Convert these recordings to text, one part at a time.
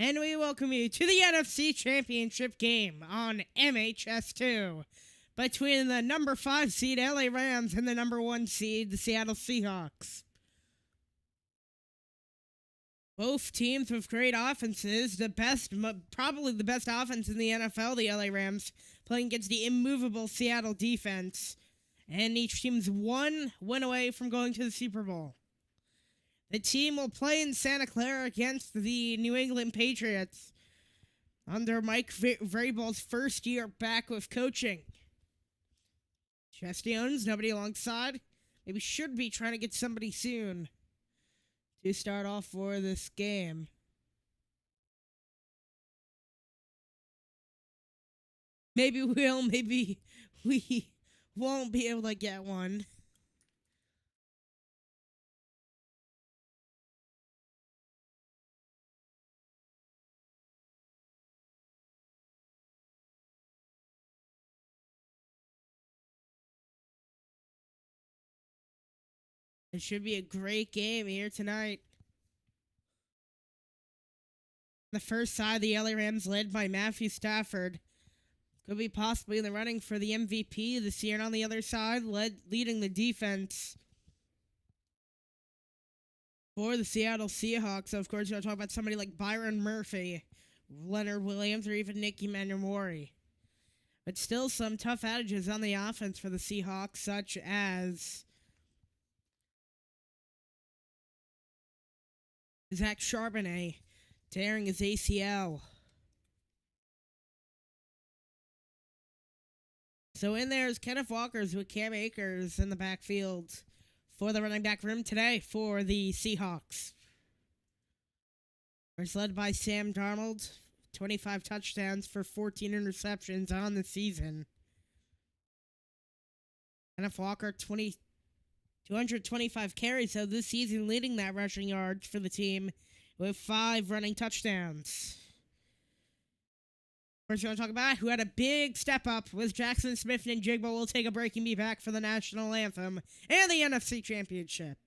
And we welcome you to the NFC Championship game on MHS2 between the number 5 seed LA Rams and the number 1 seed the Seattle Seahawks. Both teams with great offenses, probably the best offense in the NFL, the LA Rams, playing against the immovable Seattle defense. And each team's one win away from going to the Super Bowl. The team will play in Santa Clara against the New England Patriots under Mike Vrabel's first year back with coaching. Chesty owns, nobody alongside. Maybe should be trying to get somebody soon to start off for this game. Maybe we won't be able to get one. It should be a great game here tonight. The first side, the LA Rams led by Matthew Stafford. Could be possibly in the running for the MVP this year. And on the other side, leading the defense for the Seattle Seahawks. So of course, you're going to talk about somebody like Byron Murphy, Leonard Williams, or even Nicky Manumori. But still some tough outages on the offense for the Seahawks, such as Zach Charbonnet tearing his ACL. So in there is Kenneth Walker's with Cam Akers in the backfield for the running back room today for the Seahawks. It's led by Sam Darnold, 25 touchdowns for 14 interceptions on the season. Kenneth Walker, 225 carries, so this season leading that rushing yards for the team with 5 running touchdowns. First, we're going to talk about who had a big step up with Jackson Smith and Jigba. We'll take a break and be back for the national anthem and the NFC Championship.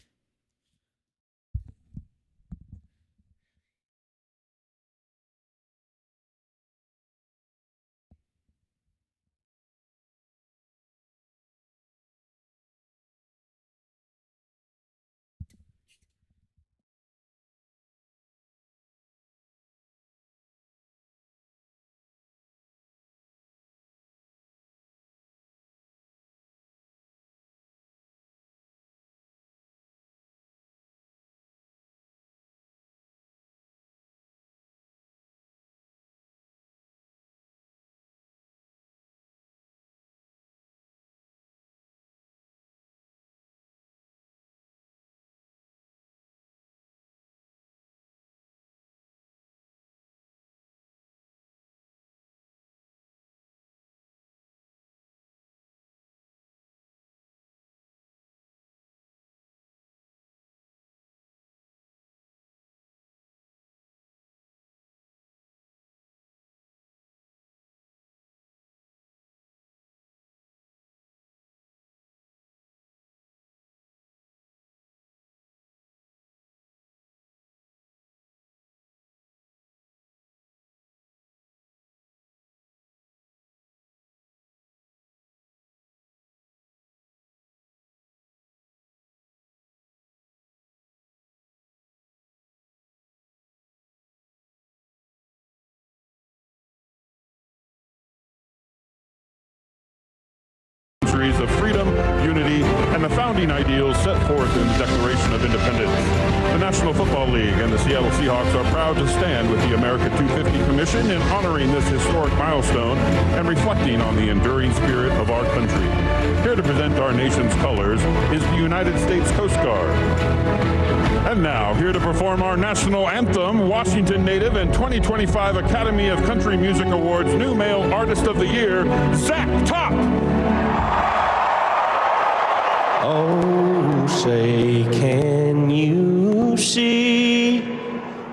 Of freedom, unity, and the founding ideals set forth in the Declaration of Independence. The National Football League and the Seattle Seahawks are proud to stand with the America 250 Commission in honoring this historic milestone and reflecting on the enduring spirit of our country. Here to present our nation's colors is the United States Coast Guard. And now, here to perform our national anthem, Washington native and 2025 Academy of Country Music Awards New Male Artist of the Year, Zach Top! Oh, say, can you see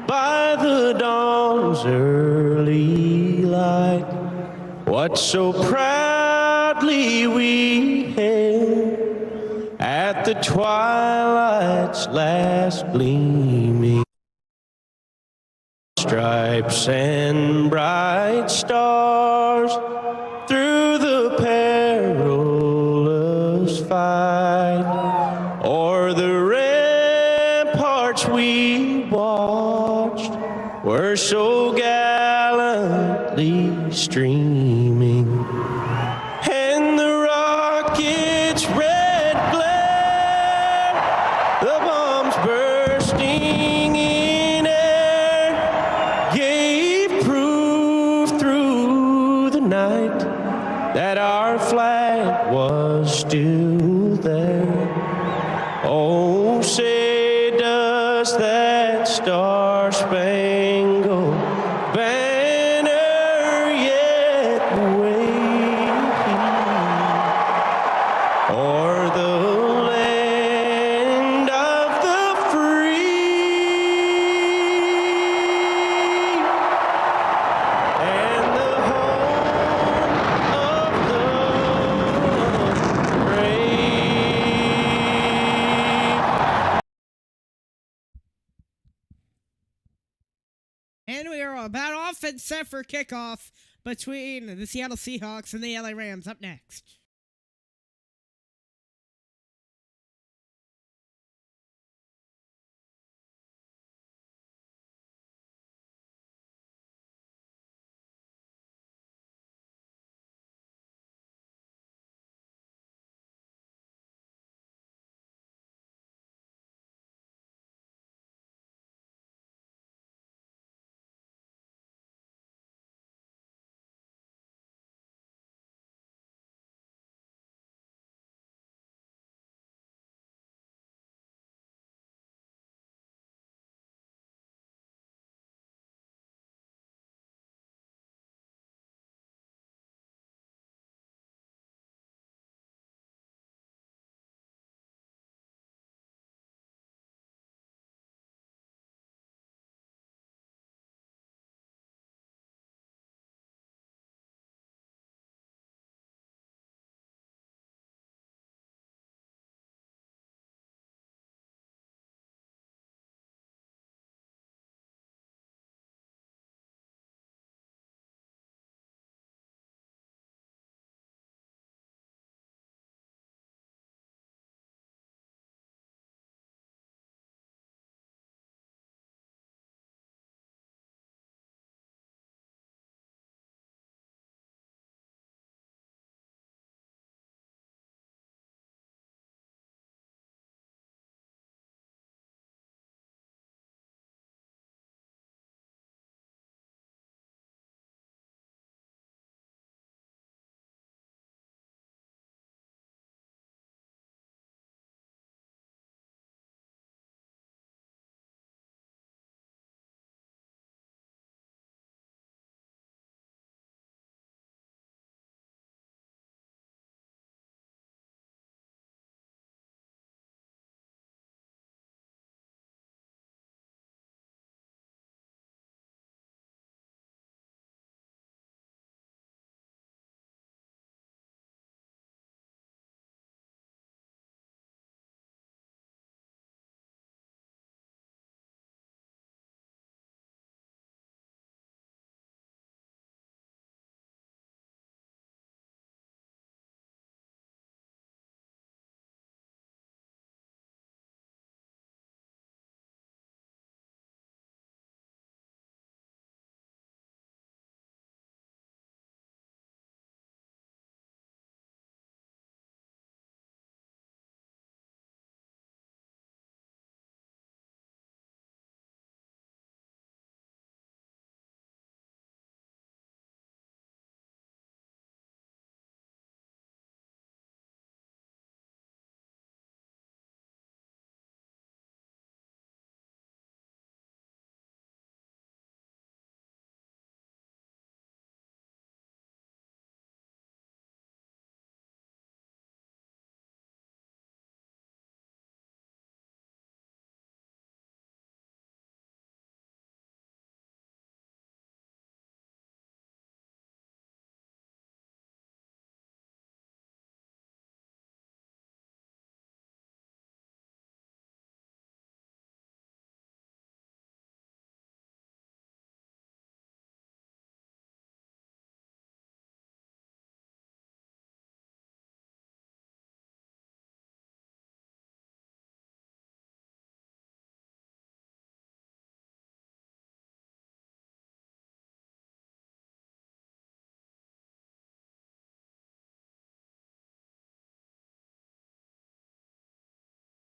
by the dawn's early light what so proudly we hailed at the twilight's last gleaming? stripes and bright stars through the perilous fight, o'er the ramparts we watched were so gallantly streaming, and the rocket's red glare, the bombs bursting in air, gave proof through the night that our flag was still there. Oh, say does that star-spangled banner yet wave o'er the land of the free and the home of the brave. And we are about off and set for kickoff between the Seattle Seahawks and the LA Rams. Up next.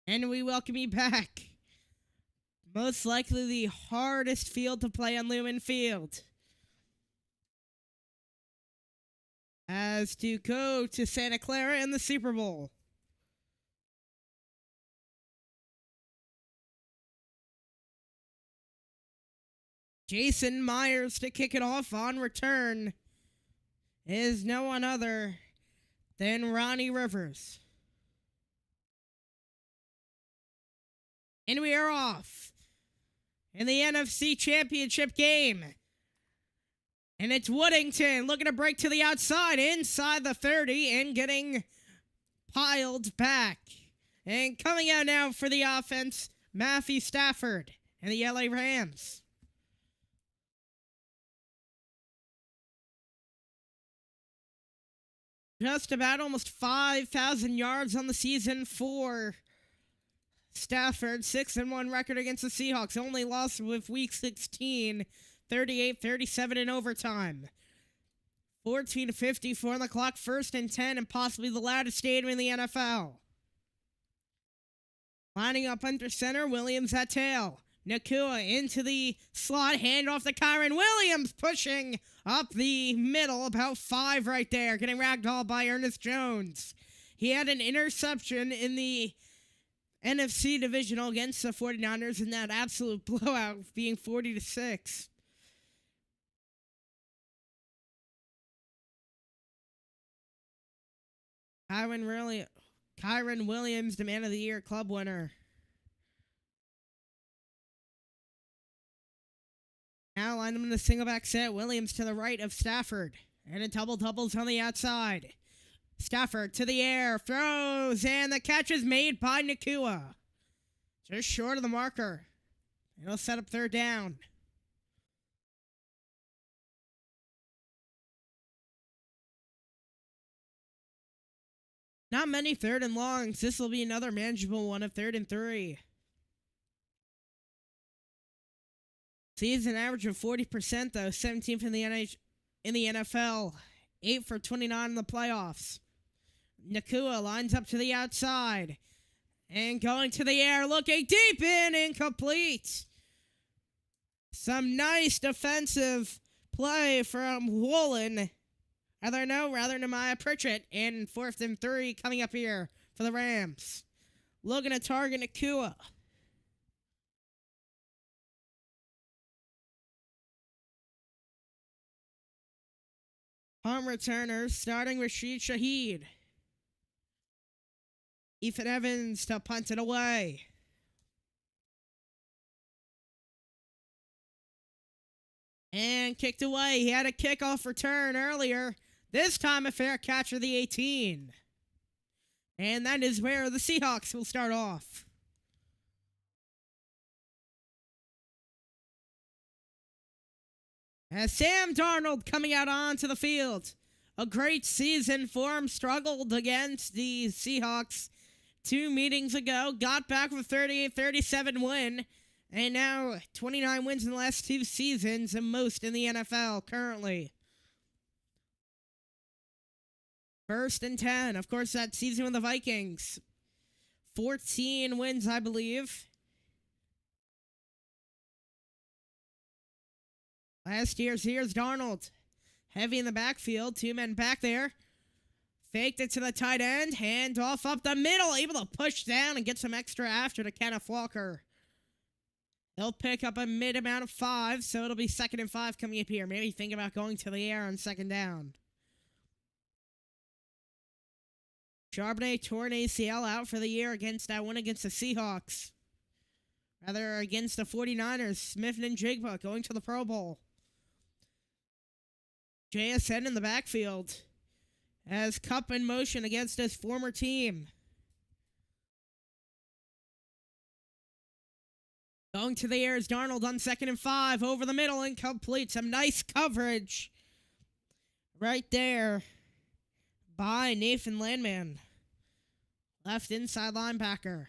And we welcome you back. Most likely the hardest field to play on Lumen Field. As to go to Santa Clara in the Super Bowl. Jason Myers to kick it off on return is no one other than Ronnie Rivers. And we are off in the NFC Championship game. And it's Woodington looking to break to the outside, inside the 30, and getting piled back. And coming out now for the offense, Matthew Stafford and the LA Rams. Just about almost 5,000 yards on the season for Stafford. 6-1 record against the Seahawks. Only lost with week 16. 38-37 in overtime. 14:54 on the clock. 1st and 10, and possibly the loudest stadium in the NFL. Lining up under center, Williams at tail. Nakua into the slot, handoff to Kyron Williams, pushing up the middle, about 5 right there, getting ragdolled by Ernest Jones. He had an interception in the NFC divisional against the 49ers in that absolute blowout, being 40-6. Kyron Williams, the Man of the Year club winner. Now line them in the single back set. Williams to the right of Stafford. And a doubles on the outside. Stafford to the air. Throws. And the catch is made by Nakua. Just short of the marker. It'll set up 3rd down. Not many 3rd and longs. This will be another manageable one of 3rd and 3. Season average of 40%, though. 17th in the NFL. 8 for 29 in the playoffs. Nakua lines up to the outside. And going to the air, looking deep in, incomplete. Some nice defensive play from Woolen. Rather Nehemiah Pritchett. And 4th and 3 coming up here for the Rams. Looking to target Nakua. Punt returners, starting Rashid Shaheed. Ethan Evans to punt it away. And kicked away. He had a kickoff return earlier. This time a fair catch of the 18. And that is where the Seahawks will start off. As Sam Darnold coming out onto the field. A great season for him. Struggled against the Seahawks 2 meetings ago. Got back with a 38-37 win. And now 29 wins in the last 2 seasons, and most in the NFL currently. 1st and 10. Of course, that season with the Vikings. 14 wins, I believe. Last year's here's Darnold. Heavy in the backfield. 2 men back there. Faked it to the tight end. Hand off up the middle. Able to push down and get some extra after to Kenneth Walker. They'll pick up a mid amount of 5, so it'll be 2nd and 5 coming up here. Maybe think about going to the air on 2nd down. Charbonnet tore an ACL out for the year against that one against the Seahawks. Rather, against the 49ers. Smith and Jigba going to the Pro Bowl. JSN in the backfield as Cup in motion against his former team. Going to the air is Darnold on 2nd and 5. Over the middle, incomplete. Some nice coverage right there by Nathan Landman. Left inside linebacker.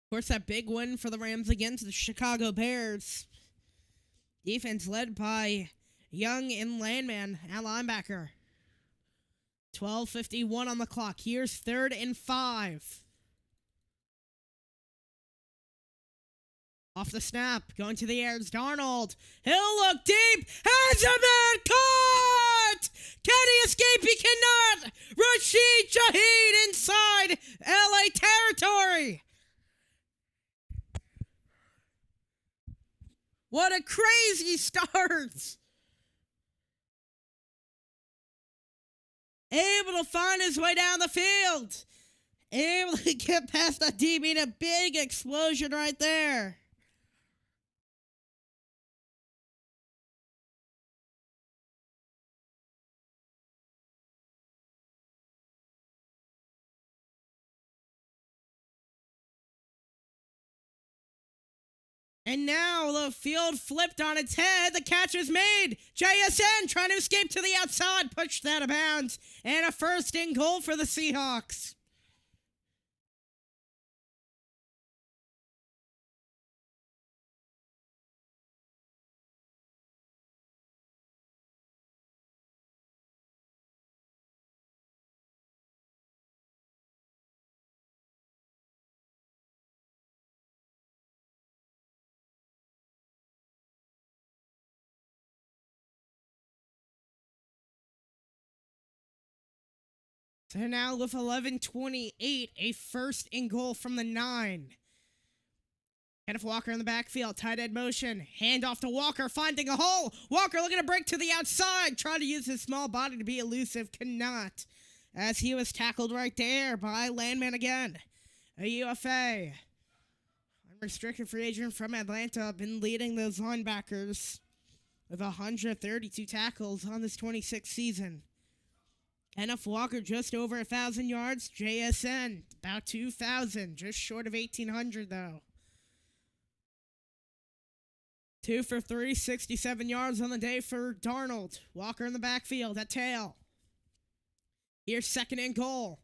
Of course, that big win for the Rams against the Chicago Bears. Defense led by Young and Landman at linebacker. 12:51 on the clock. Here's 3rd and 5. Off the snap, going to the air, it's Darnold. He'll look deep, has a man caught! Can he escape? He cannot! Rashid Shaheed inside LA territory! What a crazy start! Able to find his way down the field. Able to get past that DB, a big explosion right there. And now the field flipped on its head. The catch is made. JSN trying to escape to the outside. Pushed that out of bounds. And a 1st and goal for the Seahawks. So now with 11:28, a 1st and goal from the 9. Kenneth Walker in the backfield, tight end motion, hand off to Walker, finding a hole. Walker looking to break to the outside, trying to use his small body to be elusive, cannot, as he was tackled right there by Landman again. A UFA, unrestricted free agent from Atlanta, been leading those linebackers with 132 tackles on this 26th season. Kenneth Walker just over 1,000 yards. JSN about 2,000, just short of 1,800 though. 2 for 3, 67 yards on the day for Darnold. Walker in the backfield at tail. Here's 2nd and goal.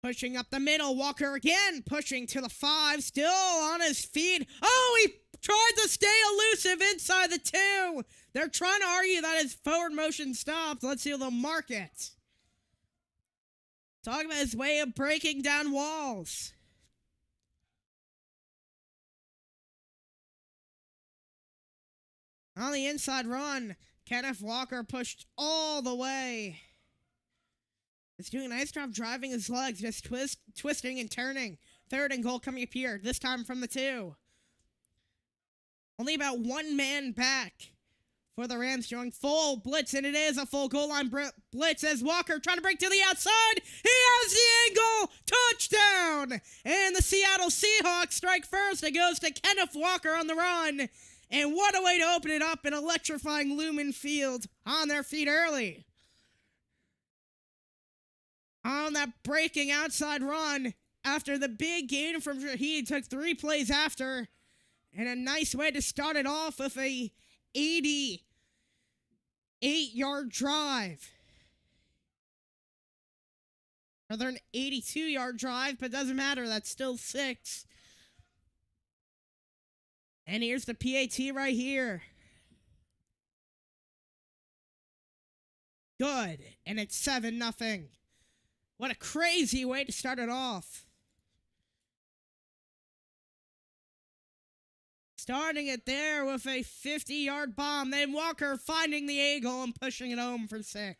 Pushing up the middle. Walker again pushing to the 5, still on his feet. Oh, he tried to stay elusive inside the 2. They're trying to argue that his forward motion stopped. Let's see if they'll mark it. Talking about his way of breaking down walls. On the inside run, Kenneth Walker pushed all the way. He's doing a nice job driving his legs, just twisting and turning. 3rd and goal coming up here, this time from the 2. Only about 1 man back for the Rams, showing full blitz, and it is a full goal line blitz as Walker trying to break to the outside. He has the angle. Touchdown! And the Seattle Seahawks strike first. It goes to Kenneth Walker on the run. And what a way to open it up, an electrifying Lumen Field on their feet early. On that breaking outside run after the big gain from Shaheed, took 3 plays after. And a nice way to start it off with a 88-yard drive. Rather an 82-yard drive, but doesn't matter. That's still 6. And here's the PAT right here. Good. And it's 7-0. What a crazy way to start it off. Starting it there with a 50-yard bomb. Then Walker finding the angle and pushing it home for 6.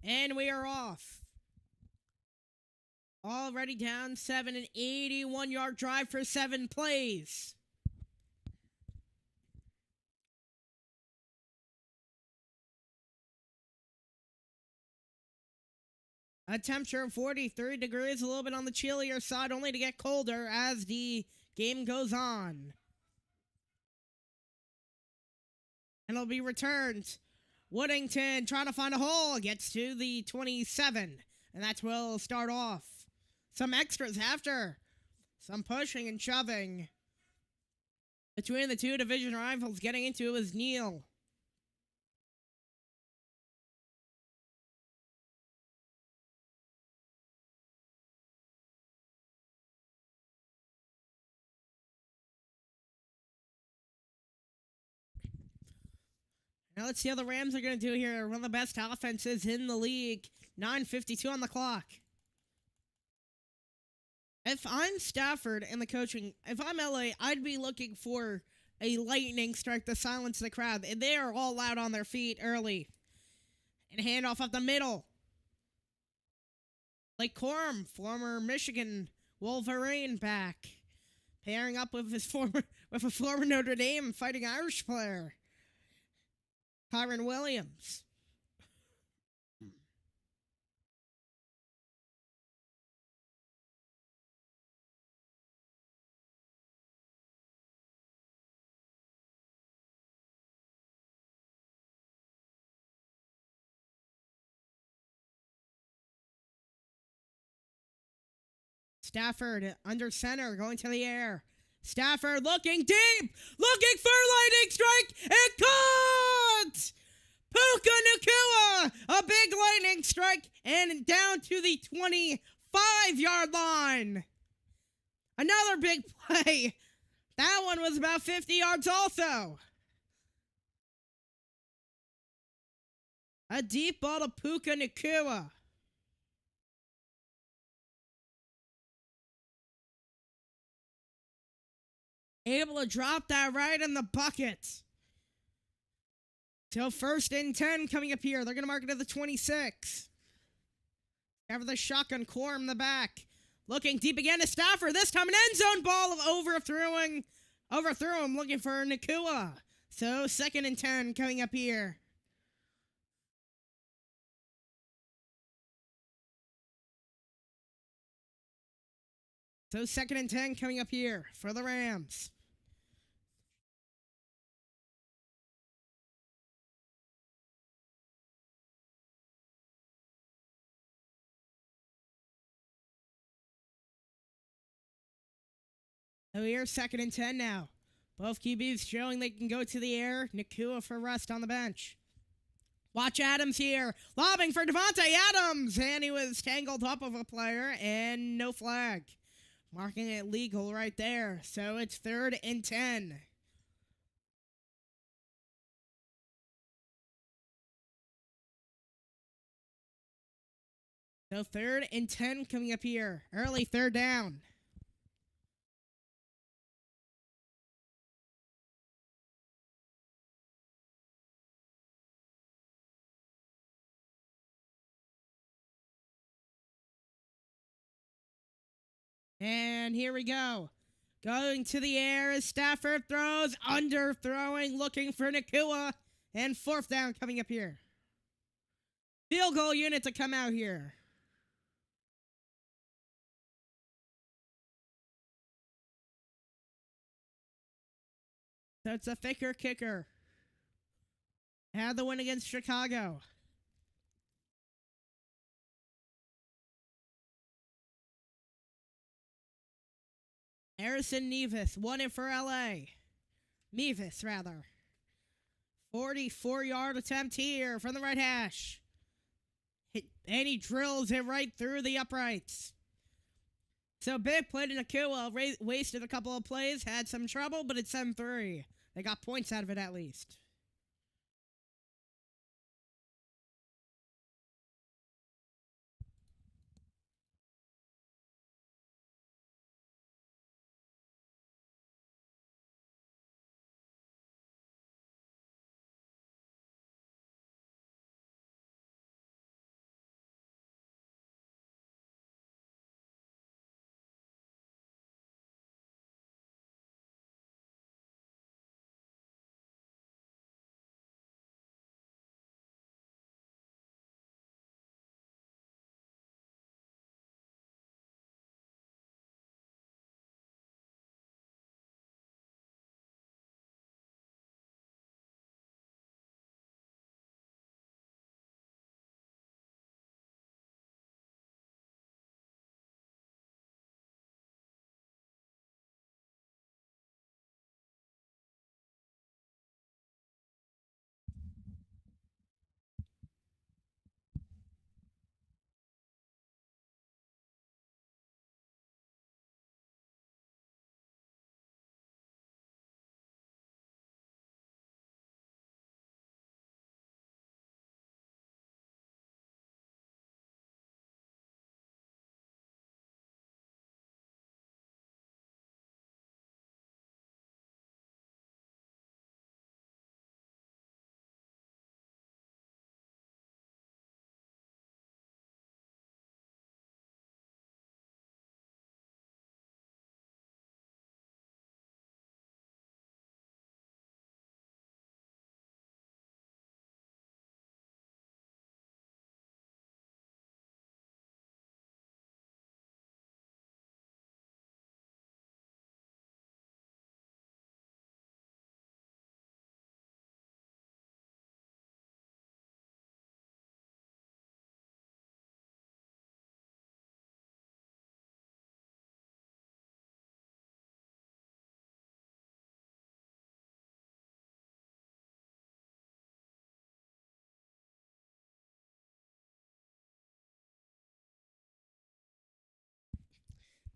And we are off. Already down 7, an 81-yard drive for 7 plays. A temperature of 43 degrees, a little bit on the chillier side, only to get colder as the game goes on. And it'll be returned. Woodington trying to find a hole, gets to the 27, and that's where we'll start off. Some extras after. Some pushing and shoving. Between the two division rivals, getting into it was Neal. Now let's see how the Rams are going to do here. One of the best offenses in the league. 9:52 on the clock. If I'm Stafford and the coaching, if I'm LA, I'd be looking for a lightning strike to silence the crowd. And they are all out on their feet early. And handoff up the middle. Like Corum, former Michigan Wolverine back. Pairing up with a former Notre Dame Fighting Irish player. Kyron Williams. Stafford under center, going to the air. Stafford looking deep, looking for a lightning strike, and caught! Puka Nacua, a big lightning strike, and down to the 25-yard line. Another big play. That one was about 50 yards also. A deep ball to Puka Nacua. Able to drop that right in the bucket. So 1st and 10 coming up here. They're going to mark it at the 26. Have the shotgun core in the back. Looking deep again to Stafford. This time an end zone ball of overthrew him, looking for Nacua. So 2nd and 10 coming up here. So 2nd and 10 coming up here for the Rams. So here's 2nd and 10 now. Both QBs showing they can go to the air. Nacua for rest on the bench. Watch Adams here. Lobbing for Devontae Adams. And he was tangled up with a player. And no flag. Marking it legal right there. So it's 3rd and 10. So 3rd and 10 coming up here. Early 3rd down. And here we go. Going to the air as Stafford throws, underthrowing, looking for Nacua. And 4th down coming up here. Field goal unit to come out here. So it's a thicker kicker. Had the win against Chicago. Harrison Nevis won it for LA. Mevis, rather. 44-yard attempt here from the right hash. And he drills it right through the uprights. So big play to Nacua. Wasted a couple of plays. Had some trouble, but it's 7-3. They got points out of it at least.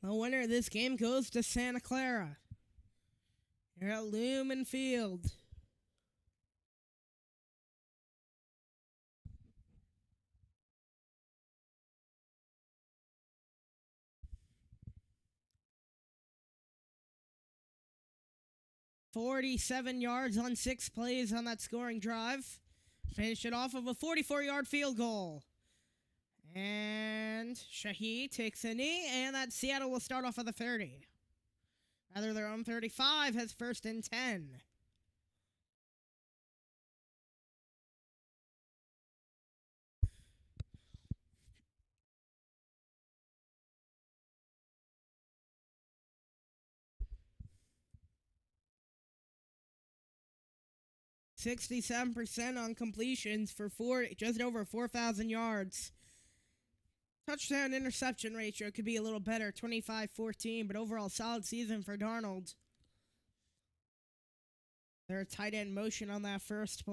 The winner of this game goes to Santa Clara. Here at Lumen Field. "47 yards on 6 plays on that scoring drive. Finished it off of a 44-yard field goal. And Shahi takes a knee, and that Seattle will start off at the 30. Rather, their own 35 has 1st and 10. "67% on completions for just over 4,000 yards. Touchdown interception ratio could be a little better, 25-14, but overall solid season for Darnold. Their tight end motion on that first.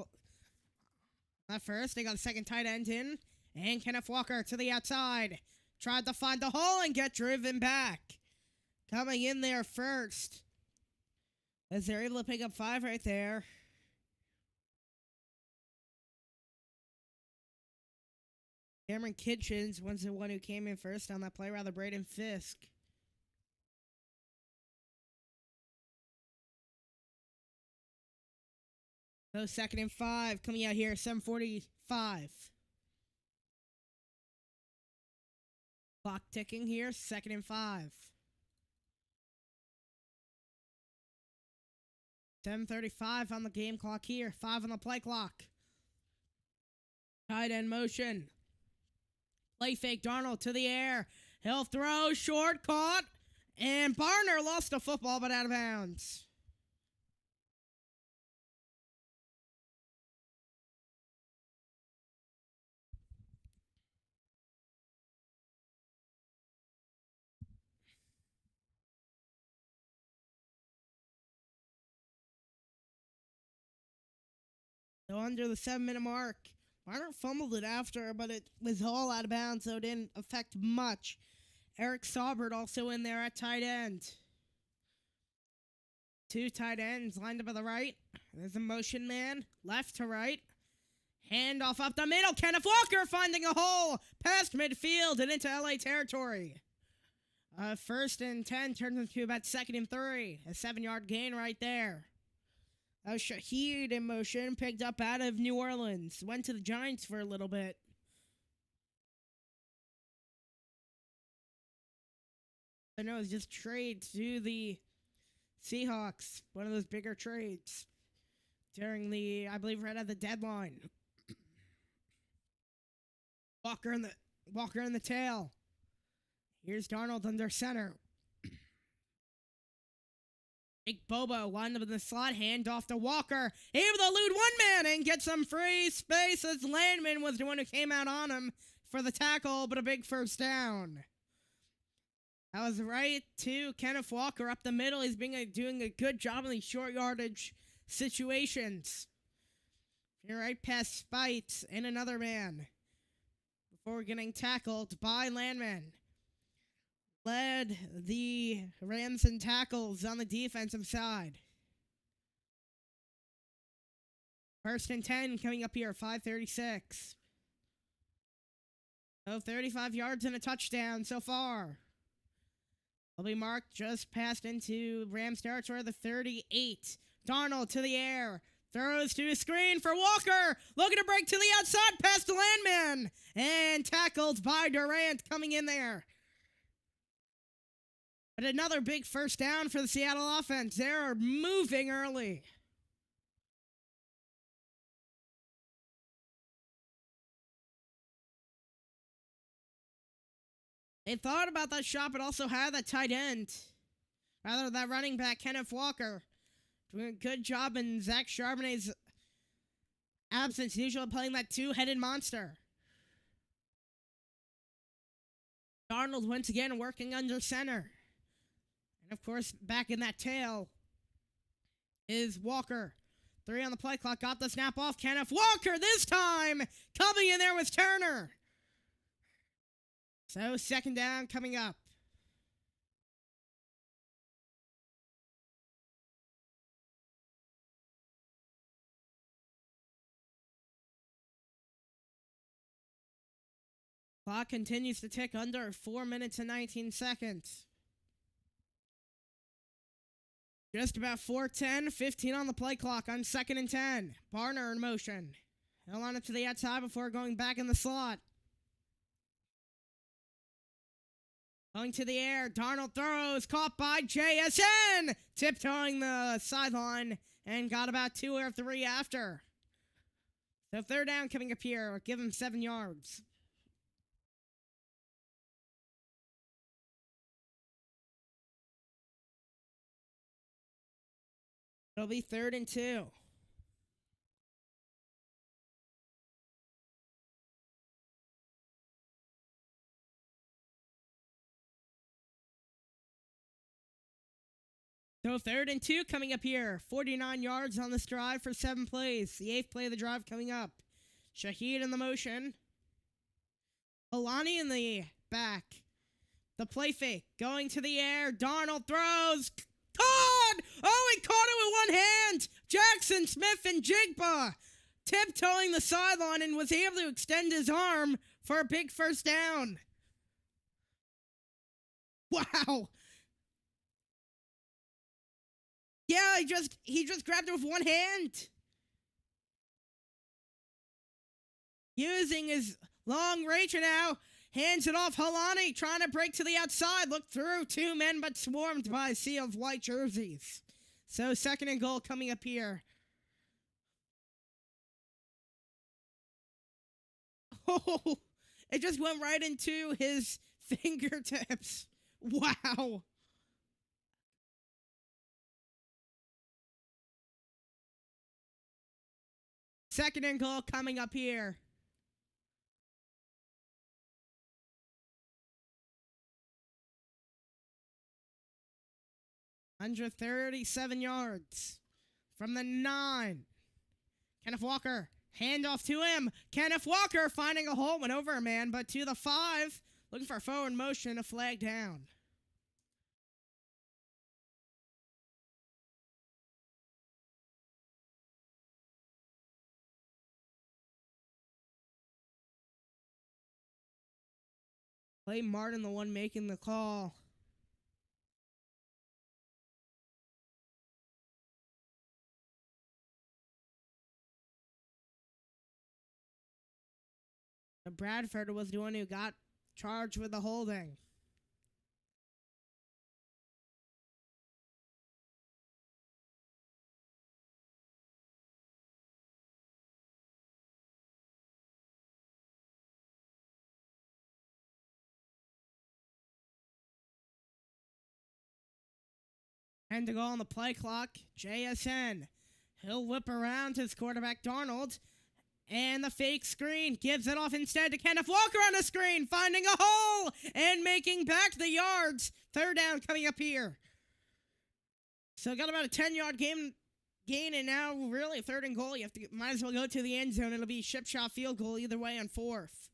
They got a second tight end in, and Kenneth Walker to the outside. Tried to find the hole and get driven back. Coming in there first, as they're able to pick up 5 right there. Cameron Kitchens was the one who came in first on that play, rather Braden Fisk. So 2nd and 5 coming out here, 7:45. Clock ticking here, 2nd and 5. 7:35 on the game clock here, 5 on the play clock. Tight end motion. Play fake, Darnold to the air. He'll throw, short, caught, and Barner lost the football but out of bounds. So under the 7-minute mark. Barner fumbled it after, but it was all out of bounds, so it didn't affect much. Eric Saubert also in there at tight end. 2 tight ends lined up at the right. There's a motion man, left to right. Handoff up the middle. Kenneth Walker finding a hole past midfield and into LA territory. 1st and 10 turns into about 2nd and 3. A 7-yard gain right there. Shaheed in motion, picked up out of New Orleans. Went to the Giants for a little bit. But no, it's just trade to the Seahawks. One of those bigger trades during the, I believe, right at the deadline. Walker in the tail. Here's Darnold under center. Big Bobo lined up in the slot, hand off to Walker. Able to elude one man and get some free space as Landman was the one who came out on him for the tackle, but a big 1st down. That was right to Kenneth Walker up the middle. He's been doing a good job in these short yardage situations. You're right past Spites and another man before getting tackled by Landman. Led the Rams in tackles on the defensive side. 1st and 10 coming up here, 5:36. So 35 yards and a touchdown so far. Will be marked just past into Rams territory, the 38. Darnold to the air. Throws to a screen for Walker. Looking to break to the outside past the Landman. And tackled by Durant coming in there. But another big 1st down for the Seattle offense. They're moving early. They thought about that shot, but also had that tight end. Rather, that running back, Kenneth Walker. Doing a good job in Zach Charbonnet's absence. Usually playing that 2-headed monster. Darnold once again working under center. And, of course, back in that tail is Walker. 3 on the play clock. Got the snap off. Kenneth Walker this time. Coming in there with Turner. So 2nd down coming up. Clock continues to tick under 4 minutes and 19 seconds. Just about 4:10, 15 on the play clock on 2nd and 10. Barner in motion. He'll line up to the outside before going back in the slot. Going to the air, Darnold throws, caught by JSN, tiptoeing the sideline, and got about 2 or 3 after. So 3rd down coming up here, give him 7 yards. It'll be 3rd and 2. So 3rd and 2 coming up here. 49 yards on this drive for 7 plays. The 8th play of the drive coming up. Shaheed in the motion. Alani in the back. The play fake going to the air. Darnold throws. Caught! Oh, he caught it with one hand. Jackson Smith and Jigba tiptoeing the sideline and was able to extend his arm for a big 1st down. Wow. Yeah, he just grabbed it with one hand. Using his long reach now. Hands it off. Halani trying to break to the outside. Looked through 2 men, but swarmed by a sea of white jerseys. So 2nd and goal coming up here. Oh, it just went right into his fingertips. Wow. Second and goal coming up here. Under 37 yards from the 9. Kenneth Walker, handoff to him. Kenneth Walker finding a hole, went over a man, but to the 5. Looking for a forward motion, a flag down. Clay Martin, the one making the call. Bradford was the one who got charged with the holding. And to go on the play clock, JSN. He'll whip around his quarterback, Darnold. And the fake screen gives it off instead to Kenneth Walker on the screen, finding a hole and making back the yards. 3rd down coming up here. So got about a 10-yard gain, and now really 3rd and goal. You might as well go to the end zone. It'll be chip shot field goal either way on 4th.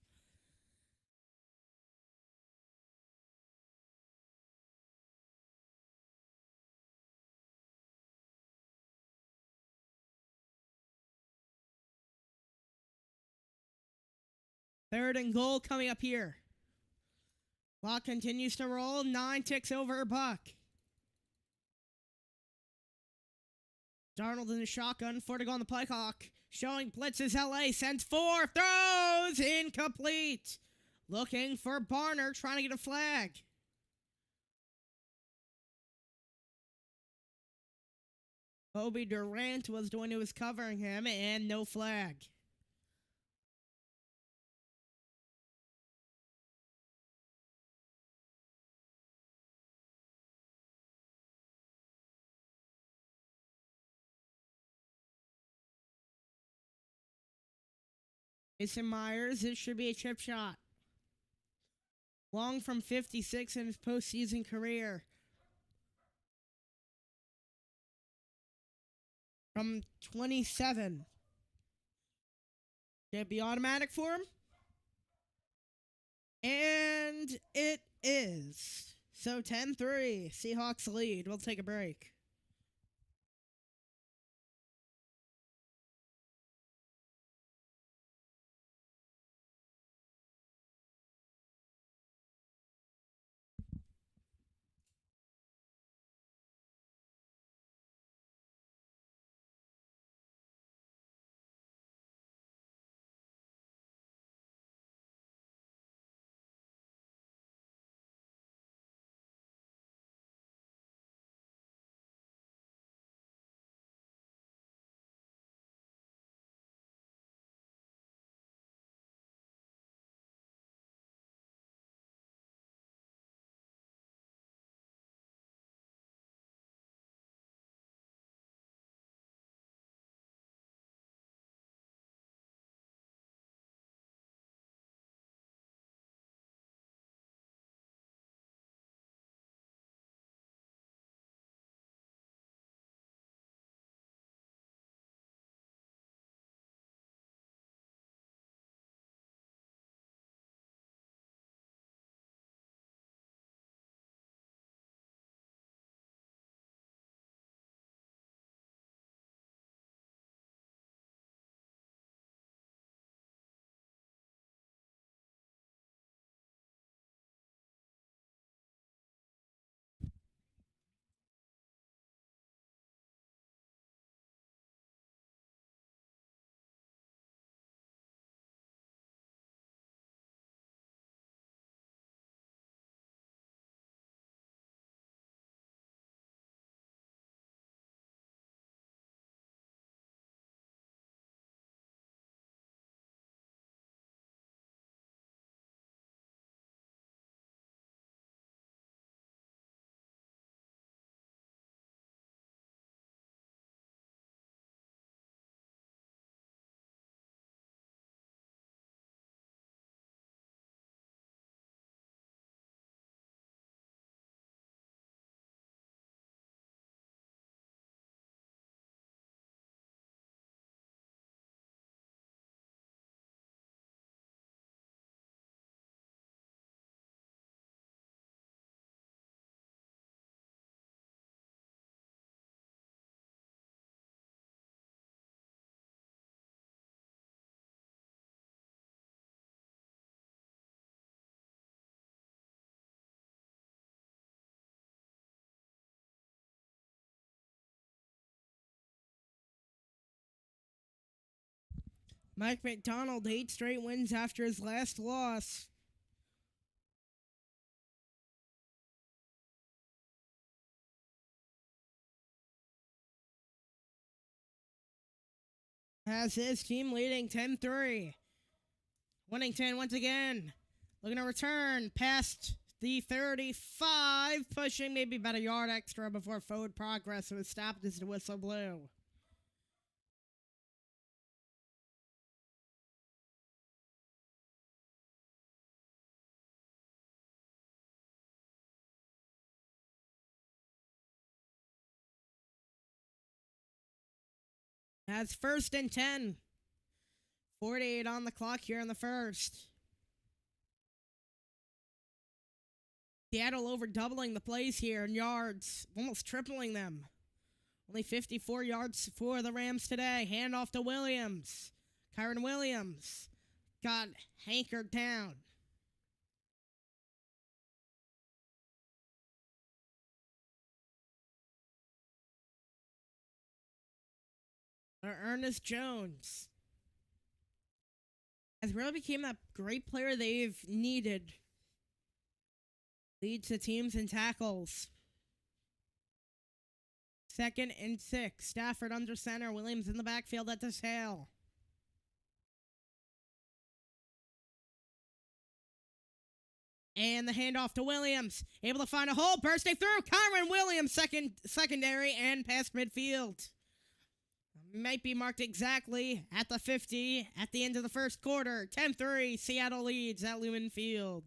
Third and goal coming up here. Clock continues to roll. 9 ticks over a buck. Darnold in the shotgun. 4 to go on the play clock. Showing blitzes LA. Sends 4. Throws. Incomplete. Looking for Barner. Trying to get a flag. Kobe Durant was the one who was covering him. And no flag. Jason Myers, this should be a chip shot. Long from 56 in his postseason career. From 27. Should it be automatic for him? And it is. So 10-3, Seahawks lead. We'll take a break. Mike McDonald, 8 straight wins after his last loss. Has his team leading 10-3. Wennington once again looking to return past the 35, pushing maybe about a yard extra before forward progress was stopped as the whistle blew. That's 1st and 10. 48 on the clock here in the first. Seattle over doubling the plays here in yards, almost tripling them. Only 54 yards for the Rams today. Handoff to Williams. Kyron Williams got hankered down. Ernest Jones has really become that great player they've needed. Leads the teams in tackles. 2nd and 6. Stafford under center. Williams in the backfield at the tail. And the handoff to Williams. Able to find a hole. Bursting through. Kyron Williams, secondary and past midfield. Might be marked exactly at the 50 at the end of the first quarter. 10-3. Seattle leads at Lumen Field.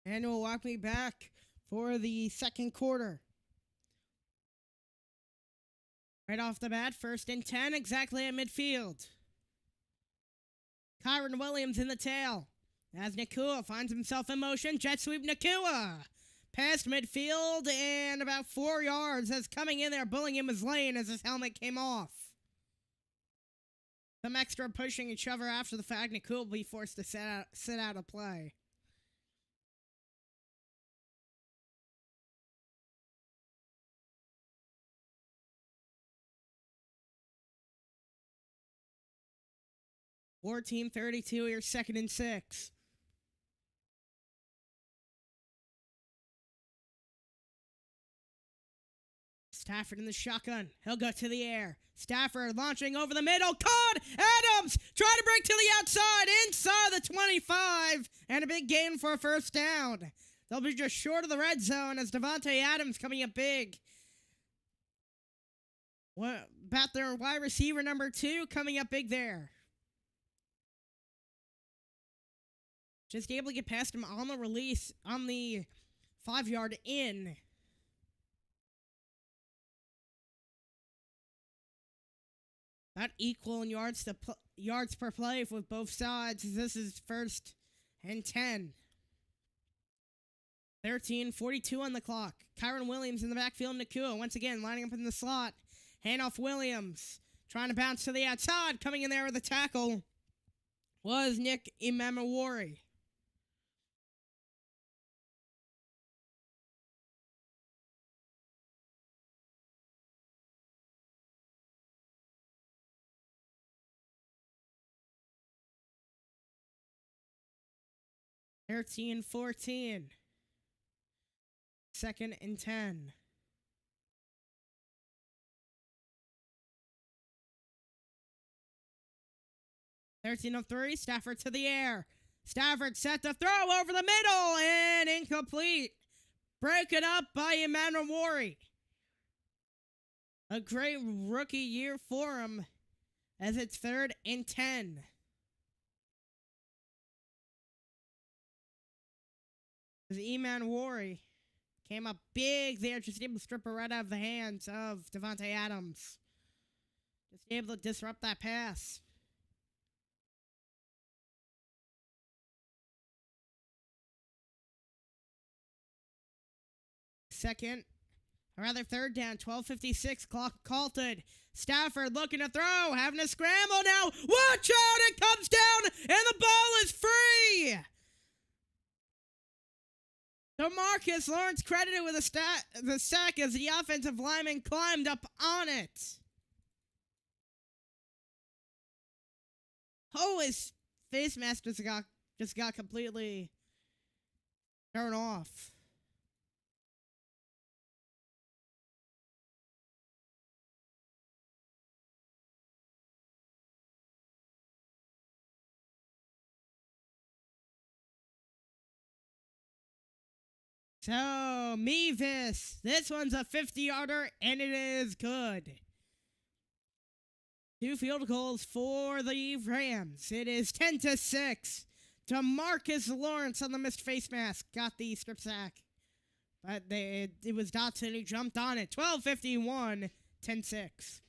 And will walk me back for the second quarter. Right off the bat, 1st and 10, exactly at midfield. Kyron Williams in the tail. As Nakua finds himself in motion, jet sweep Nakua. Past midfield and about 4 yards as coming in there, bullying him his lane as his helmet came off. Some extra pushing and shover after the fact. Nakua will be forced to sit out a play. 14-32, your 2nd and 6. Stafford in the shotgun. He'll go to the air. Stafford launching over the middle. Caught! Adams trying to break to the outside. Inside the 25. And a big gain for a first down. They'll be just short of the red zone as Devontae Adams coming up big. About their wide receiver number 2 coming up big there. Just able to get past him on the release on the 5-yard in. About equal in yards per play with both sides. This is 1st and 10. 13:42 on the clock. Kyron Williams in the backfield. Nakua once again lining up in the slot. Handoff Williams. Trying to bounce to the outside. Coming in there with a tackle was Nick Imamawari. Thirteen 14. 2nd and 10. Thirteen of 3. Stafford to the air. Stafford set the throw over the middle and incomplete. Break it up by Emmanuel Wari. A great rookie year for him as it's 3rd and 10. As Eman Wari came up big there, just able to strip her right out of the hands of Devontae Adams. Just able to disrupt that pass. Third down, 12:56, clock halted. Stafford looking to throw, having a scramble now. Watch out, it comes down, and the ball is free. DeMarcus Lawrence credited with the sack as the offensive lineman climbed up on it. Oh, his face mask just got completely thrown off. So, Mevis, this one's a 50-yarder, and it is good. 2 field goals for the Rams. It is 10-6. DeMarcus Lawrence on the missed face mask got the strip sack. But it was Dotson who jumped on it. 12:51, 10-6.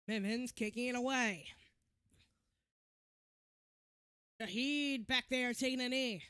Mimins kicking it away. Shahid back there taking a knee.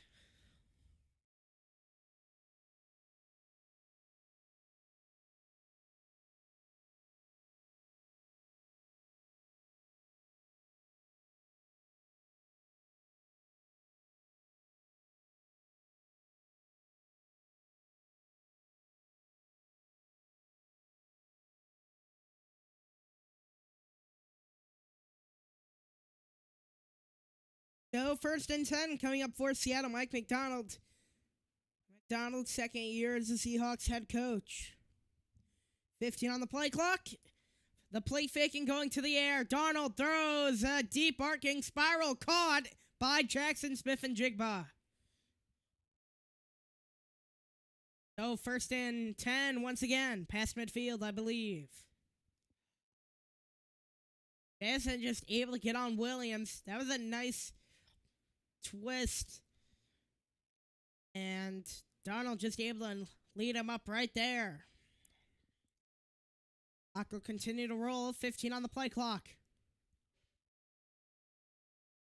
So 1st and 10 coming up for Seattle. Mike McDonald. McDonald's second year as the Seahawks head coach. 15 on the play clock. The play faking going to the air. Darnold throws a deep arcing spiral caught by Jackson Smith and Jigba. So 1st and 10 once again. Past midfield, I believe. Jackson just able to get on Williams. That was a nice twist. And Darnold just able to lead him up right there. Clock will continue to roll. 15 on the play clock.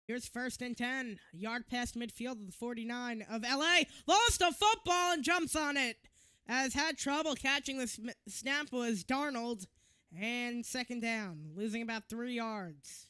Here's 1st and 10. Yard past midfield of the 49 of LA. Lost a football and jumps on it. As had trouble catching the snap was Darnold. And 2nd down. Losing about 3 yards.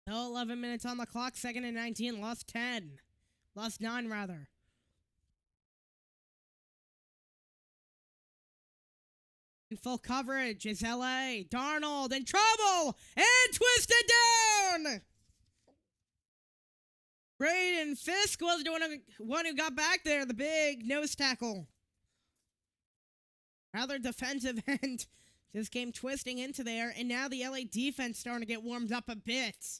So 11 minutes on the clock, 2nd and 19, lost 10. Lost 9, rather. In full coverage is LA. Darnold in trouble and twisted down. Braden Fisk was the one who got back there, the big nose tackle. Rather defensive end just came twisting into there, and now the LA defense starting to get warmed up a bit.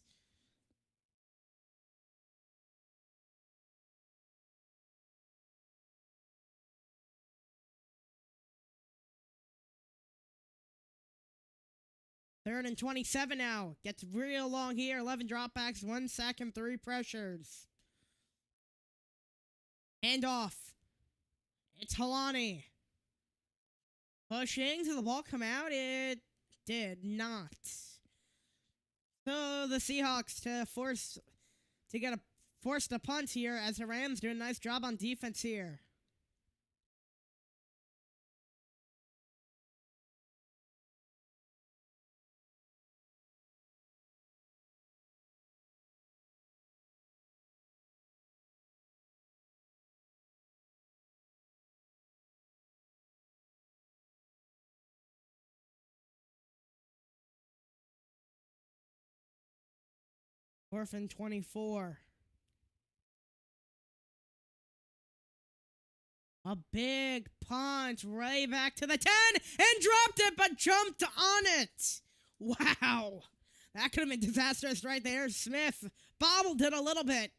Third and 27 now. Gets real long here. 11 dropbacks, 1 sack, and 3 pressures. Hand off. It's Halani. Pushing. Did the ball come out? It did not. So the Seahawks force a punt here as the Rams do a nice job on defense here. Fourth and 24. A big punch right back to the 10 and dropped it, but jumped on it. Wow. That could have been disastrous right there. Smith bobbled it a little bit.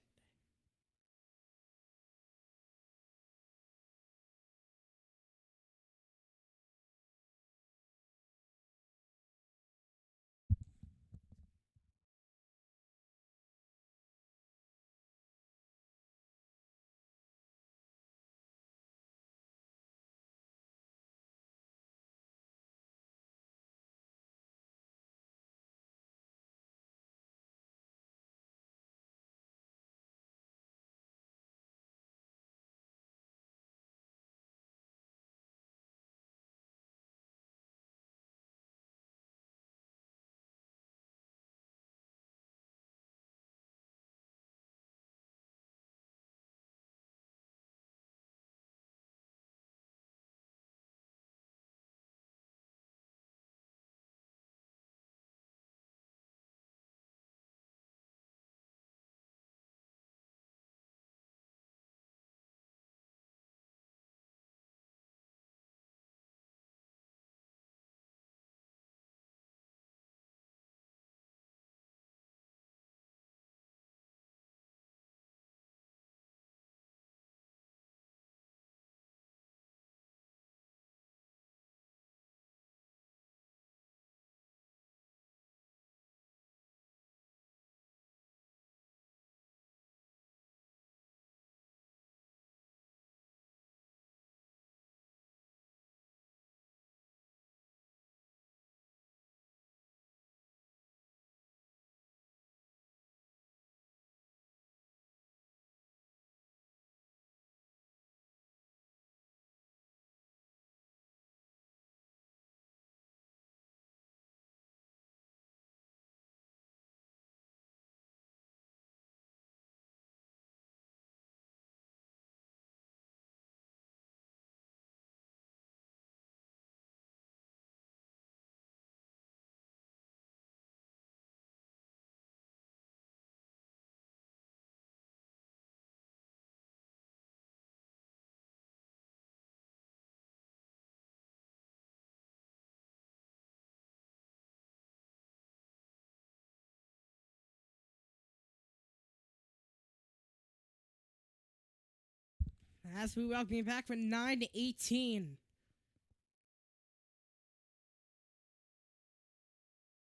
As we welcome you back for 9-18.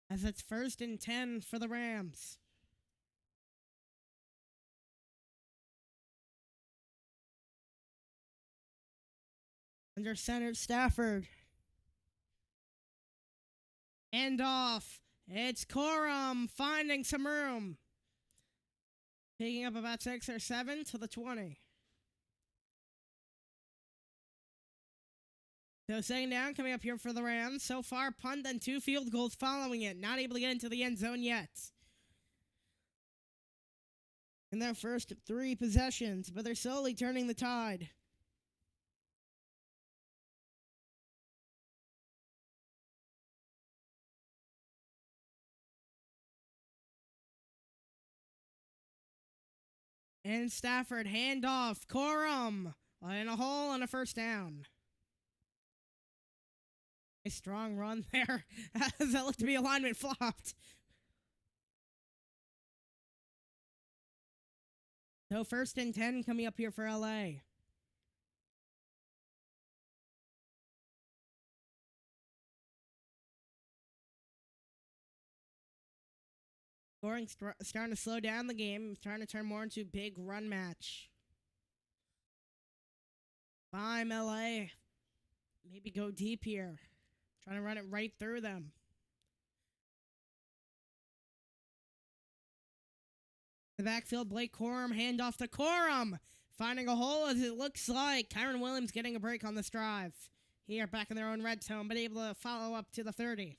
As it's 1st and 10 for the Rams. Under center, Stafford. End off. It's Corum finding some room. Taking up about 6 or 7 to the 20. So second down coming up here for the Rams. So far, punt and 2 field goals following it. Not able to get into the end zone yet. In their first 3 possessions, but they're slowly turning the tide. And Stafford, handoff, Corum in a hole on a first down. A strong run there, as that looked to be alignment flopped. So 1st and 10 coming up here for LA. Scoring starting to slow down the game, trying to turn more into a big run match. Bime LA. Maybe go deep here. Trying to run it right through them. The backfield, Blake Corum, handoff to Corum. Finding a hole as it looks like Kyron Williams getting a break on this drive. Here, back in their own red zone, but able to follow up to the 30.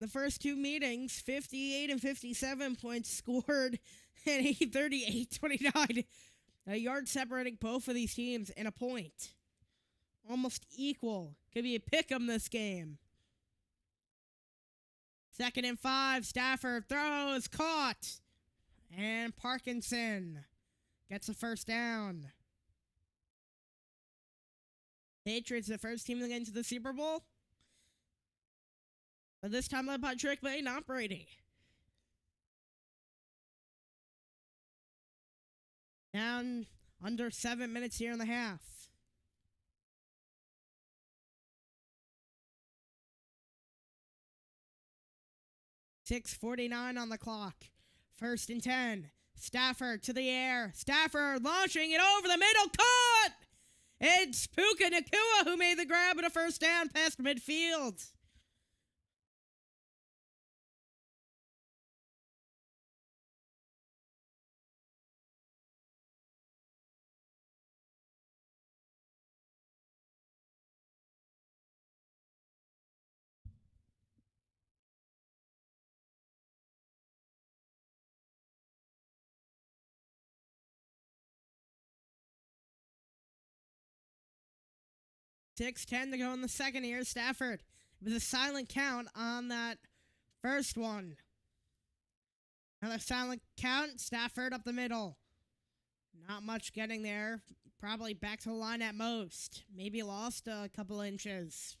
The first 2 meetings, 58 and 57 points scored, and a 38-29. A yard separating both of these teams in a point. Almost equal. Could be a pick-em this game. 2nd and 5, Stafford throws, caught. And Parkinson gets a first down. Patriots, the first team to get into the Super Bowl. But this time led by Trick Bay, not Brady. Down under 7 minutes here in the half. .6:49 on the clock. 1st and 10. Stafford to the air. Stafford launching it over the middle. Caught! It's Puka Nacua who made the grab at a first down past midfield. .6:10 to go in the second here. Stafford with a silent count on that first one. Another silent count. Stafford up the middle. Not much getting there. Probably back to the line at most. Maybe lost a couple inches.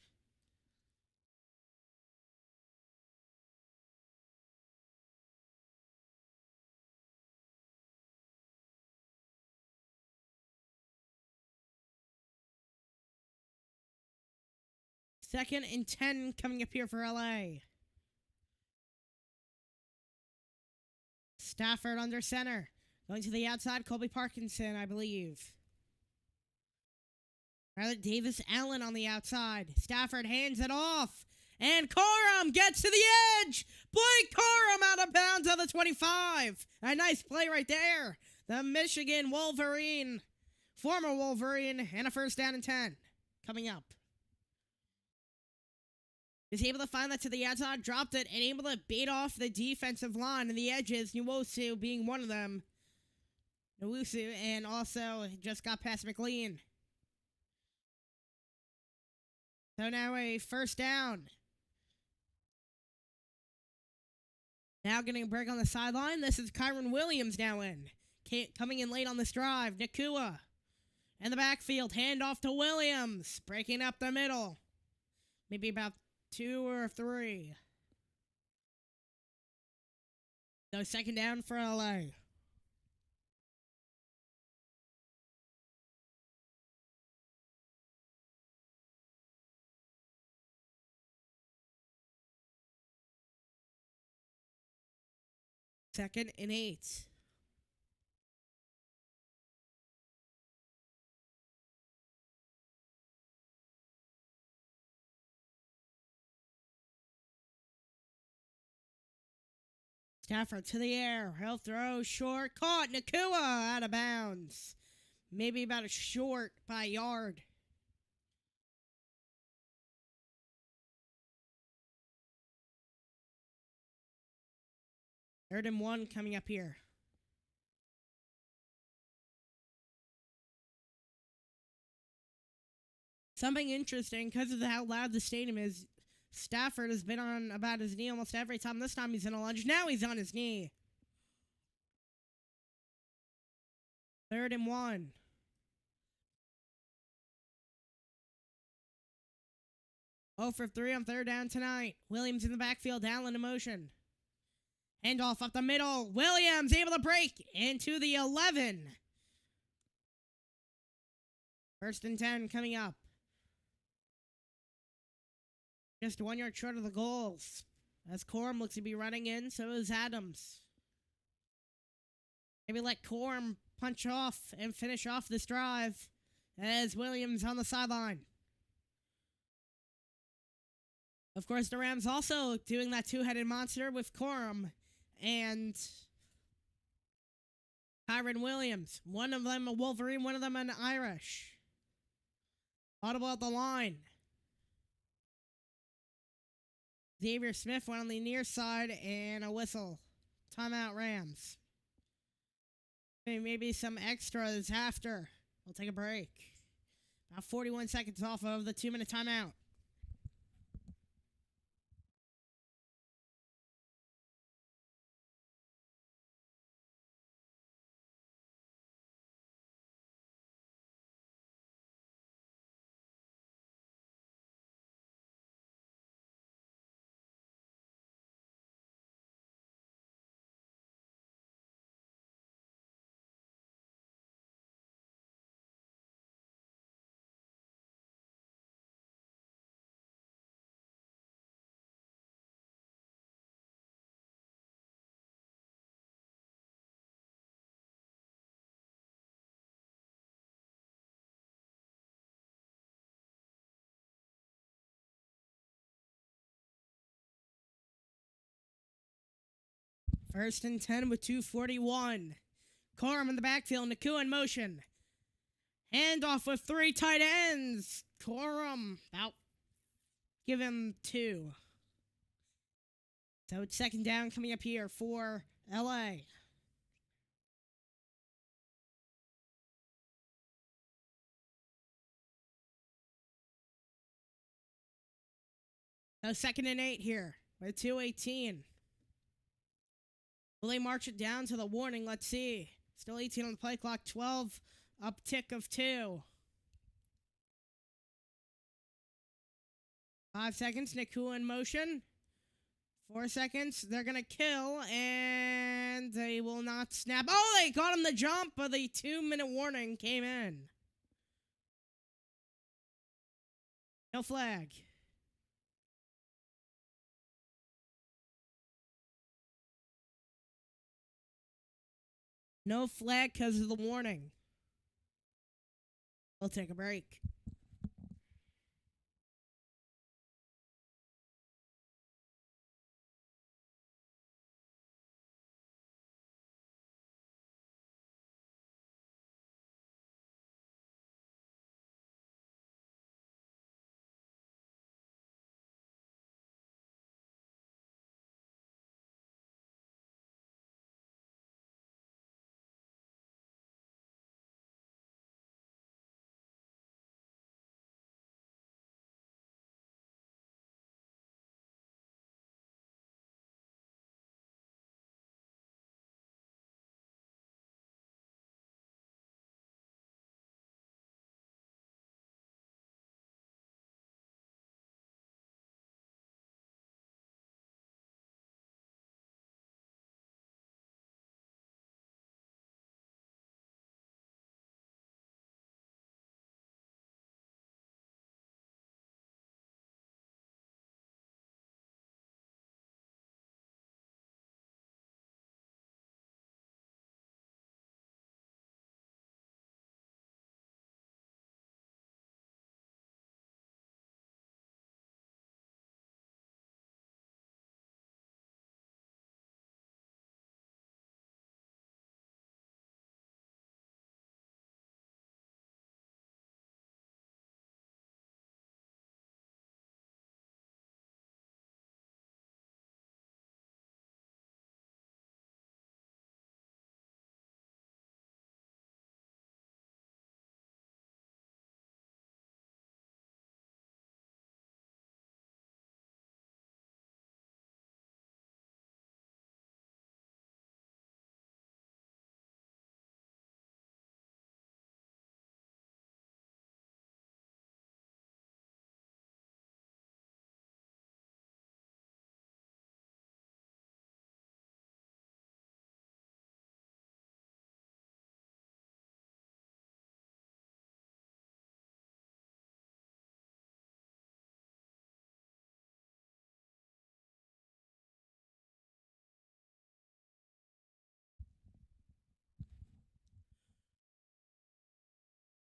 Second and 10 coming up here for LA. Stafford under center. Going to the outside, Colby Parkinson, I believe. Rather, Davis Allen on the outside. Stafford hands it off. And Corum gets to the edge. Blake Corum out of bounds on the 25. A nice play right there. The Michigan Wolverine. Former Wolverine. And a first down and 10. Coming up. Is able to find that to the outside, dropped it, and able to bait off the defensive line and the edges, Nwosu being one of them. Nwosu, and also just got past McLean. So now a first down. Now getting a break on the sideline. This is Kyron Williams now in. Coming in late on this drive. Nacua. In the backfield, handoff to Williams. Breaking up the middle. Maybe about 2 or 3. So second down for LA. Second and 8. Stafford to the air. He'll throw short. Caught. Nakua out of bounds. Maybe about a short by a yard. Third and 1 coming up here. Something interesting, because of how loud the stadium is, Stafford has been on about his knee almost every time. This time he's in a lunge. Now he's on his knee. Third and 1. Oh for 3 on third down tonight. Williams in the backfield. Allen in motion. Handoff up the middle. Williams able to break into the 11. First and 10 coming up. Just 1 yard short of the goals. As Corum looks to be running in, so is Adams. Maybe let Corum punch off and finish off this drive as Williams on the sideline. Of course, the Rams also doing that two-headed monster with Corum and Kyron Williams. One of them a Wolverine, one of them an Irish. Audible at the line. Xavier Smith went on the near side and a whistle. Timeout Rams. Maybe some extras after. We'll take a break. About 41 seconds off of the 2-minute timeout. First and 10 with 2:41. Corum in the backfield. Nakua in motion. Handoff with 3 tight ends. Corum out. Give him 2. So it's second down coming up here for LA. So second and 8 here with 2:18. Will they march it down to the warning? Let's see. Still 18 on the play clock. 12 uptick of 2. 5 seconds. Nakua in motion. 4 seconds. They're going to kill, and they will not snap. Oh, they got him the jump, but the 2-minute warning came in. No flag. No flag because of the warning. We'll take a break.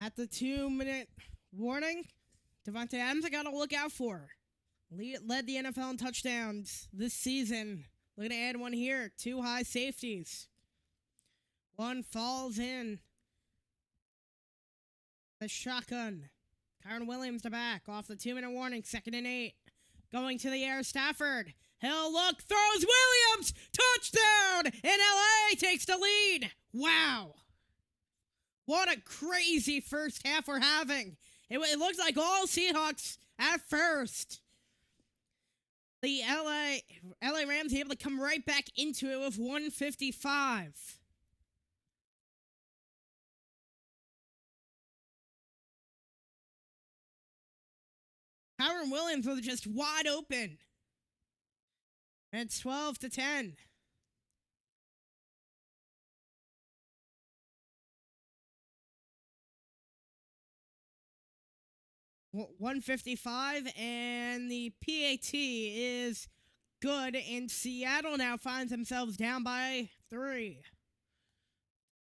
At the 2-minute warning, Devontae Adams, I got to look out for. Led the NFL in touchdowns this season. Looking to add one here. 2 high safeties. One falls in. The shotgun. Kyron Williams to back. Off the 2-minute warning. 2nd and 8. Going to the air. Stafford. He'll look. Throws Williams. Touchdown. And LA takes the lead. Wow. What a crazy first half we're having. It looked like all Seahawks at first. The LA Rams able to come right back into it with 155. Kyron Williams was just wide open. And it's 12-10. Well, 155, and the PAT is good, and Seattle now finds themselves down by 3.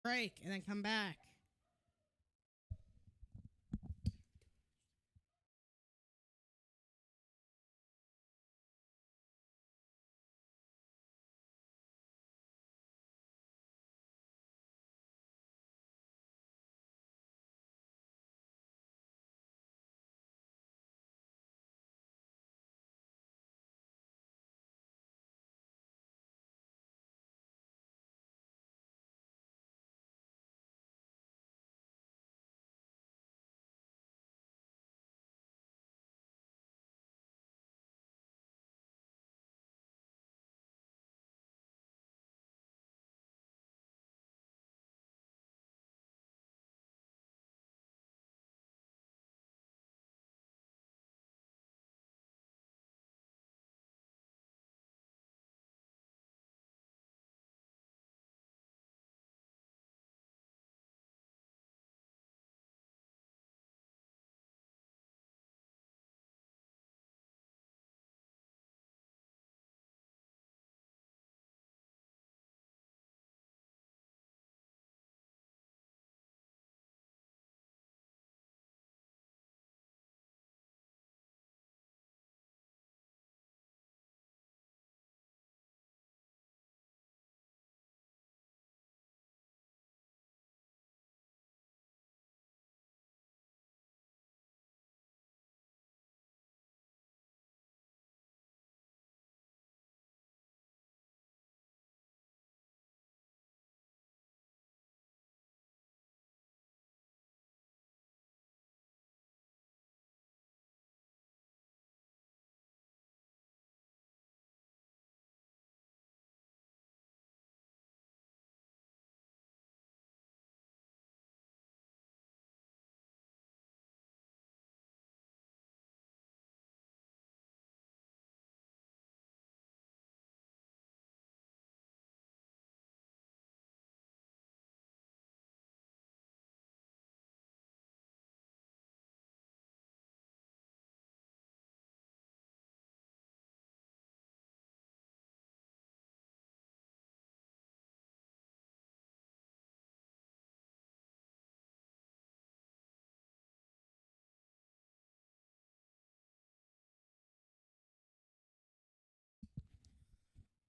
Break, and then come back.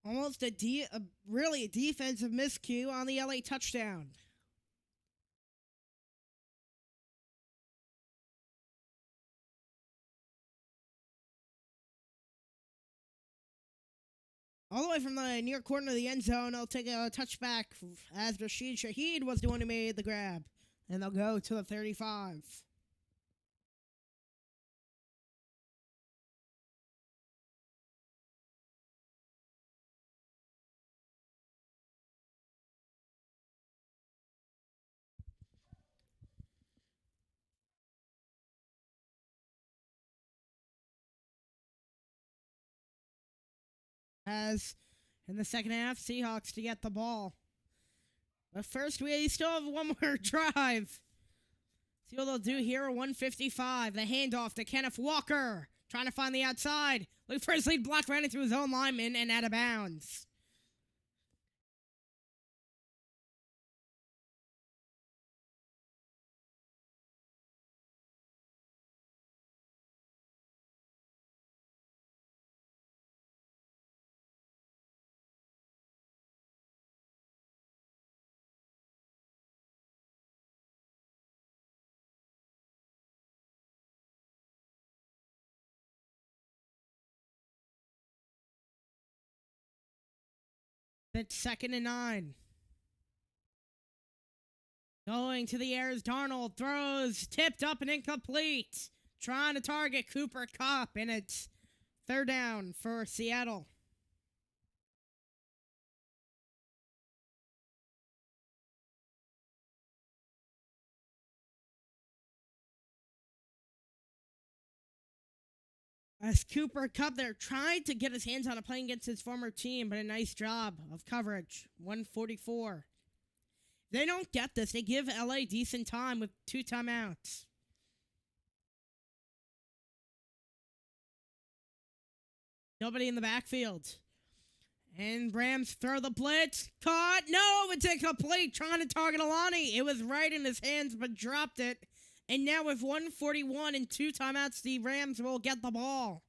Almost really a defensive miscue on the LA touchdown. All the way from the near corner of the end zone, they'll take a touchback as Rashid Shaheed was the one who made the grab. And they'll go to the 35. As in the second half, Seahawks to get the ball. But first, we still have one more drive. See what they'll do here. 155. The handoff to Kenneth Walker. Trying to find the outside. Looking for his lead block, ran into his own lineman and out of bounds. It's 2nd and 9. Going to the air as Darnold throws, tipped up and incomplete. Trying to target Cooper Kupp, and it's 3rd down for Seattle. As Cooper Kupp, they're trying to get his hands on a play against his former team, but a nice job of coverage. 144. They don't get this. They give LA decent time with 2 timeouts. Nobody in the backfield. And Rams throw the blitz. Caught. No, it's incomplete. Trying to target Alani. It was right in his hands, but dropped it. And now with 141 and 2 timeouts, the Rams will get the ball.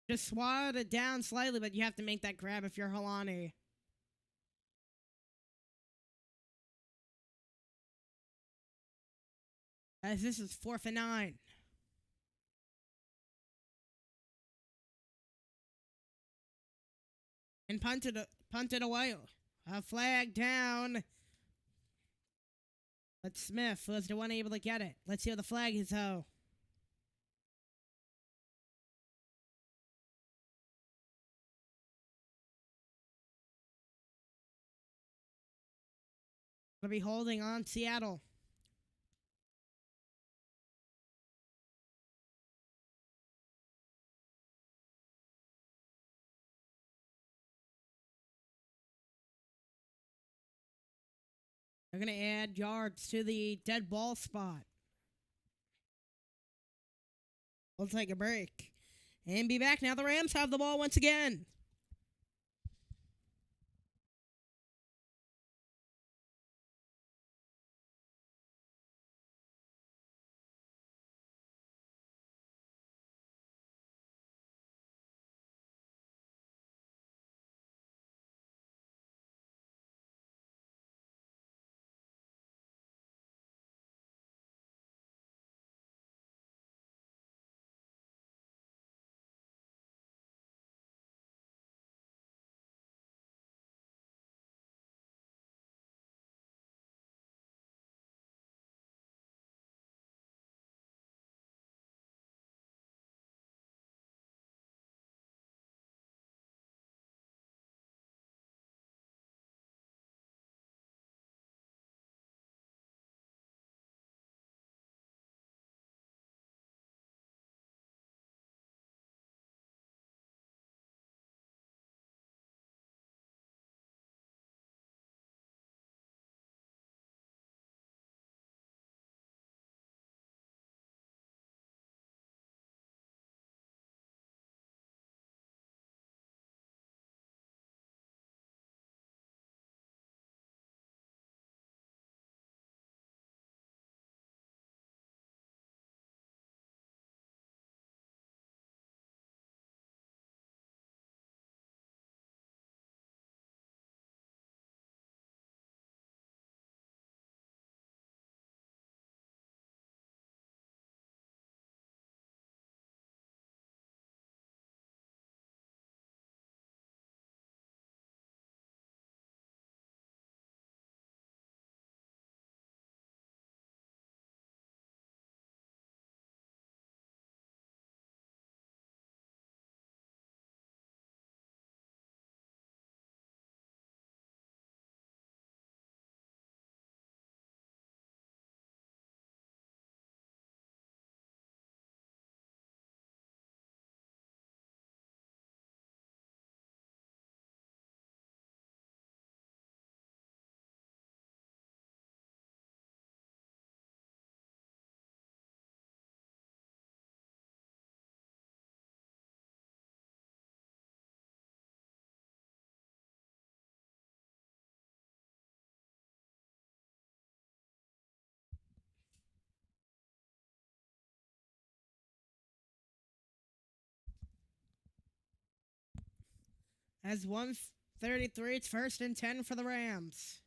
Just swat it down slightly, but you have to make that grab if you're Halani. As this is 4th and 9. And punted away. A flag down. But Smith was the one able to get it. Let's see how the flag is, though. We'll be holding on Seattle. They're going to add yards to the dead ball spot. We'll take a break and be back. Now the Rams have the ball once again. As 1:33, it's 1st and 10 for the Rams.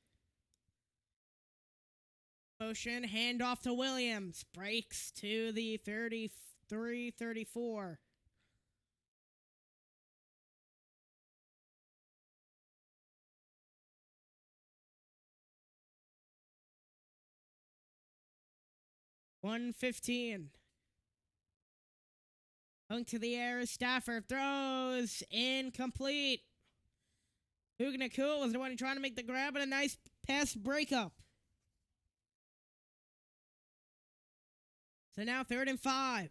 Motion, handoff to Williams. Breaks to the 3:34. $1:15. Going to the air, Stafford throws incomplete. Nakua was the one trying to make the grab, and a nice pass breakup. So now 3rd and 5.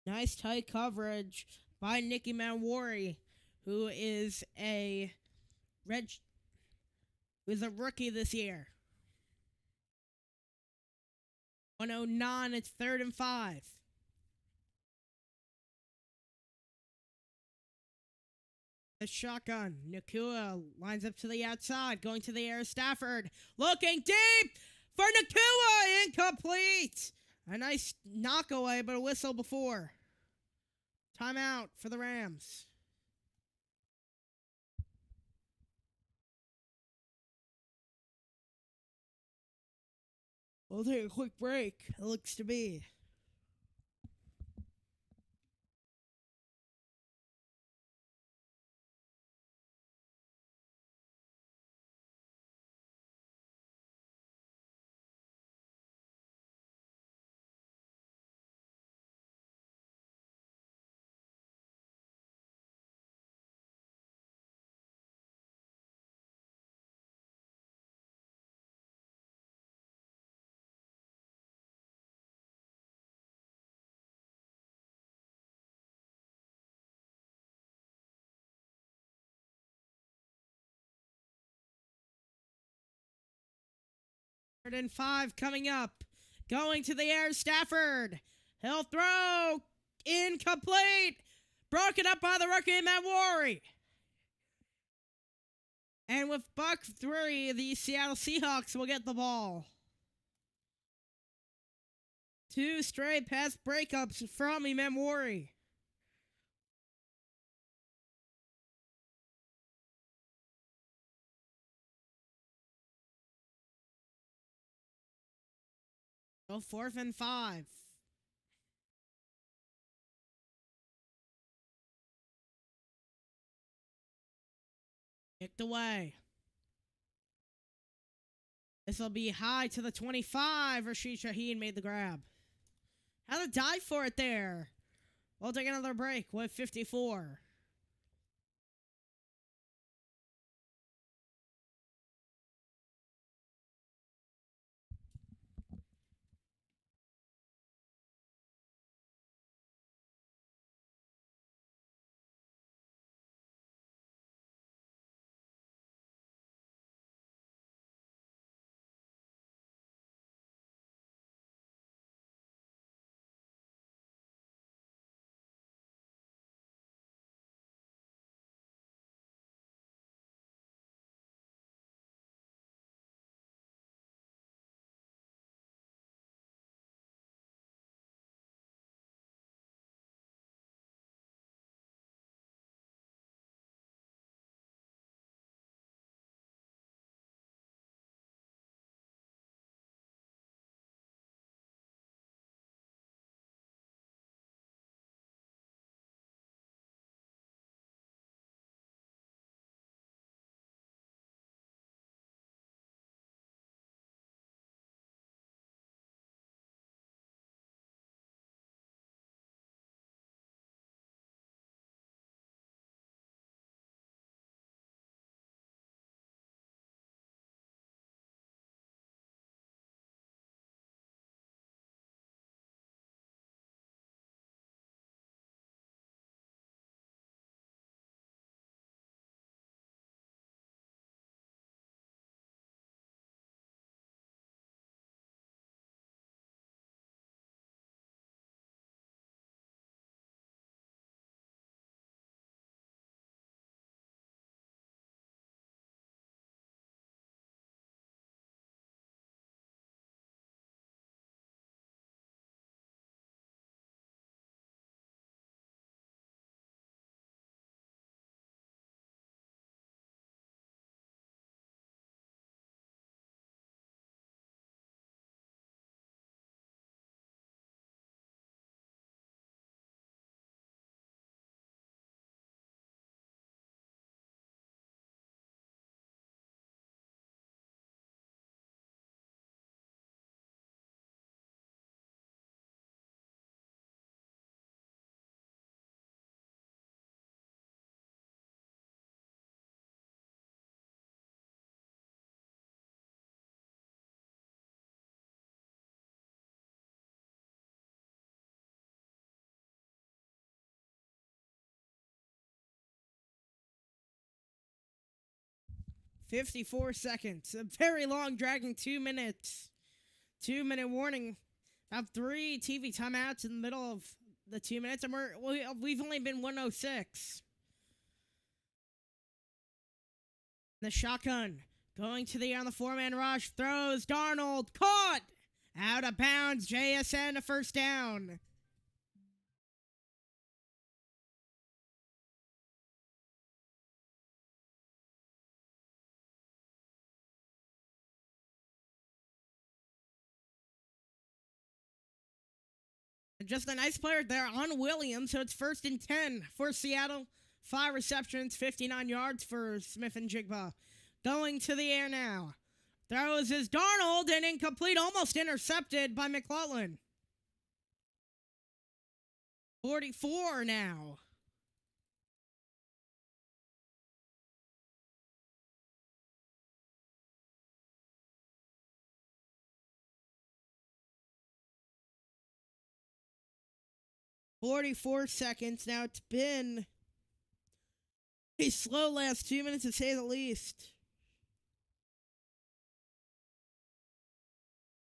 Nice tight coverage by Nicky Manwari, who is a rookie this year. 109, it's 3rd and 5. The shotgun. Nakua lines up to the outside, going to the air. Stafford looking deep for Nakua, incomplete. A nice knockaway, but a whistle before. Timeout for the Rams. We'll take a quick break, it looks to be. Third and 5 coming up. Going to the air, Stafford. He'll throw. Incomplete. Broken up by the rookie, Manwari. And with buck 3, the Seattle Seahawks will get the ball. 2 straight pass breakups from Manwari. So 4th and 5. Kicked away. This will be high to the 25. Rashid Shaheen made the grab. Had to dive for it there. We'll take another break with 54. 54 seconds. A very long, dragging 2 minutes. 2-minute warning. About 3 TV timeouts in the middle of the 2 minutes, and we've only been 106. The shotgun going to the air on the 4-man rush. Throws. Darnold caught. Out of bounds. JSN a first down. Just a nice player there on Williams, so it's 1st and 10 for Seattle. 5 receptions, 59 yards for Smith and Jigba. Going to the air now. Throws is Darnold and incomplete, almost intercepted by McLaughlin. 44 now. "44 seconds. Now it's been a slow last 2 minutes to say the least.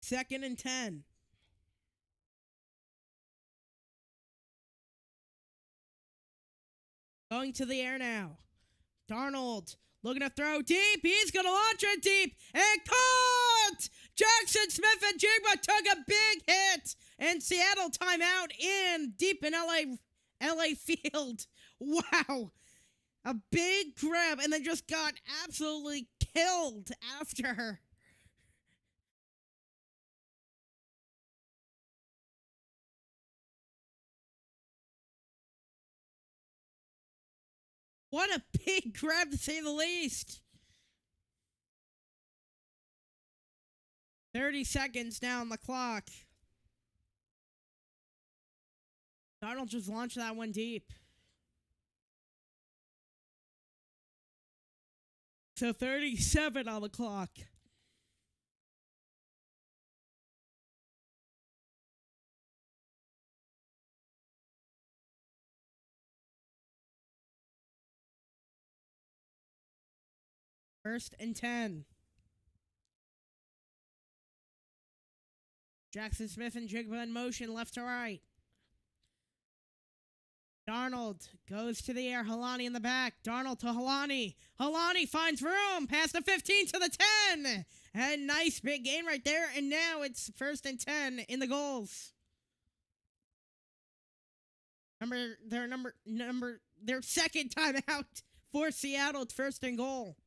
2nd and 10. Going to the air now. Darnold looking to throw deep. He's going to launch it deep. And caught! Jackson Smith and Jigba took a big hit. And Seattle timeout in deep in LA field. Wow. A big grab and then just got absolutely killed after. What a big grab, to say the least. 30 seconds now on the clock. Darnold just launched that one deep. So 37 on the clock. First and 10. Jackson Smith and Jigba in motion, left to right. Darnold goes to the air. Halani in the back. Darnold to Halani. Halani finds room. Past the 15 to the 10. And nice big gain right there. And now it's 1st and 10 in the goals. Their second timeout for Seattle. It's 1st and goal.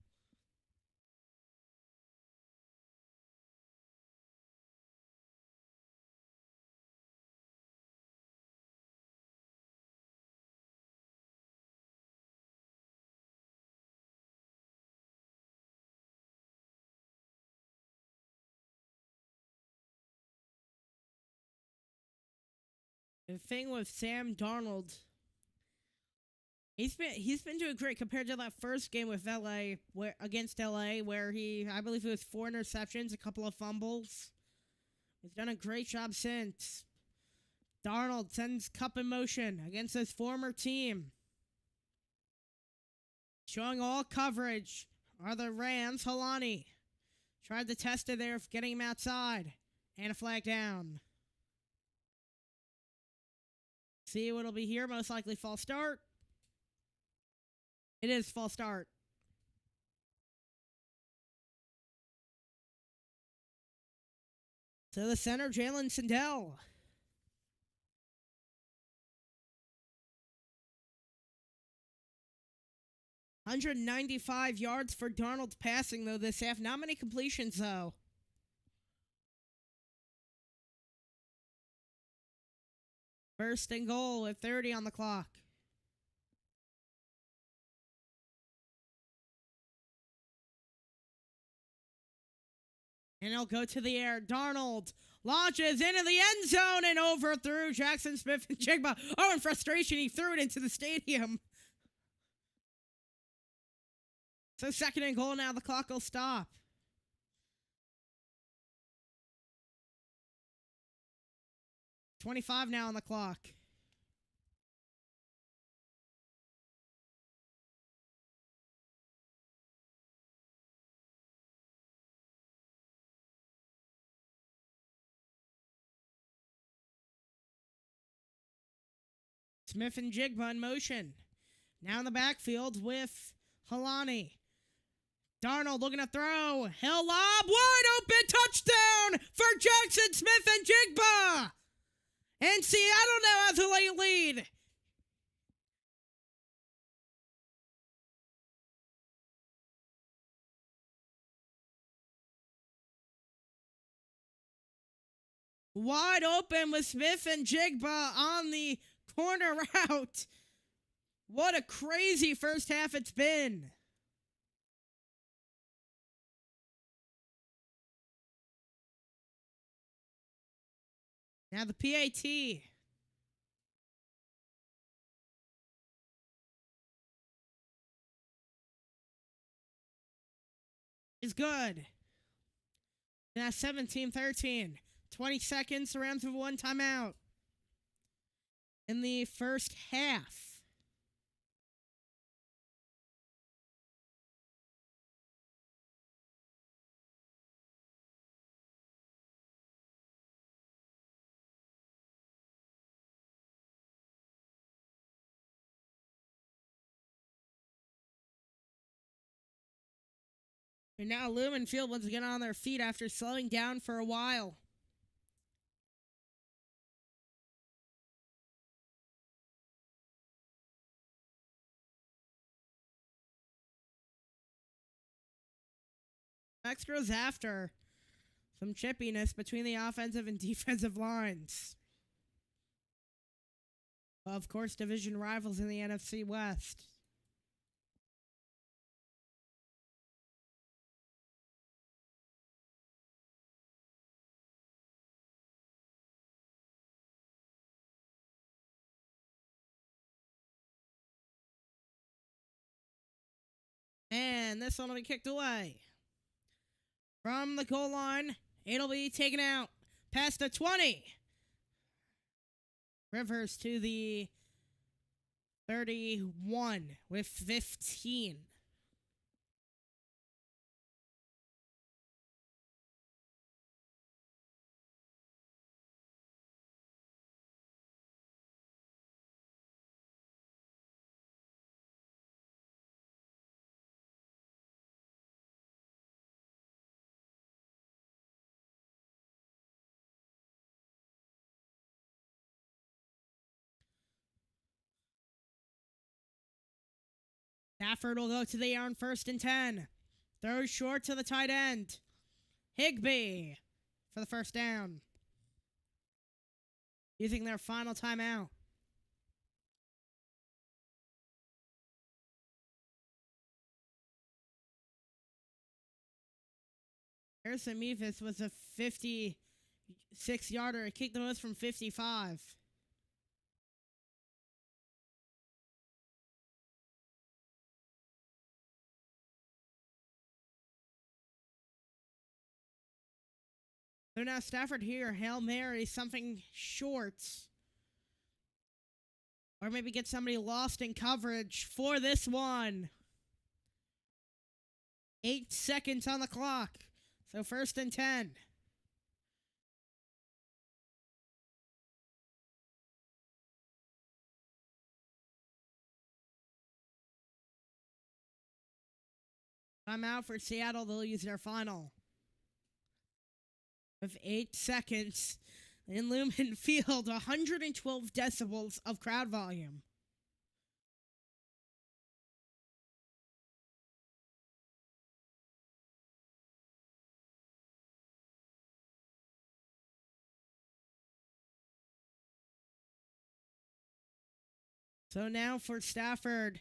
The thing with Sam Darnold, he's been doing great compared to that first game with against LA, where I believe it was 4 interceptions, a couple of fumbles. He's done a great job since. Darnold sends Cup in motion against his former team. Showing all coverage are the Rams. Halani tried to test it there, getting him outside, and a flag down. See what'll be here. Most likely false start. It is false start. So the center, Jalen Sindell. "195 yards for Darnold's passing, though, this half. Not many completions, though. First and goal with 30 on the clock. And he'll go to the air. Darnold launches into the end zone and overthrew Jackson Smith and Jigba. Oh, in frustration, he threw it into the stadium. So 2nd and goal now. The clock will stop. .25 now on the clock. Smith and Jigba in motion. Now in the backfield with Halani. Darnold looking to throw. He'll lob. Wide open touchdown for Jackson Smith and Jigba. And Seattle now has a late lead. Wide open with Smith and Jigba on the corner route. What a crazy first half it's been. Now the PAT. Is good. Now 17-13. 20 seconds, rounds of one timeout. In the first half. And now Lumen Field once again on their feet after slowing down for a while. Next goes after some chippiness between the offensive and defensive lines. Of course, division rivals in the NFC West. And this one will be kicked away. From the goal line, it'll be taken out past the 20. Rivers to the 31 with 15. Stafford will go to the air on 1st and 10. Throws short to the tight end. Higbee for the first down. Using their final timeout. Harrison Mevis was a 56-yarder. He kicked the most from 55. So now Stafford here, Hail Mary, something short. Or maybe get somebody lost in coverage for this one. 8 seconds on the clock. So 1st and 10. Timeout for Seattle. They'll use their final. With 8 seconds in Lumen Field, 112 decibels of crowd volume. So now for Stafford.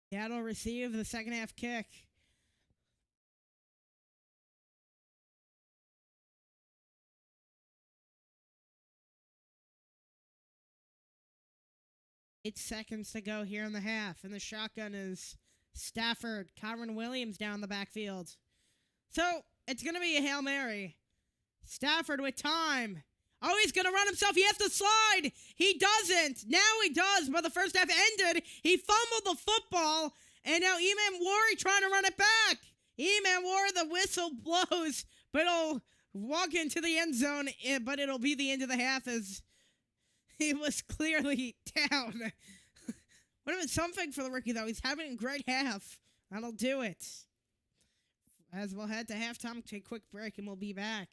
Seattle receive the second half kick. Eight seconds to go here in the half. And the shotgun is Stafford. Kyron Williams down the backfield. So it's going to be a Hail Mary. Stafford with time. Oh, he's going to run himself. He has to slide. He doesn't. Now he does, but the first half ended. He fumbled the football, and now Eman Wari trying to run it back. E-Man War, the whistle blows, but it'll walk into the end zone, but it'll be the end of the half as he was clearly down. Would have been something for the rookie, though. He's having a great half. That'll do it. As we'll head to halftime, take a quick break, and we'll be back.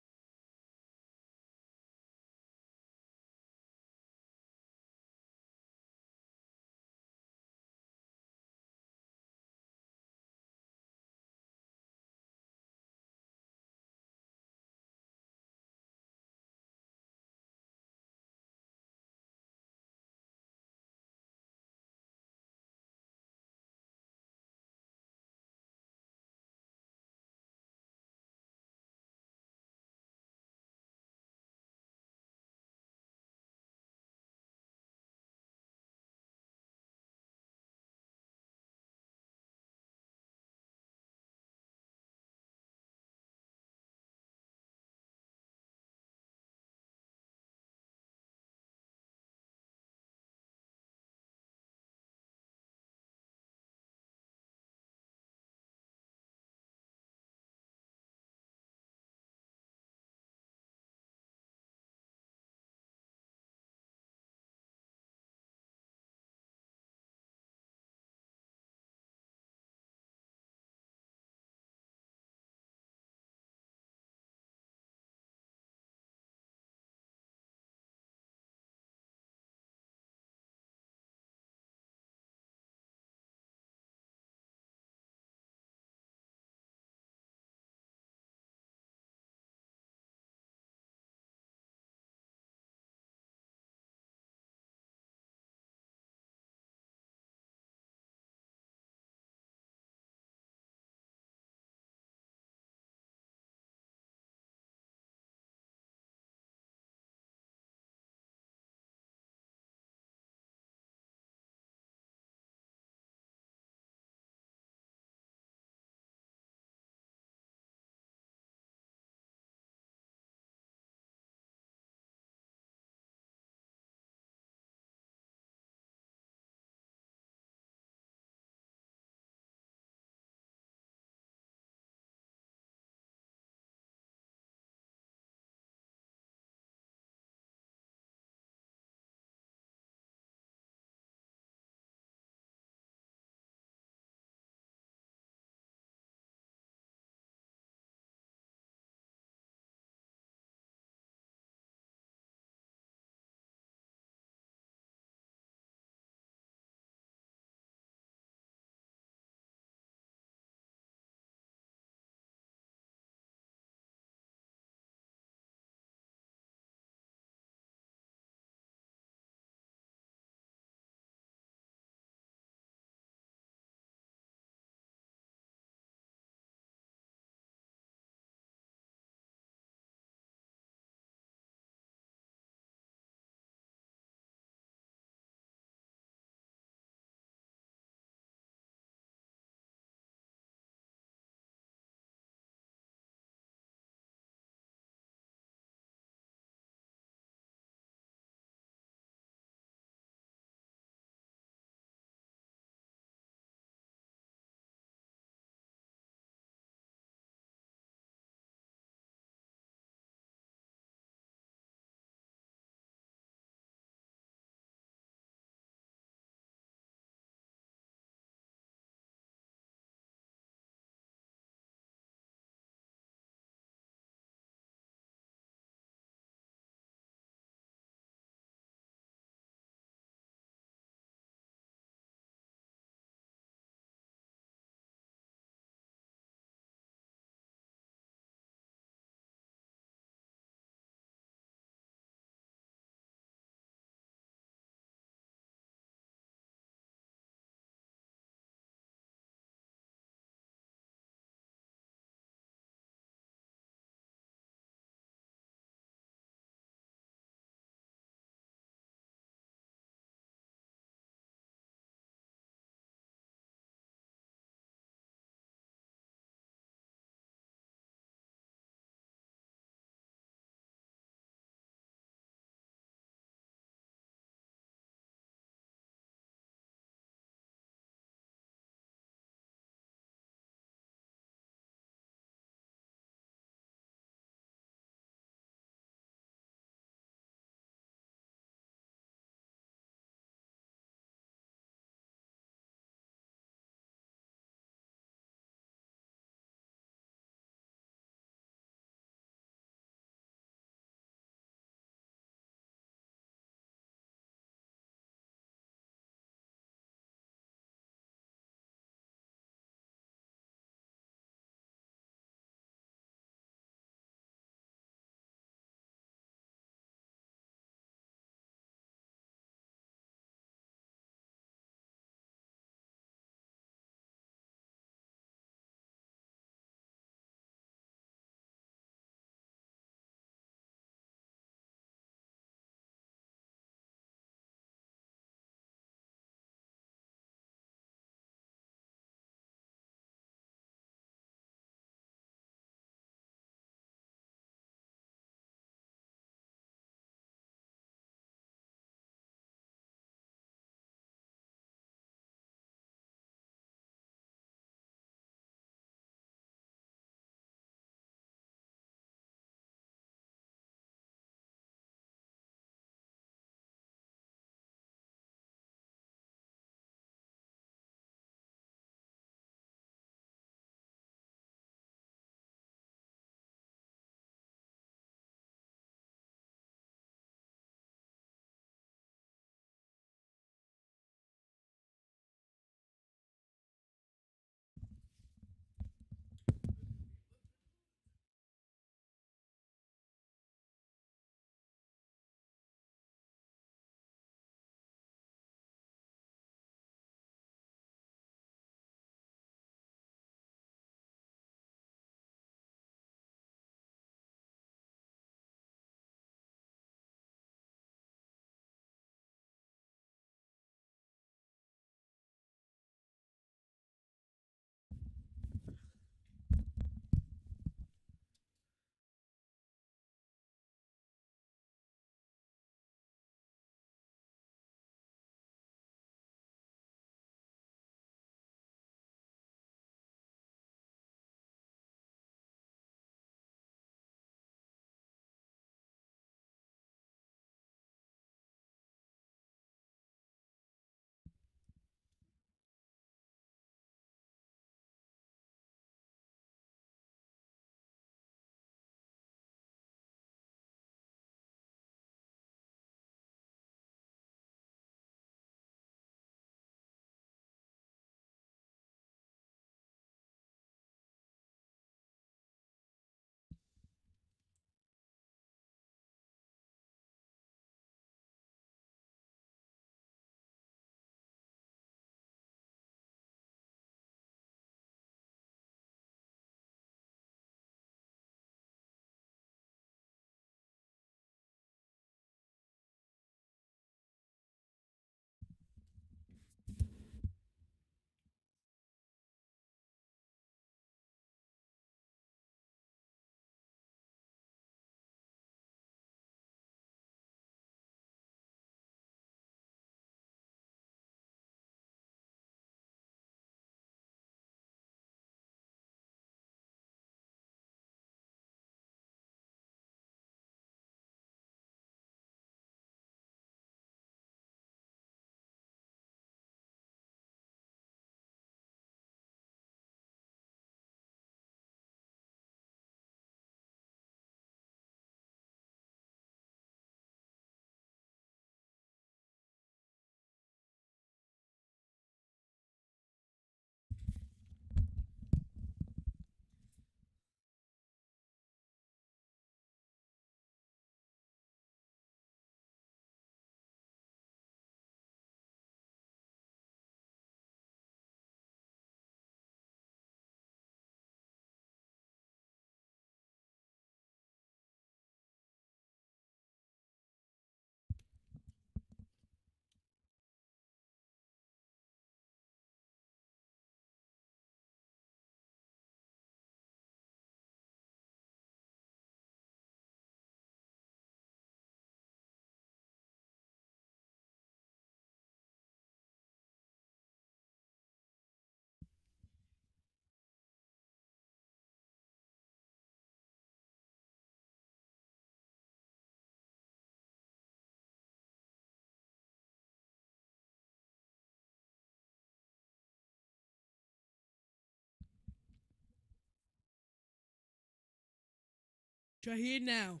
Shaheed now.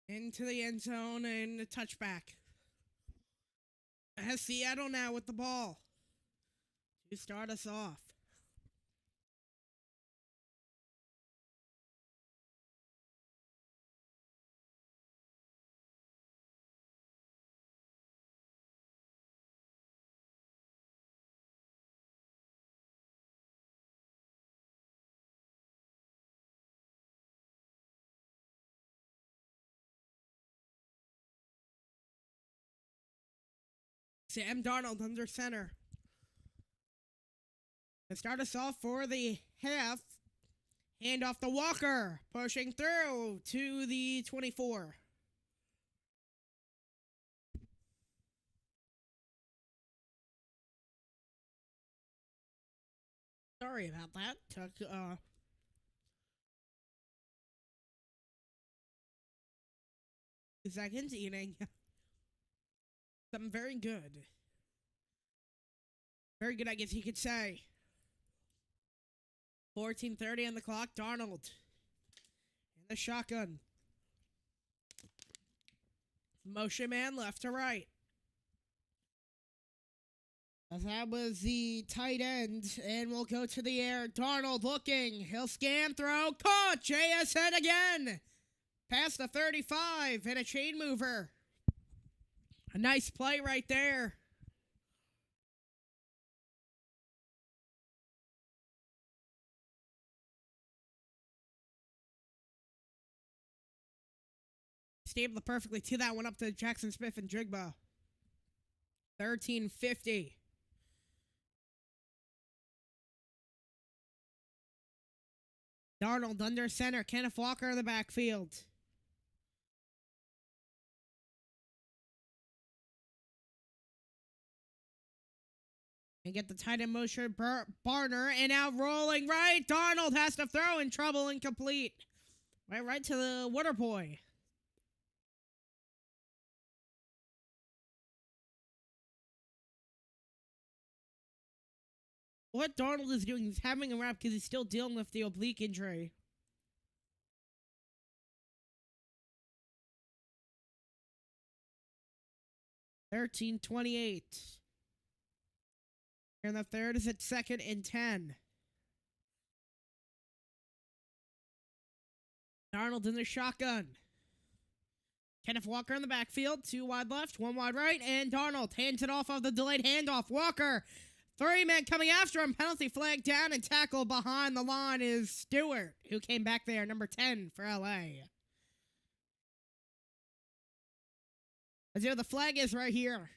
Into the end zone and a touchback. Has Seattle now with the ball to start us off. Sam Darnold under center. To start us off for the half, hand off to Walker, pushing through to the 24. Sorry about that. Took 2 seconds eating something very good. Very good, I guess you could say. 14:30 on the clock. Darnold in the shotgun. Motion man left to right. As that was the tight end, and we'll go to the air. Darnold looking. He'll scan, throw, caught. JSN again. Past the 35 and a chain mover. A nice play right there. Stable perfectly to that one up to Jackson Smith and Jigba. 13:50. Darnold under center. Kenneth Walker in the backfield. And get the tight end motion, Barner, and out rolling right. Darnold has to throw, in trouble, incomplete. Right to the water boy. What Darnold is doing is having a wrap because he's still dealing with the oblique injury. $13.28. And the third is at 2nd and 10. Darnold in the shotgun. Kenneth Walker in the backfield. 2 wide left, 1 wide right. And Darnold hands it off of the delayed handoff. Walker, 3 men coming after him. Penalty flag down, and tackle behind the line is Stewart, who came back there, number 10 for LA. As you know, the flag is right here.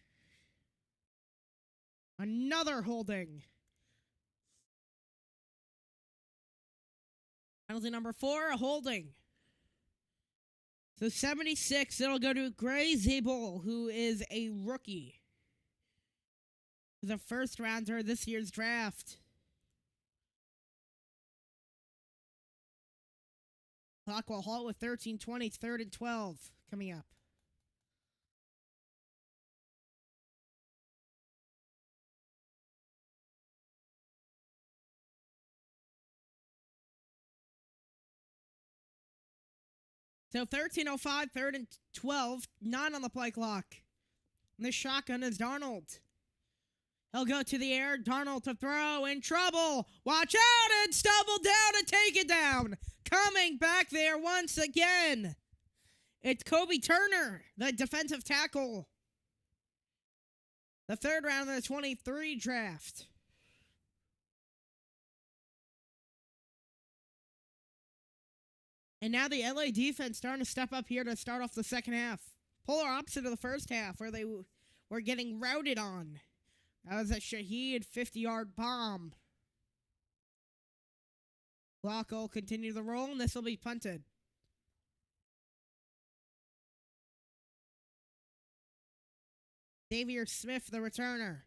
Another holding. Penalty number 4, a holding. So 76, it'll go to Gray Zabel, who is a rookie. The first rounder this year's draft. Clock will halt with 13:20, 3rd and 12 coming up. So 13:05, 3rd and 12, 9 on the play clock. And the shotgun is Darnold. He'll go to the air. Darnold to throw, in trouble. Watch out, and stumble down and take it down. Coming back there once again. It's Kobe Turner, the defensive tackle. The 3rd round of the 23 draft. And now the LA defense starting to step up here to start off the second half. Polar opposite of the first half, where they were getting routed on. That was a Shaheed 50-yard bomb. Clock will continue the roll, and this will be punted. Xavier Smith, the returner.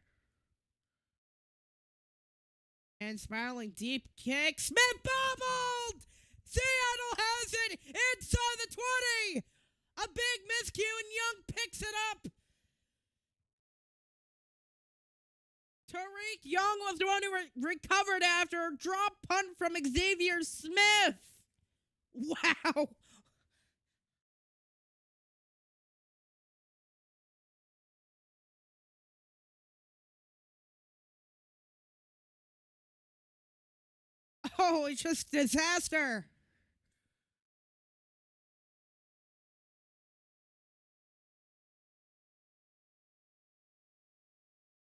And spiraling deep kick. Smith bobbled! Seattle has it inside the 20. A big miscue, and Young picks it up. Tariq Young was the one who recovered after a drop punt from Xavier Smith. Wow. Oh, it's just disaster.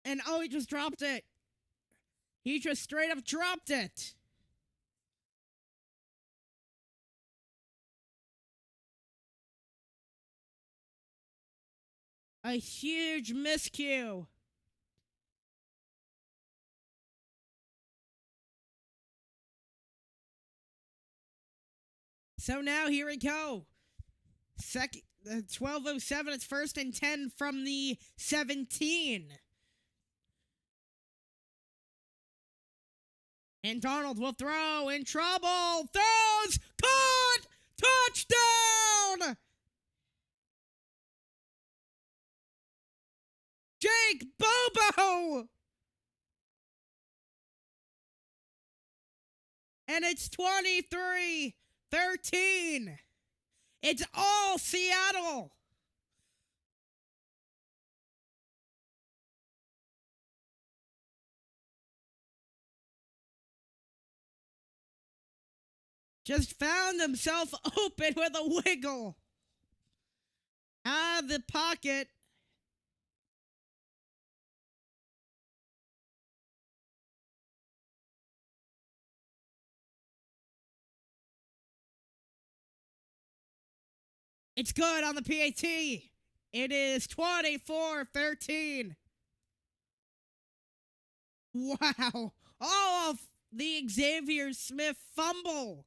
And oh, he just dropped it. He just straight up dropped it. A huge miscue. So now here we go. Second, 12:07. It's 1st and 10 from the 17. And Darnold will throw in trouble. Throws. Caught. Touchdown. Jake Bobo. And it's 23-13. It's all Seattle. Just found himself open with a wiggle. Out of the pocket. It's good on the PAT. It is 24-13. Wow. All of the Xavier Smith fumble.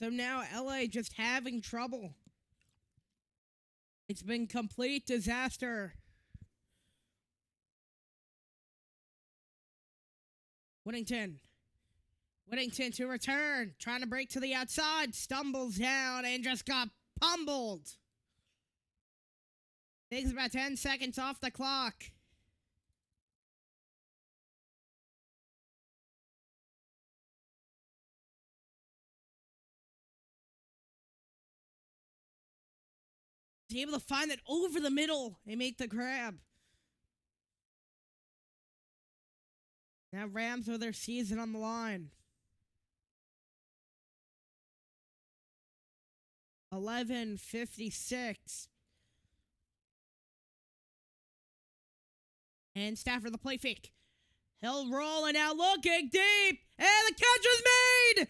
So now LA just having trouble. It's been complete disaster. Whittington to return. Trying to break to the outside. Stumbles down and just got pummeled. Takes about 10 seconds off the clock. He's able to find it over the middle and make the grab. Now Rams with their season on the line. 11:56. And Stafford the play fake. He'll roll and now looking deep. And the catch is made!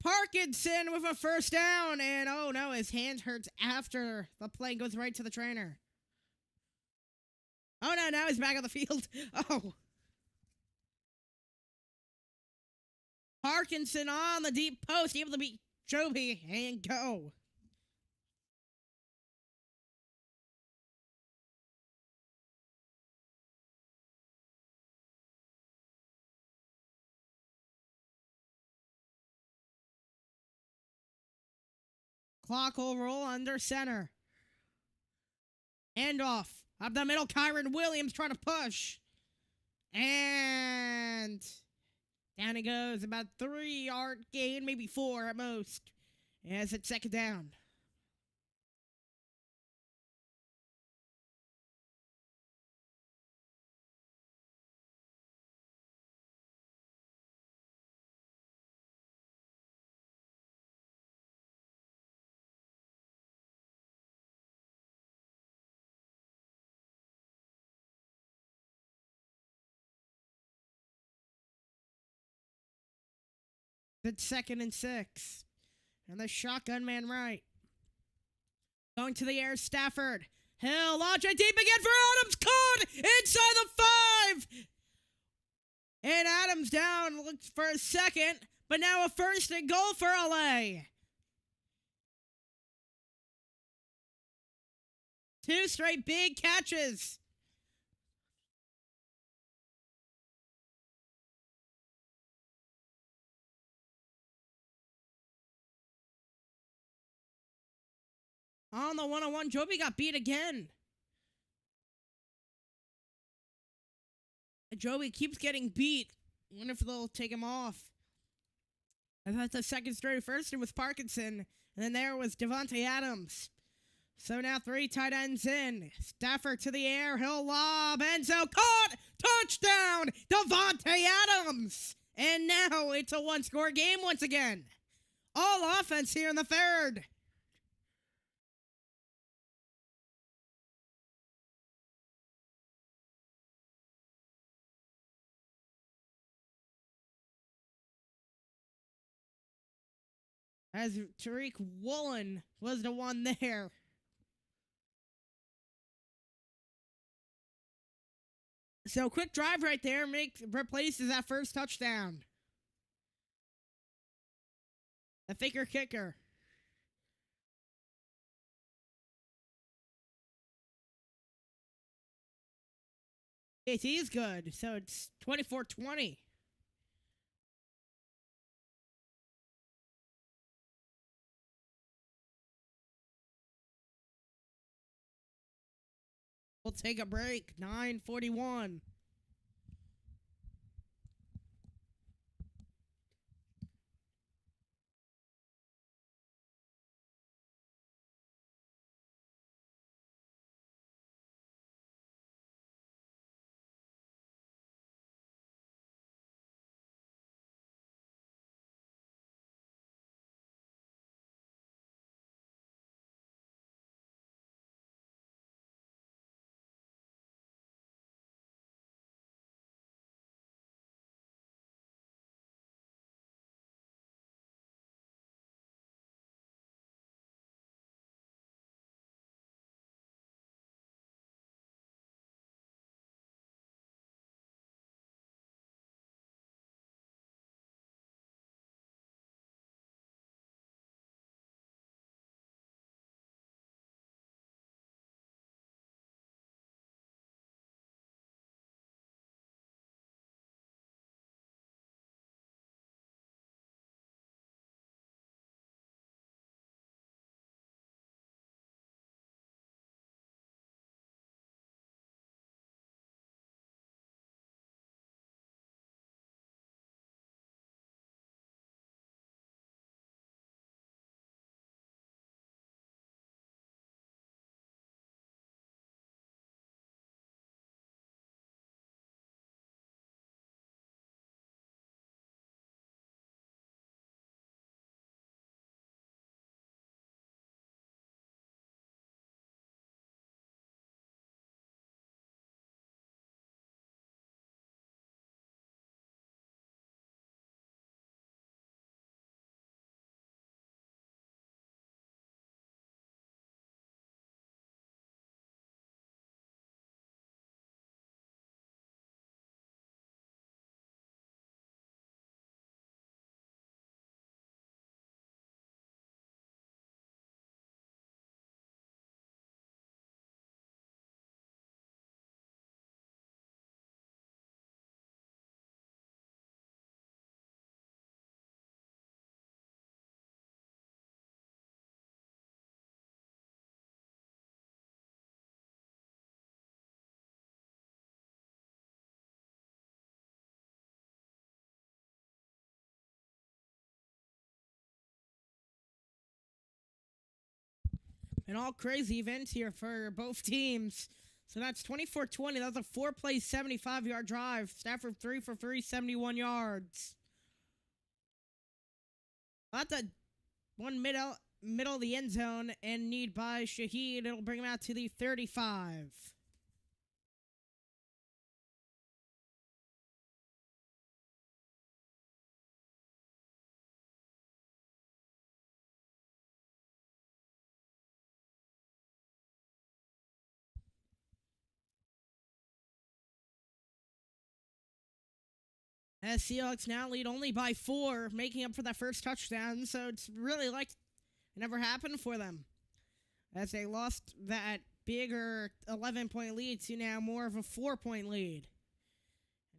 Parkinson with a first down. And oh no, his hand hurts after the play goes right to the trainer. Oh no, now he's back on the field. Oh. Parkinson on the deep post, able to beat Joby and go. Clock will roll under center. Handoff. Up the middle, Kyron Williams trying to push. And down he goes. About 3-yard gain, maybe 4 at most. As it's second down. It's 2nd and 6. And the shotgun man right. Going to the air, Stafford. He'll launch it deep again for Adams. Caught inside the 5. And Adams down. Looks for a second. But now a 1st and goal for LA. 2 straight big catches. On the one-on-one, Joby got beat again. Joby keeps getting beat. I wonder if they'll take him off. I thought the second straight. First it was Parkinson, and then there was Devontae Adams. So now 3 tight ends in. Stafford to the air. He'll lob. Enzo caught. Touchdown. Devontae Adams. And now it's a 1-score game once again. All offense here in the 3rd. As Tariq Woolen was the one there. So quick drive right there replaces that first touchdown. The faker kicker. He's good. So it's 24-20. We'll take a break. 9:41. An all crazy event here for both teams. So that's 24-20. That's a 4-play, 75-yard drive. Stafford 3 for 3, 71 yards. That's a one middle of the end zone and need by Shaheed. It'll bring him out to the 35. As Seahawks now lead only by 4, making up for that first touchdown. So it's really like it never happened for them. As they lost that bigger 11-point lead to now more of a 4-point lead.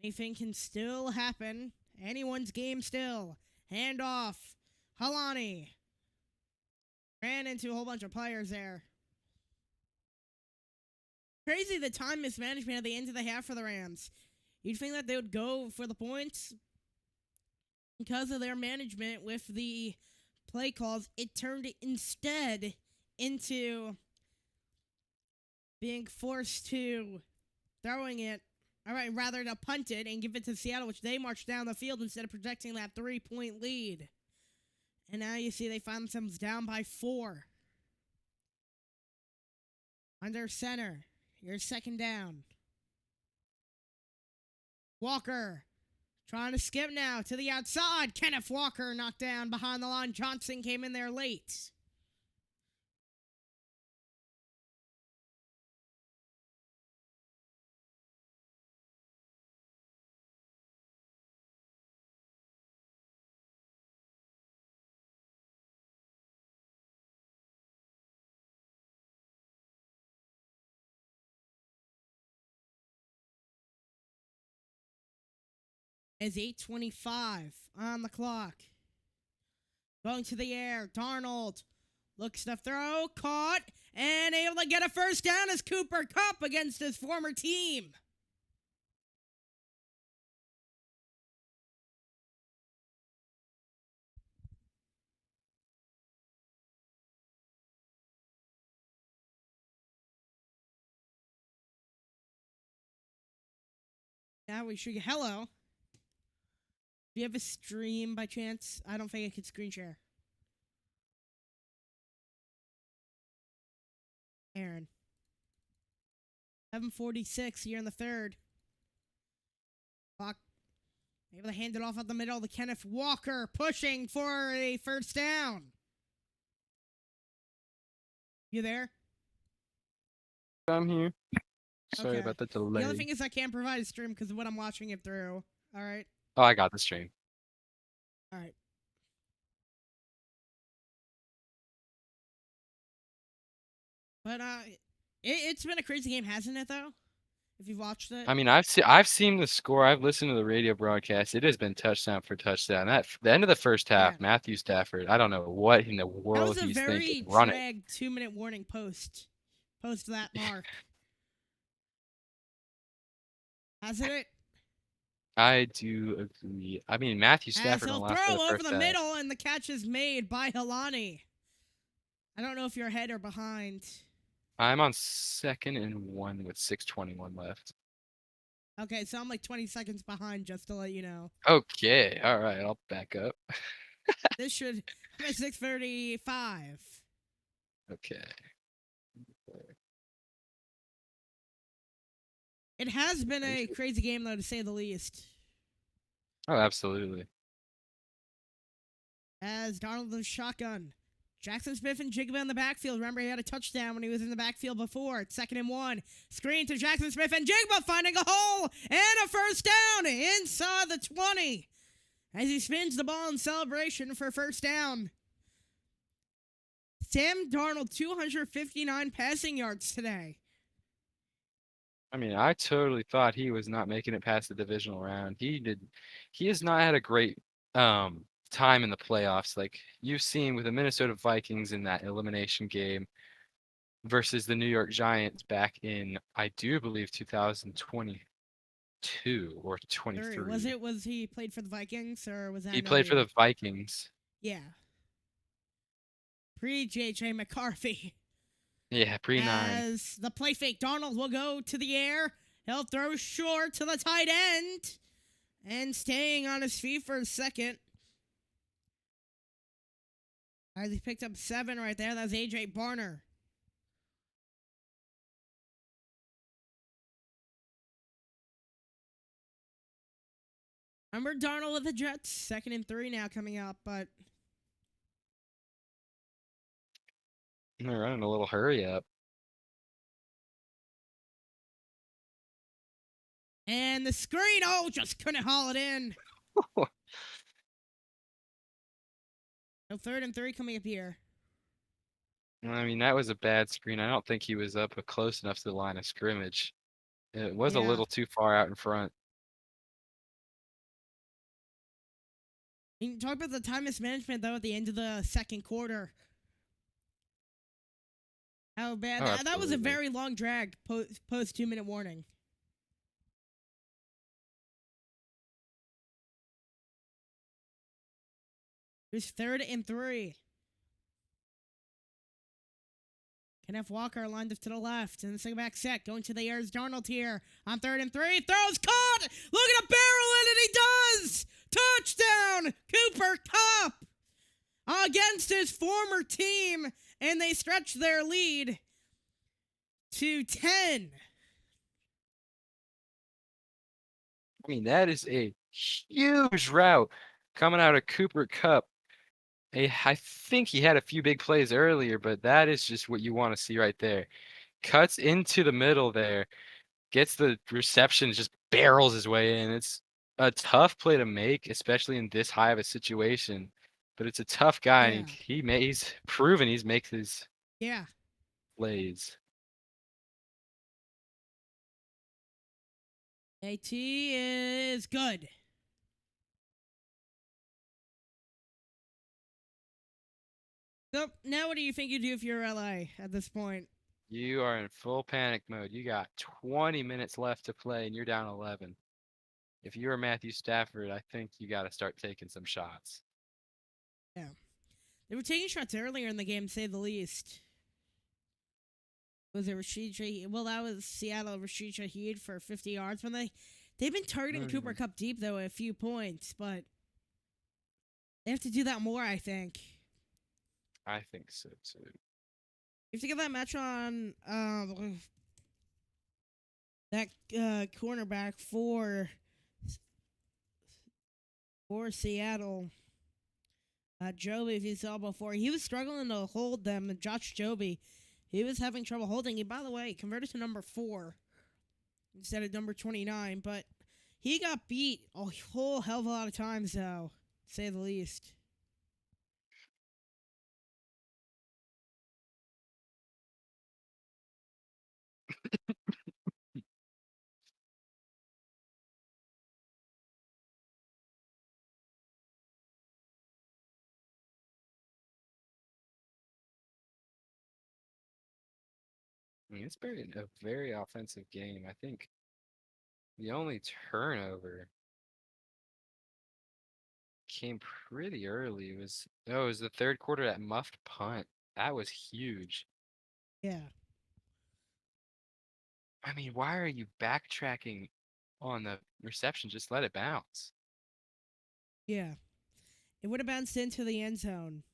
Anything can still happen. Anyone's game still. Handoff. Halani. Ran into a whole bunch of players there. Crazy the time mismanagement at the end of the half for the Rams. You'd think that they would go for the points because of their management with the play calls. It turned instead into being forced to throwing it, rather to punt it and give it to Seattle, which they marched down the field instead of projecting that 3-point lead. And now you see they find themselves down by 4. Under center, here's second down. Walker trying to skip now to the outside. Kenneth Walker knocked down behind the line. Johnson came in there late. As 8:25 on the clock. Going to the air. Darnold looks to throw. Caught. And able to get a first down as Cooper Kupp against his former team. Now we should get hello. Do you have a stream by chance? I don't think I could screen share. Aaron. 7:46 here in the third. Clock. Able to hand it off at the middle to Kenneth Walker, pushing for a first down. You there? I'm here. Sorry Okay. about the delay. The other thing is I can't provide a stream because of what I'm watching it through. All right. Oh, I got the stream. All right. But it's been a crazy game, hasn't it? Though, if you've watched it. I mean, I've seen the score. I've listened to the radio broadcast. It has been touchdown for touchdown. The end of the first half, Yeah. Matthew Stafford. I don't know what in the That world was a he's very thinking. Run it. dragged 2-minute warning post that mark. Hasn't it? I do agree. I mean, Matthew As Stafford he'll on the last throw play of the over first the half. middle, and the catch is made by Halani. I don't know if you're ahead or behind. I'm on 2nd and 1 with 6:21 left. Okay, so I'm like 20 seconds behind, just to let you know. Okay, all right, I'll back up. This should be 6:35. Okay. It has been a crazy game, though, to say the least. Oh, absolutely. As Darnold the shotgun. Jackson Smith and Jigba in the backfield. Remember, he had a touchdown when he was in the backfield before. It's 2nd and 1. Screen to Jackson Smith and Jigba finding a hole and a first down inside the 20. As he spins the ball in celebration for first down. Sam Darnold, 259 passing yards today. I mean, I totally thought he was not making it past the divisional round. He has not had a great time in the playoffs. Like you've seen with the Minnesota Vikings in that elimination game versus the New York Giants back in, I do believe, 2022 or 23. Was he played for the Vikings or was that? He played for the Vikings. Yeah. Pre-JJ McCarthy. Yeah, pre-9. As the play fake, Darnold will go to the air. He'll throw short to the tight end. And staying on his feet for a second. All right, he picked up 7 right there. That's A.J. Barner. Remember Darnold with the Jets? 2nd and 3 now coming up, but They're running a little hurry up. and the screen, just couldn't haul it in. No 3rd and 3 coming up here. I mean, that was a bad screen. I don't think he was up close enough to the line of scrimmage. It was a Yeah. little too far out in front. You can talk about the time mismanagement, though, at the end of the 2nd quarter. How bad. Oh, That was a absolutely. very long drag post 2-minute warning. Here's 3rd and 3. Kenneth Walker lined up to the left. And the second back set. Going to the airs. Darnold here on 3rd and 3. Throws caught. Look at a barrel in it. He does. Touchdown. Cooper Kupp against his former team. And they stretch their lead to 10. I mean, that is a huge route coming out of Cooper Kupp. I think he had a few big plays earlier, but that is just what you want to see right there. Cuts into the middle there, gets the reception, just barrels his way in. It's a tough play to make, especially in this high of a situation. But it's a tough guy, and he's proven he's makes his plays. AT is good. So now what do you think you do if you're LA at this point? You are in full panic mode. You got 20 minutes left to play, and you're down 11. If you're Matthew Stafford, I think you got to start taking some shots. Yeah. They were taking shots earlier in the game, to say the least. Was it Rashid Shaheed? Well, that was Seattle, Rashid Shaheed for 50 yards. When they've been targeting Cooper Kupp deep, though, a few points, but they have to do that more, I think. I think so, too. You have to get that match on that cornerback for Seattle. Joby, if you saw before, he was struggling to hold them. Josh Joby, he was having trouble holding. He, by the way, converted to number 4 instead of number 29. But he got beat a whole hell of a lot of times, though, to say the least. I mean, it's been a very offensive game. I think the only turnover came pretty early. It was the 3rd quarter, that muffed punt. That was huge. Yeah. I mean, why are you backtracking on the reception? Just let it bounce. Yeah. It would have bounced into the end zone.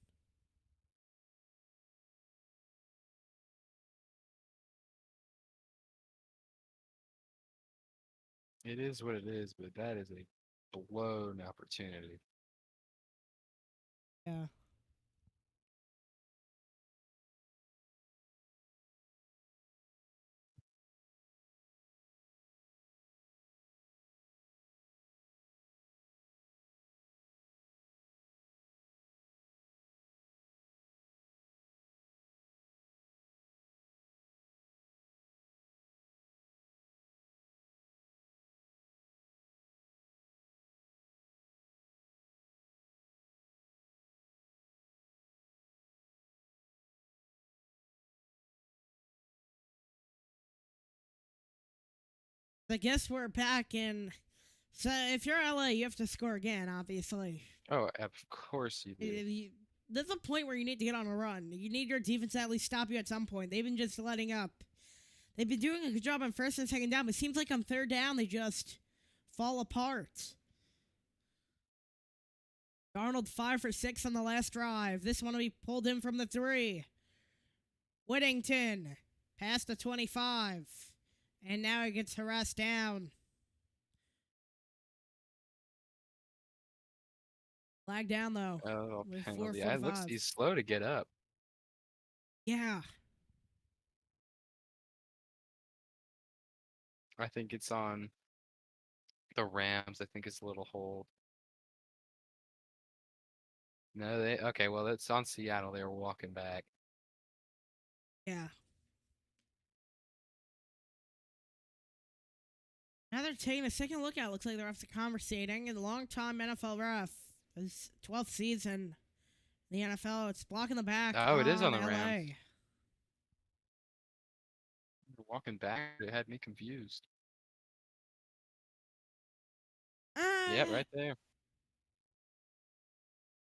It is what it is, but that is a blown opportunity. Yeah. I guess we're back in. So if you're LA, you have to score again, obviously. Oh, of course you do. there's a point where you need to get on a run. You need your defense to at least stop you at some point. They've been just letting up. They've been doing a good job on first and second down, but it seems like on third down they just fall apart. Darnold 5 for 6 on the last drive. This one will be pulled in from the 3. Whittington past the 25. And now he gets harassed down. Flag down, though. Oh, with penalty. It looks 4:45. he's slow to get up. Yeah. I think it's on the Rams. I think it's a little hold. No, okay. Well, it's on Seattle. They were walking back. Yeah. Now they're taking a second look at it. Looks like they're after conversating. And the long-time NFL ref. His 12th season in the NFL. It's blocking the back. Oh, it is on the LA. Rams. Walking back, it had me confused. Yeah, right there.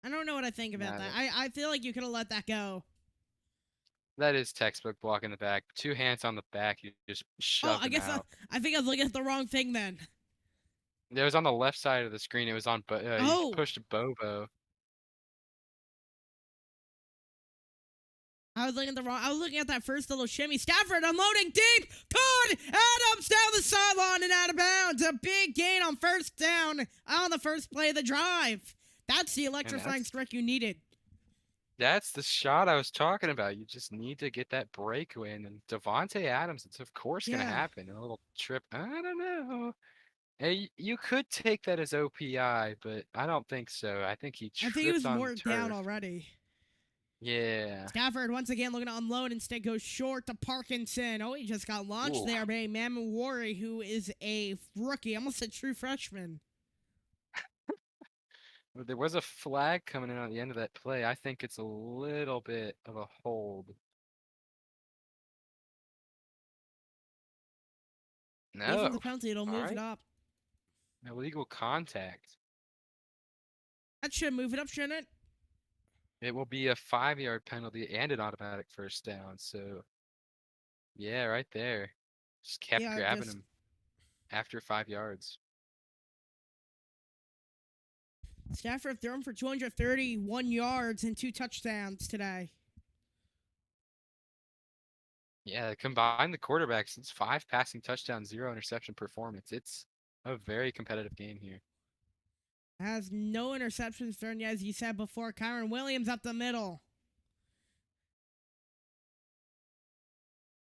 I don't know what I think about Nah, that. I feel like you could have let that go. That is textbook blocking the back. 2 hands on the back. You just shove I him guess out. I think I was looking at the wrong thing then. It was on the left side of the screen. It was on. Oh. He pushed Bobo. I was looking at that first little shimmy. Stafford unloading deep. Caught. Adams down the sideline and out of bounds. A big gain on first down on the first play of the drive. That's the electrifying strike you needed. That's the shot I was talking about. You just need to get that break win. And Devontae Adams, it's of course going to happen. A little trip. I don't know. Hey, you could take that as OPI, but I don't think so. I think he tripped he was on more turf. down already. Yeah. Stafford once again looking to unload, instead goes short to Parkinson. Oh, he just got launched there by Mamu Wari, who is a rookie. I almost said true freshman. There was a flag coming in on the end of that play. I think it's a little bit of a hold. No. The penalty, it'll move it up. Illegal contact. That should move it up, shouldn't it? It will be a 5-yard penalty and an automatic first down. So, yeah, right there. Just kept grabbing him after 5 yards. Stafford thrown for 231 yards and 2 touchdowns today. Yeah, combine the quarterbacks. It's 5 passing touchdowns, 0 interception performance. It's a very competitive game here. Has no interceptions thrown yet, as you said before. Kyron Williams up the middle.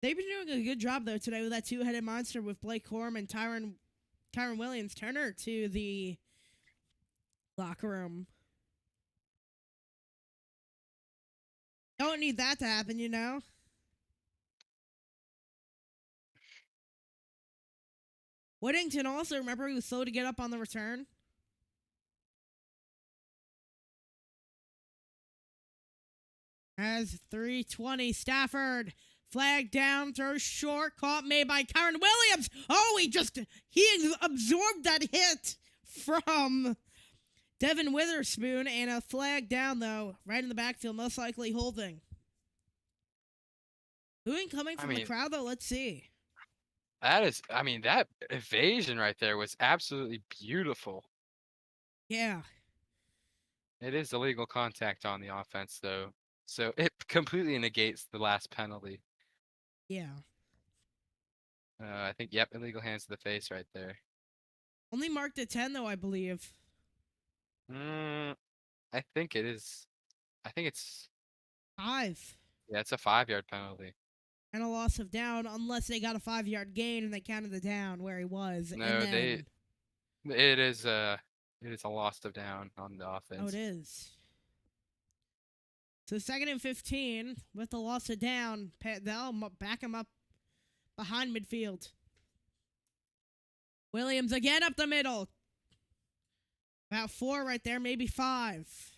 They've been doing a good job, though, today with that 2-headed monster with Blake Corum and Kyron Williams. Turner to the locker room. Don't need that to happen, you know? Whittington also, remember, he was slow to get up on the return. As 3:20, Stafford flag down, throw short, caught made by Kyron Williams. Oh, he absorbed that hit from Devin Witherspoon, and a flag down, though, right in the backfield, most likely holding. Booing coming from the crowd, though, let's see. That evasion right there was absolutely beautiful. Yeah. It is illegal contact on the offense, though. So it completely negates the last penalty. Yeah. I think, illegal hands to the face right there. Only marked at 10, though, I believe. I think it is. I think it's 5. Yeah, it's a 5-yard penalty. And a loss of down, unless they got a 5-yard gain and they counted the down where he was. No, it is a loss of down on the offense. Oh, it is. So 2nd and 15 with the loss of down. They'll back him up behind midfield. Williams again up the middle. About 4 right there, maybe 5.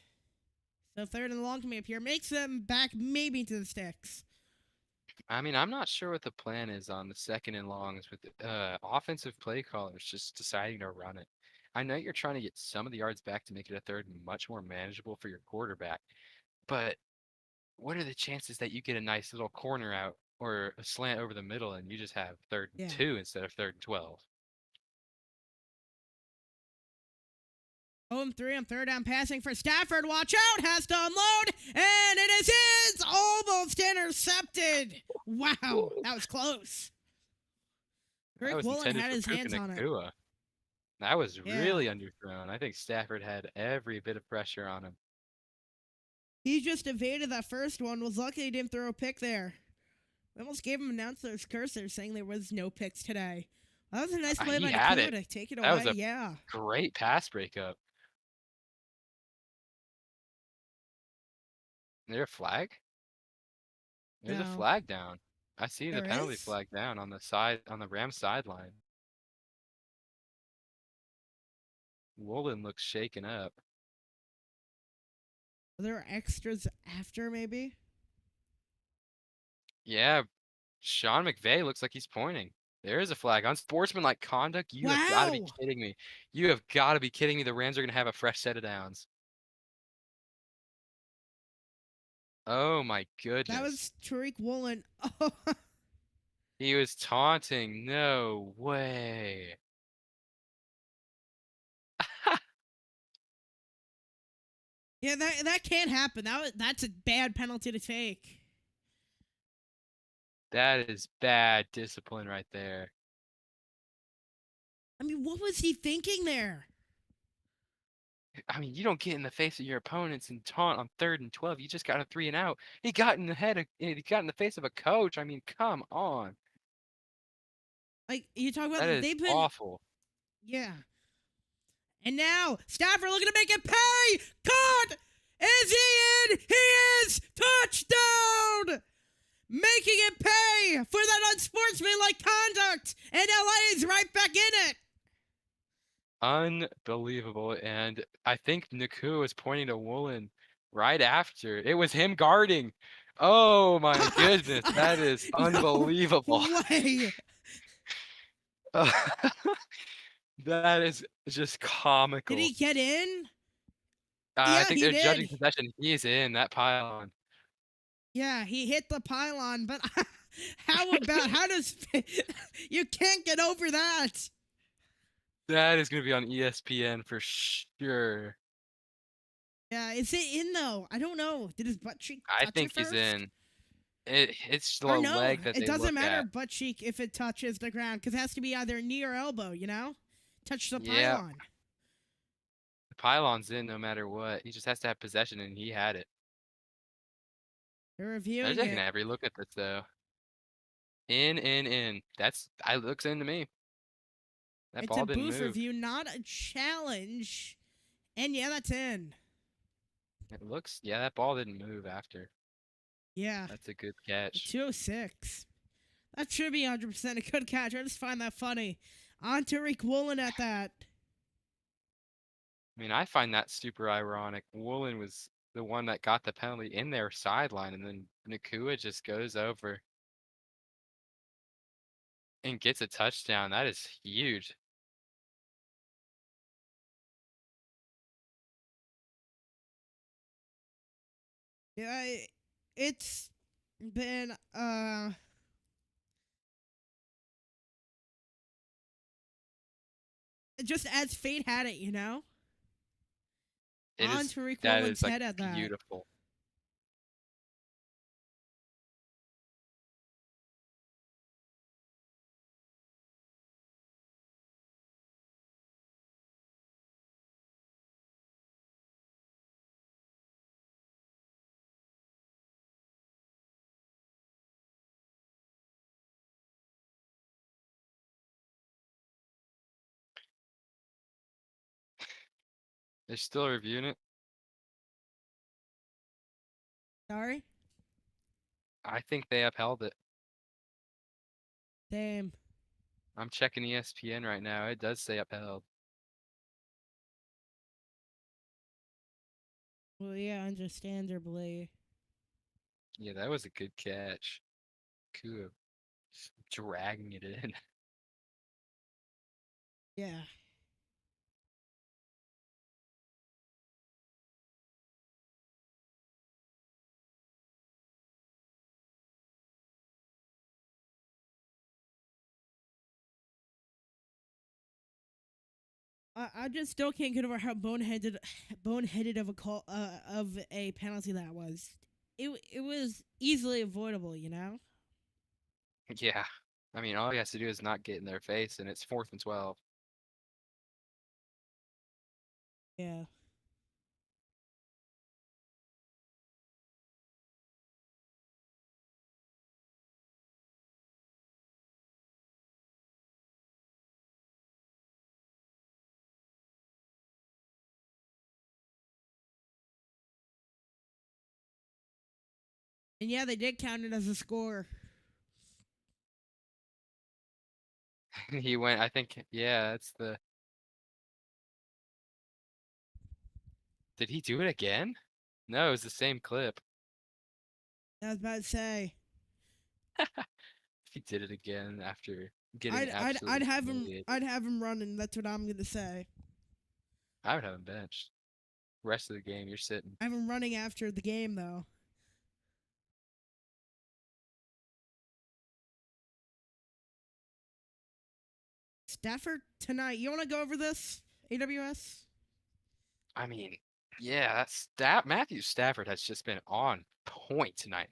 So 3rd and long coming up here. Makes them back maybe to the sticks. I'm not sure what the plan is on the 2nd and longs with offensive play callers just deciding to run it. I know you're trying to get some of the yards back to make it a 3rd and much more manageable for your quarterback. But what are the chances that you get a nice little corner out or a slant over the middle and you just have 3rd and Yeah. 2 instead of 3rd and 12? 0-3 on third down passing for Stafford. Watch out. Has to unload. And it is his. Almost intercepted. Wow. That was close. That Rick was Woolen intended had for his Puka hands on it. Nacua. That was Yeah. really underthrown. I think Stafford had every bit of pressure on him. He just evaded that first one. Was lucky he didn't throw a pick there. We almost gave him announcer's cursor saying there was no picks today. That was a nice play He by had Nakua it. to take it That was away. a Yeah. great pass breakup. Is there a flag? There's a No. flag down. I see the There penalty is? flag down on the side on the Rams sideline. Woolen looks shaken up. Are there extras after, maybe? Yeah, Sean McVay looks like he's pointing. There is a flag. Unsportsmanlike conduct? You have got to be Wow. kidding me. You have got to be kidding me. The Rams are going to have a fresh set of downs. Oh my goodness. That was Tariq Woolen. Oh, He was taunting. No way. yeah, that can't happen. That's a bad penalty to take. That is bad discipline right there. I mean, what was he thinking there? I mean, you don't get in the face of your opponents and taunt on 3rd and 12. You just got a 3 and out. He got in the face of a coach. I mean, come on. Like, you talk about That is they've been awful. Yeah. And now Stafford looking to make it pay. Caught. Is he in? He is. Touchdown. Making it pay for that unsportsmanlike conduct. And LA is right back in it. Unbelievable. And I think Naku was pointing to Woolen right after. It was him guarding. Oh my goodness. That is unbelievable. No way. That is just comical. Did he get in? I Yeah, think he they're judging did. possession. He's in that pylon. Yeah, he hit the pylon, but how does you can't get over that? That is going to be on ESPN for sure. Yeah, is it in though? I don't know. Did his butt cheek touch I think it he's first? in. It's the Or no, leg that it they doesn't look matter at. butt cheek if it touches the ground because it has to be either knee or elbow. You know, touch the Yeah. pylon. The pylon's in no matter what. He just has to have possession, and he had it. They're They're reviewing taking it. every look at this though. In. I looks in to me. That It's ball a didn't booth move. review, not a challenge. And yeah, that's in. It looks, yeah, that ball didn't move after. Yeah, That's a good catch. 206. That should be 100% a good catch. I just find that funny. On Tariq Woolen at that. I mean, I find that super ironic. Woolen was the one that got the penalty in their sideline, and then Nakua just goes over and gets a touchdown. That is huge. Yeah, it's been just as fate had it, you know? It On is Tariq that Woolen's is like head at that. beautiful. They're still reviewing it. Sorry? I think they upheld it. Damn. I'm checking ESPN right now. It does say upheld. Well, yeah, understandably. Yeah, that was a good catch. Cool. Just dragging it in. Yeah. I just still can't get over how boneheaded of a call of a penalty that was. It was easily avoidable, you know. Yeah. I mean, all he has to do is not get in their face, and it's 4th and 12. Yeah. And yeah, they did count it as a score. He went, I think, yeah, that's the. Did he do it again? No, it was the same clip. I was about to say. He did it again after getting I'd absolutely have him humiliated. I'd have him running. That's what I'm gonna say. I would have him benched. Rest of the game, you're sitting. I have him running after the game though. Stafford tonight. You want to go over this? AWS. I mean, yeah, that Matthew Stafford has just been on point tonight.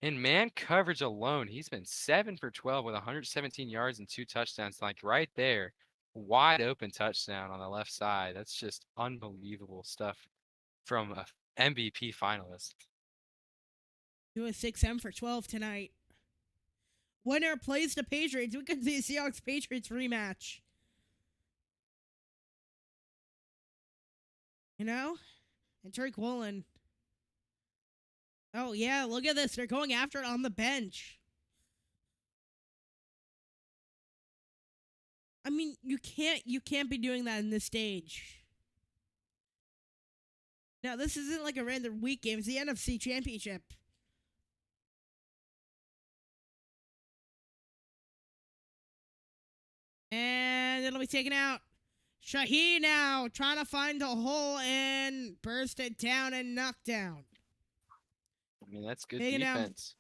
In man coverage alone, he's been 7 for 12 with 117 yards and 2 touchdowns. Like right there, wide open touchdown on the left side. That's just unbelievable stuff from a MVP finalist. Do a 6M for 12 tonight. Winner plays the Patriots. We could see a Seahawks Patriots rematch. You know? And Tariq Woolen. Oh yeah, look at this. They're going after it on the bench. I mean, you can't be doing that in this stage. Now, this isn't like a random week game. It's the NFC Championship. And it'll be taken out. Shaheed now trying to find a hole and burst it down and knock down. I mean, that's good Taking out- defense.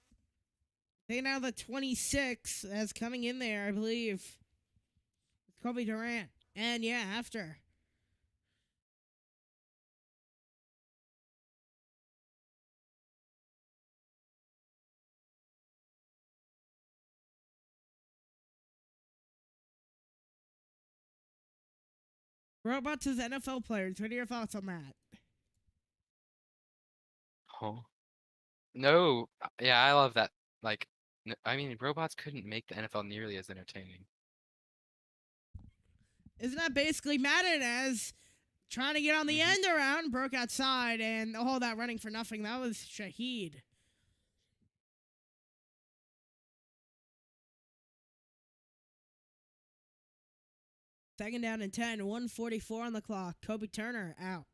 Taking out the 26 as coming in there, I believe. Kobe Durant. And yeah, after. Robots as NFL players. What are your thoughts on that? Oh. No, yeah, I love that. Like, I mean, robots couldn't make the NFL nearly as entertaining. Isn't that basically Madden as trying to get on the end around, broke outside, and all that running for nothing? That was Shaheed. Second down and 10, 1:44 on the clock. Kobe Turner out.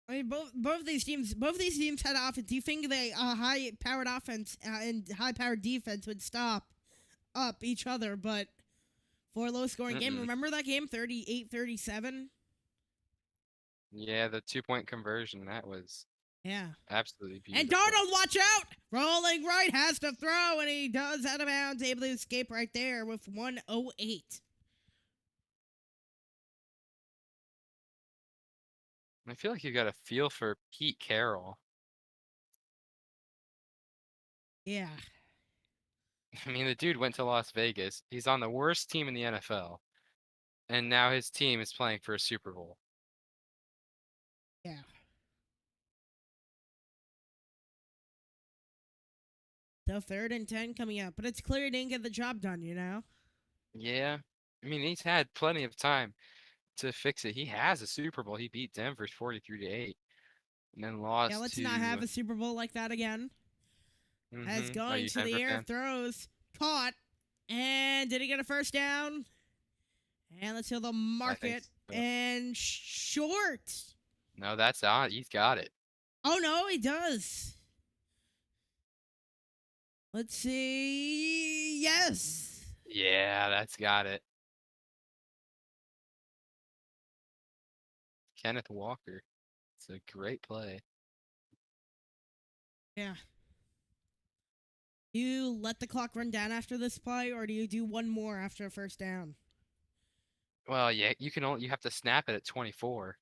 I mean, both these teams had offense. Do you think they high-powered offense and high-powered defense would stop up each other? But for a low-scoring game, remember that game, 38-37? Yeah, the 2-point conversion, that was absolutely beautiful. And Darnold, watch out! Rolling right, has to throw, and he does out of bounds, able to escape right there with 1:08. I feel like you got a feel for Pete Carroll. Yeah. I mean, the dude went to Las Vegas. He's on the worst team in the NFL. And now his team is playing for a Super Bowl. Yeah. So 3rd and 10 coming up, but it's clear he didn't get the job done, you know? Yeah. I mean, he's had plenty of time to fix it. He has a Super Bowl. He beat Denver 43-8 and then lost Yeah, let's to... not have a Super Bowl like that again. As going to the air, throws, caught, and did he get a first down? And let's heal the market, and short. No, that's out. He's got it. Oh, no, he does. Let's see. Yes. Yeah, that's got it. Kenneth Walker. It's a great play. Yeah. Do you let the clock run down after this play, or do you do one more after a first down? Well, yeah, you have to snap it at 24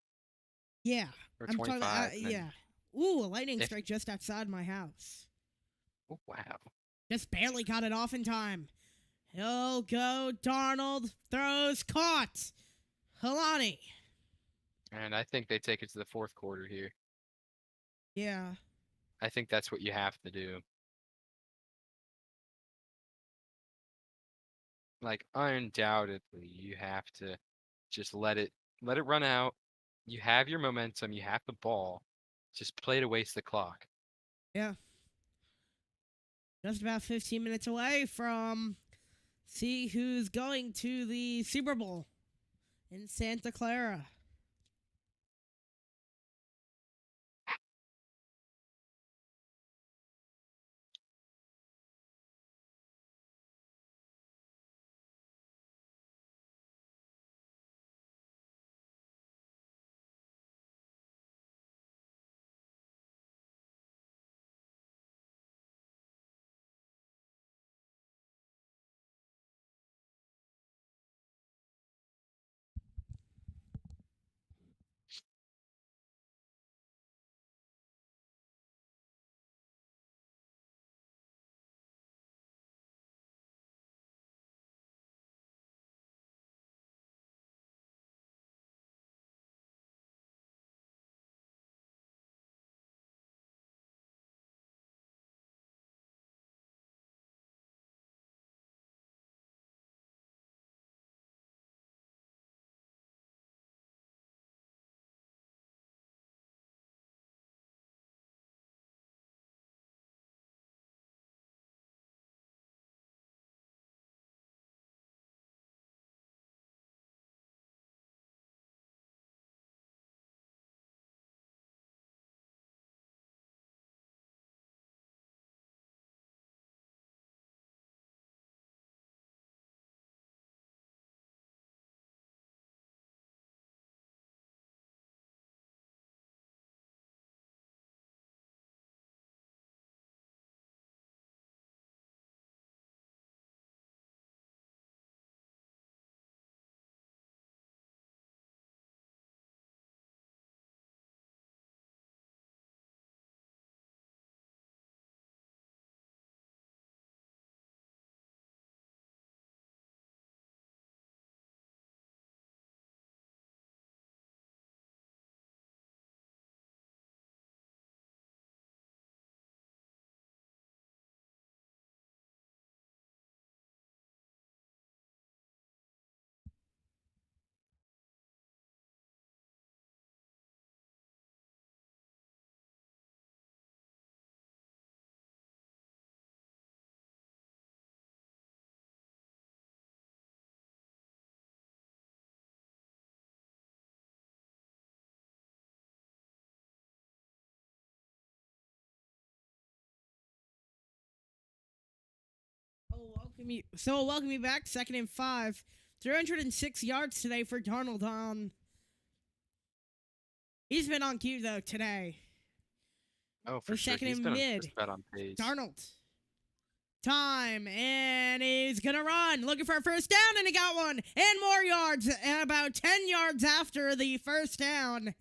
Yeah. or I'm talking. 25, and then Yeah. Ooh, a lightning if strike just outside my house. oh, wow. Just barely got it off in time. He'll go. Darnold throws caught. Helani. And I think they take it to the fourth quarter here. Yeah. I think that's what you have to do. Like undoubtedly, you have to just let it run out. You have your momentum, you have the ball. Just play to waste the clock. Yeah. Just about 15 minutes away from see who's going to the Super Bowl in Santa Clara. Welcome you back. 2nd and 5. 306 yards today for Darnold on. He's been on cue though today. Oh, for sure. Second He's and been mid. just about on pace. Darnold. Time, and he's gonna run, looking for a first down, and he got one, and more yards, and about 10 yards after the first down.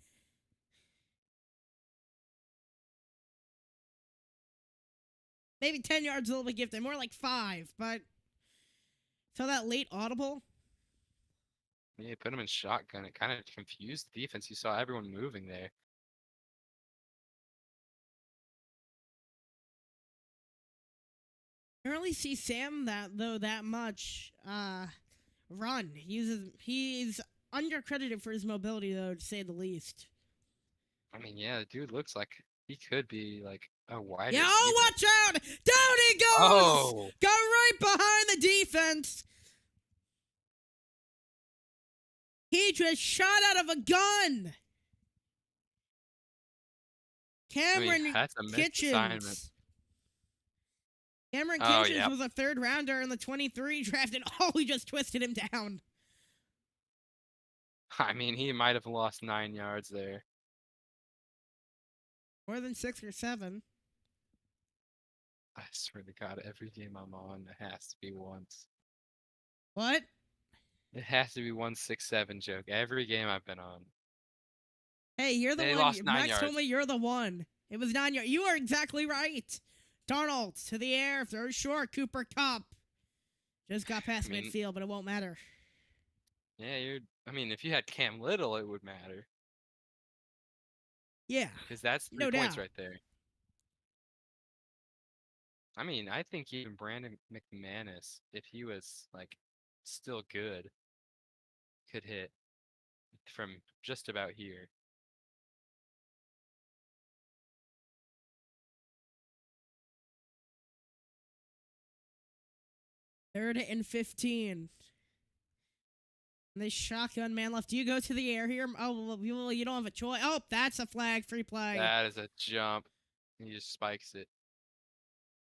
Maybe 10 yards a little bit gifted, more like 5, but so that late audible. Yeah, put him in shotgun. It kind of confused the defense. You saw everyone moving there. I don't really see Sam that much run. He's undercredited for his mobility though, to say the least. I mean, yeah, the dude looks like he could be like a wide Yeah, receiver. oh, watch out! Down he goes! Oh! Go right behind the defense. He just shot out of a gun. Cameron that's a missed Kitchens. assignment. Cameron Oh, Kitchens yep. was a third rounder in the 23 draft, and he just twisted him down. I mean, he might have lost 9 yards there. More than 6 or 7. I swear to God, every game I'm on, it has to be once. What? It has to be 167 joke. Every game I've been on. Hey, you're the They one. lost 9 Max told yards. me you're the one. It was 9 yards. You are exactly right. Darnold to the air, throws short. Cooper Cup just got past I mean- midfield, but it won't matter. Yeah, I mean, if you had Cam Little, it would matter. Yeah, Because that's 3 no points doubt. right there. I mean, I think even Brandon McManus, if he was like still good, could hit from just about here. Third and 15. And the shotgun man left. Do you go to the air here? Oh, well, you don't have a choice. Oh, that's a flag. Free play. That is a jump. He just spikes it.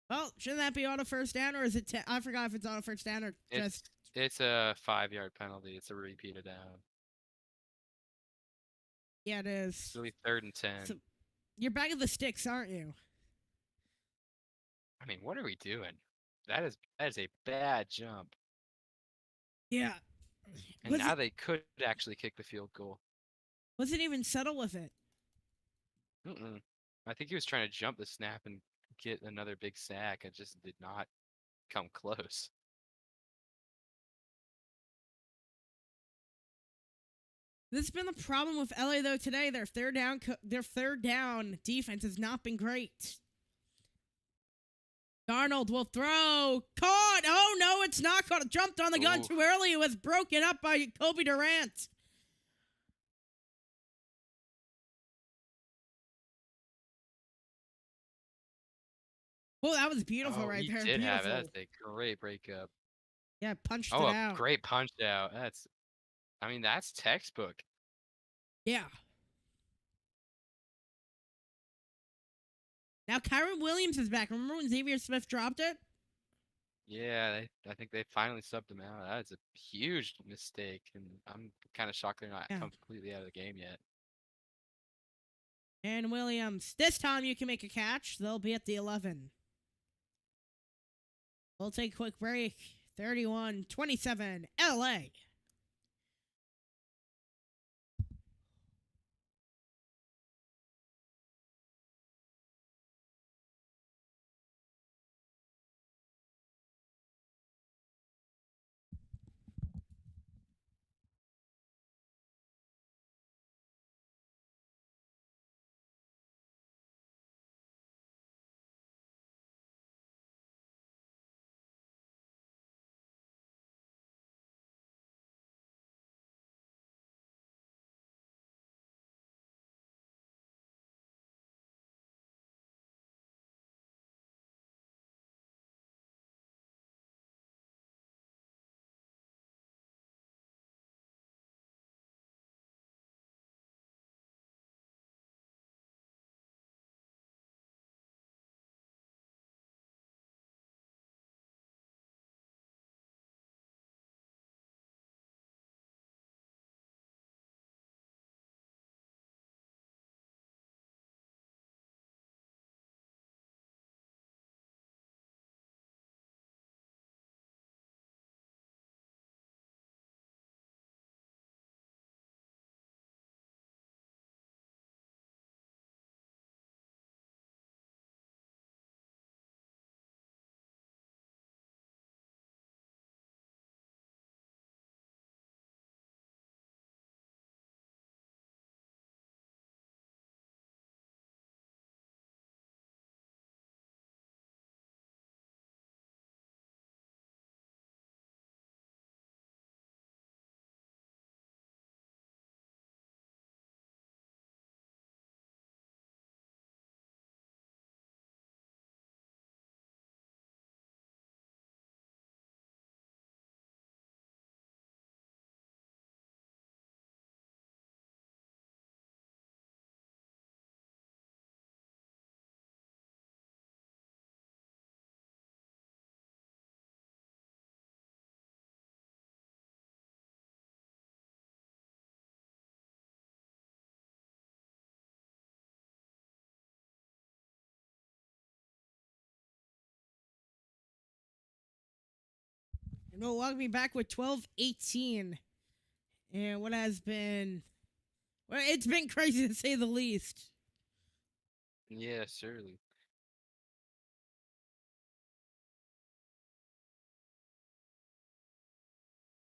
Well, shouldn't that be on a first down, or is it? I forgot if it's on a first down or just. It's a 5-yard penalty. It's a repeat of down. Yeah, it It's is. really 3rd and 10. So, you're back at the sticks, aren't you? I mean, what are we doing? That is a bad jump. Yeah. And now they could actually kick the field goal. Wasn't even settle with it. Mm-mm. I think he was trying to jump the snap and get another big sack. It just did not come close. This has been the problem with LA though today. Their third down defense has not been great. Darnold will throw. Caught. Oh no, it's not caught. Jumped on the gun Ooh. too early. It was broken up by Kobe Durant. Oh, that was beautiful right he there. did Beautiful. have it. That's a great breakup. Yeah, punched Oh, it a out. great punch out. That's textbook. Yeah. Now Kyron Williams is back. Remember when Xavier Smith dropped it? Yeah, I think they finally subbed him out. That's a huge mistake, and I'm kind of shocked they're not Yeah. completely out of the game yet. And Williams. This time you can make a catch. They'll be at the 11. We'll take a quick break. 31-27, LA. will welcome me back with 12-18. And what has been, well, it's been crazy to say the least. Yeah, surely.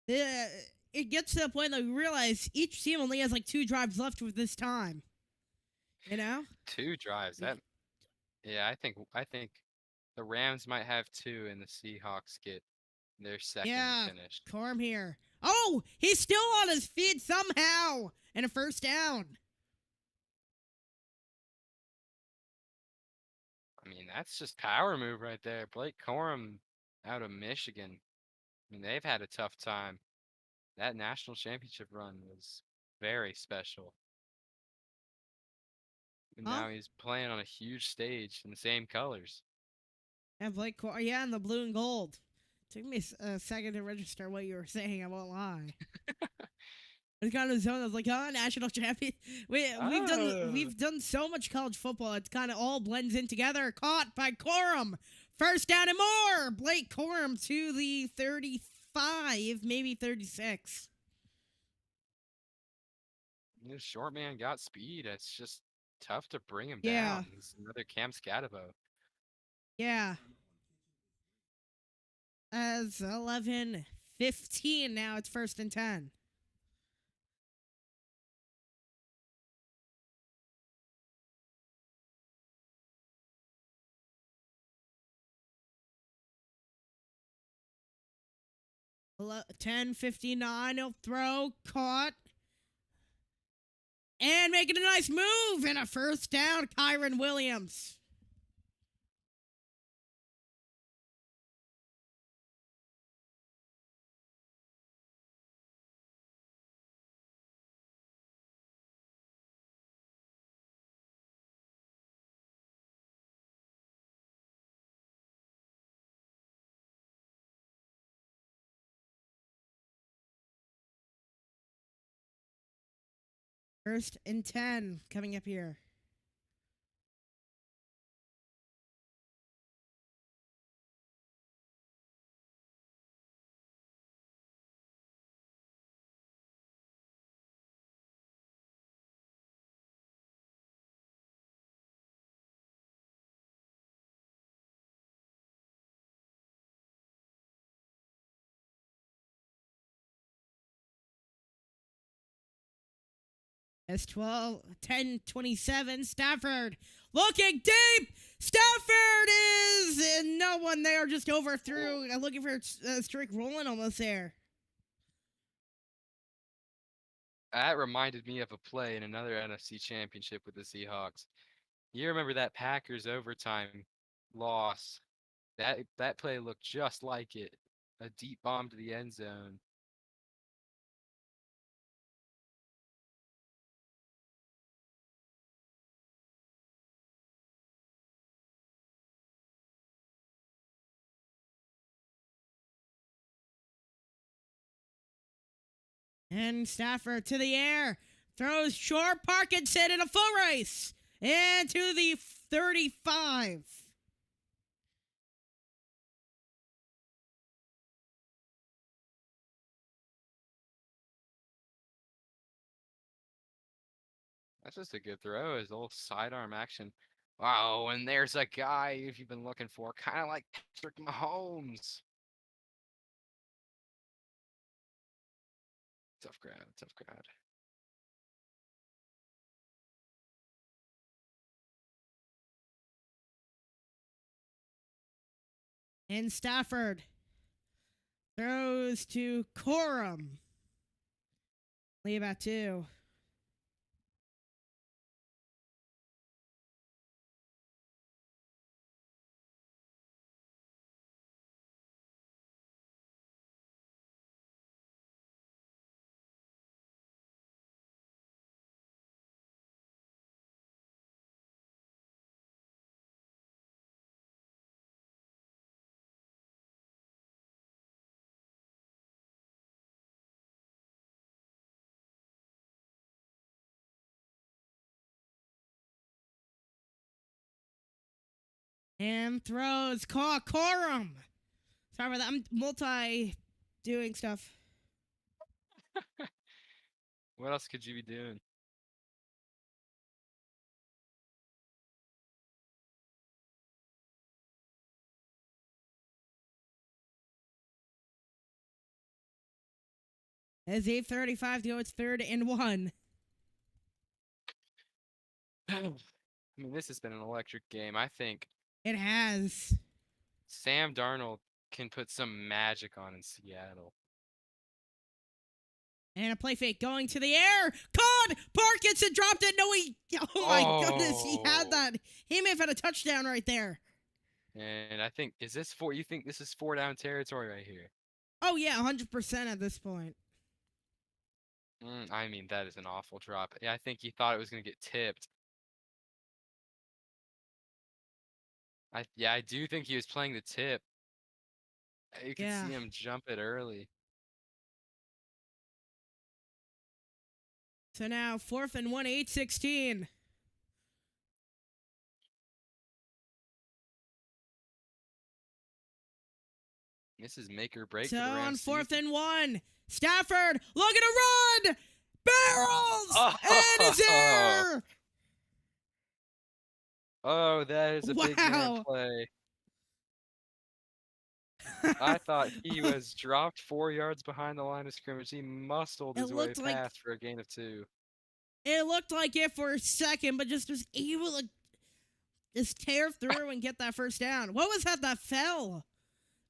Uh, it gets to the point that we realize each team only has like 2 drives left with this time. You know? 2 drives. That yeah, I think the Rams might have 2 and the Seahawks get their second Yeah, finish. Corm here. Oh, he's still on his feet somehow. And a first down. I mean, that's just power move right there. Blake Corum out of Michigan. I mean, they've had a tough time. That national championship run was very special. And Huh? now he's playing on a huge stage in the same colors. And Blake Corm, yeah, in the blue and gold. Took me a second to register what you were saying, I won't lie. It's kind of zone. I was like, oh, national champion. We've done so much college football. It's kind of all blends in together. Caught by Corum. First down and more. Blake Corum to the 35, maybe 36. This short man got speed. It's just tough to bring him Yeah. down. He's another Cam Scatabo. Yeah. As 11-15 now, it's 1st and 10. Hello, 10:59. He'll throw, caught, and making a nice move and a first down. Kyron Williams. First and 10 coming up here. It's 10-27. Stafford looking deep. Stafford is no one there. Just overthrew. Looking for a streak rolling almost there. That reminded me of a play in another NFC championship with the Seahawks. You remember that Packers overtime loss? That play looked just like it. A deep bomb to the end zone. And Stafford to the air. Throws short. Parkinson in a full race. And to the 35. That's just a good throw. His little sidearm action. Wow, and there's a guy if you've been looking for, kind of like Patrick Mahomes. Tough crowd, tough crowd. And Stafford throws to Corum. Leave at 2. And throws. Corum. Sorry about that. I'm doing stuff. What else could you be doing? As 8:35 to go, it's 3rd and 1. I mean, this has been an electric game. I think It has. Sam Darnold can put some magic on in Seattle. And a play fake going to the air. Caught! Parkinson dropped it. No, he. Oh my goodness, he had that. He may have had a touchdown right there. And I think, is this four? You think this is 4-down territory right here? Oh, yeah, 100% at this point. I mean, that is an awful drop. Yeah, I think he thought it was going to get tipped. I do think he was playing the tip. You could Yeah. see him jump it early. So now 4th and 1, 8:16. This is make or break So for the on Rams. 4th season. and 1, Stafford looking to run. Barrels! Oh. And it's there! Oh, that is a big man Wow. play. I thought he was dropped 4 yards behind the line of scrimmage. He muscled his way looked like- past for a gain of 2. It looked like it for a second, but just was able to just tear through and get that first down. What was that fell?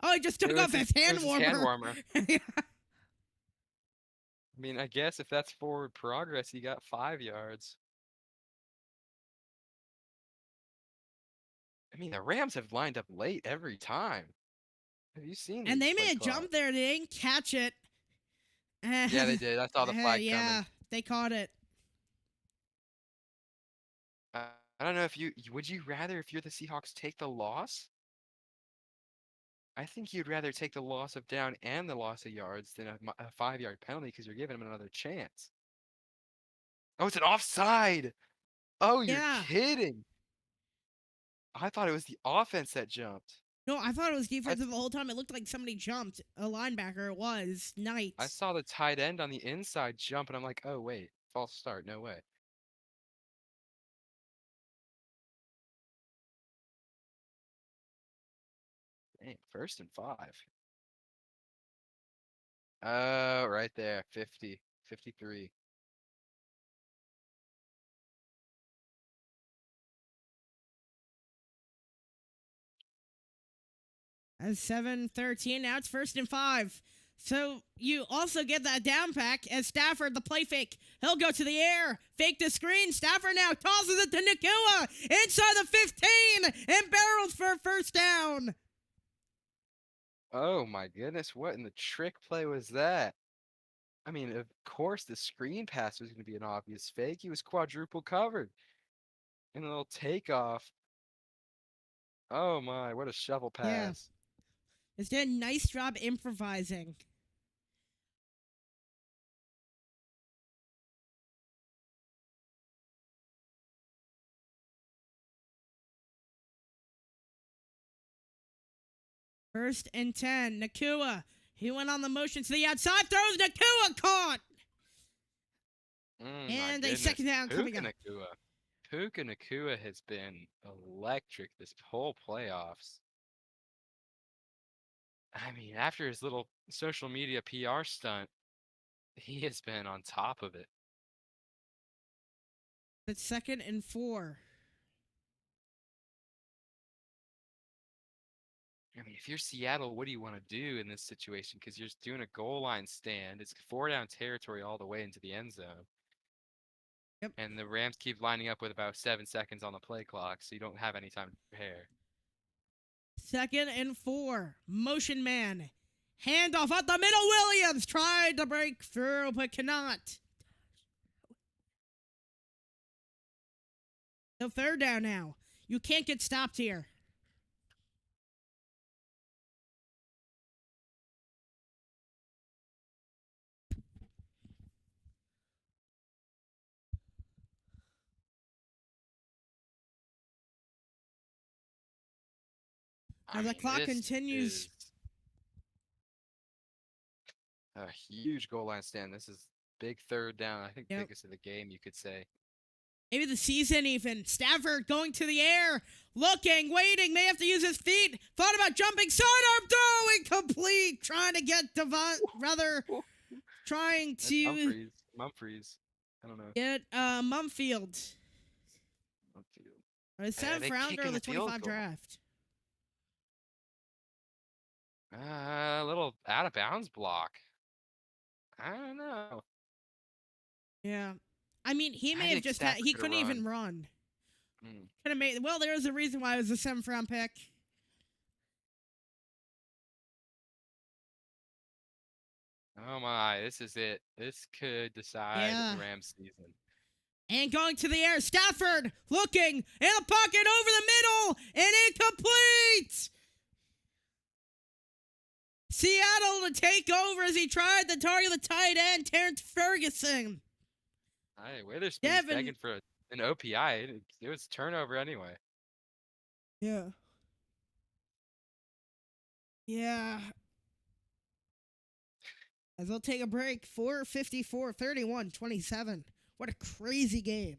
Oh, he just took It off was his hand his warmer. hand warmer. Yeah. I mean, I guess if that's forward progress, he got 5 yards. I mean, the Rams have lined up late every time. Have you seen? And these they play may have clocks? jumped there. They didn't catch it. Yeah, they did. I saw the flag yeah, coming. they caught it. I don't know if would you rather, if you're the Seahawks, take the loss? I think you'd rather take the loss of down and the loss of yards than a 5-yard penalty because you're giving them another chance. Oh, it's an offside. Oh, you're Yeah. kidding. I thought it was the offense that jumped. No, I thought it was defensive the whole time. It looked like somebody jumped. A linebacker. It was Knight. I saw the tight end on the inside jump, and I'm like, oh, wait, false start. No way. Dang, 1st and 5. Oh, right there. 50, 53. As 7:13. Now it's 1st and 5. So you also get that down pack as Stafford, the play fake. He'll go to the air. Fake the screen. Stafford now tosses it to Nakua inside the 15 and barrels for a first down. Oh my goodness, what in the trick play was that? I mean, of course the screen pass was going to be an obvious fake. He was quadruple covered. And a little takeoff. Oh my, what a shovel Yeah. pass. It's did a nice job improvising. First and 10. Nakua. He went on the motion to the outside. Throws Nakua caught. And a second down coming up. Puka Nakua has been electric this whole playoffs. I mean, after his little social media PR stunt, he has been on top of it. It's 2nd and 4. I mean, if you're Seattle, what do you want to do in this situation? Because you're just doing a goal line stand. It's 4-down territory all the way into the end zone. Yep. And the Rams keep lining up with about 7 seconds on the play clock, so you don't have any time to prepare. 2nd and 4. Motion man. Handoff at the middle. Williams tried to break through, but cannot. So 3rd down now. You can't get stopped here. As the clock this continues. A huge goal line stand. This is big third down. I think Yep. biggest of the game, you could say. Maybe the season even. Stafford going to the air, looking, waiting, may have to use his feet. Thought about jumping, sidearm throw, incomplete. Trying to get trying That's to Mumfries. I don't know. get Mumfield. Mumfield. Or the seventh they rounder kicking of the the field 25 goal. draft. A little out of bounds block. I don't know. Yeah. I mean, he I may have think just Stafford he could've couldn't even run. Could have made. Well, there's a reason why it was a 7th round pick. Oh my, this is it. This could decide Yeah. the Rams season. And going to the air, Stafford looking in the pocket over the middle and incomplete. Seattle to take over as he tried to target the tight end, Terrence Ferguson. Hey, Witherspoon's Devin- begging for an OPI. It was turnover anyway. Yeah. Yeah. As they'll take a break, 4:54, 31, 27. What a crazy game.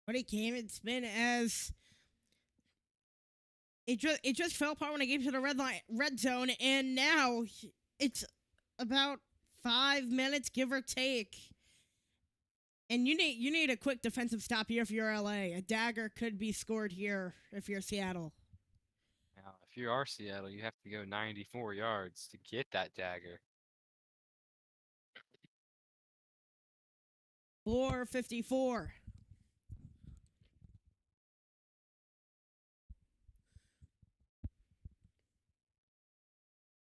What a game it's been as it just fell apart when I gave to the red zone, and now it's about 5 minutes, give or take. And you need a quick defensive stop here if you're LA. A dagger could be scored here if you're Seattle. Now, if you are Seattle, you have to go 94 yards to get that dagger. 4:54.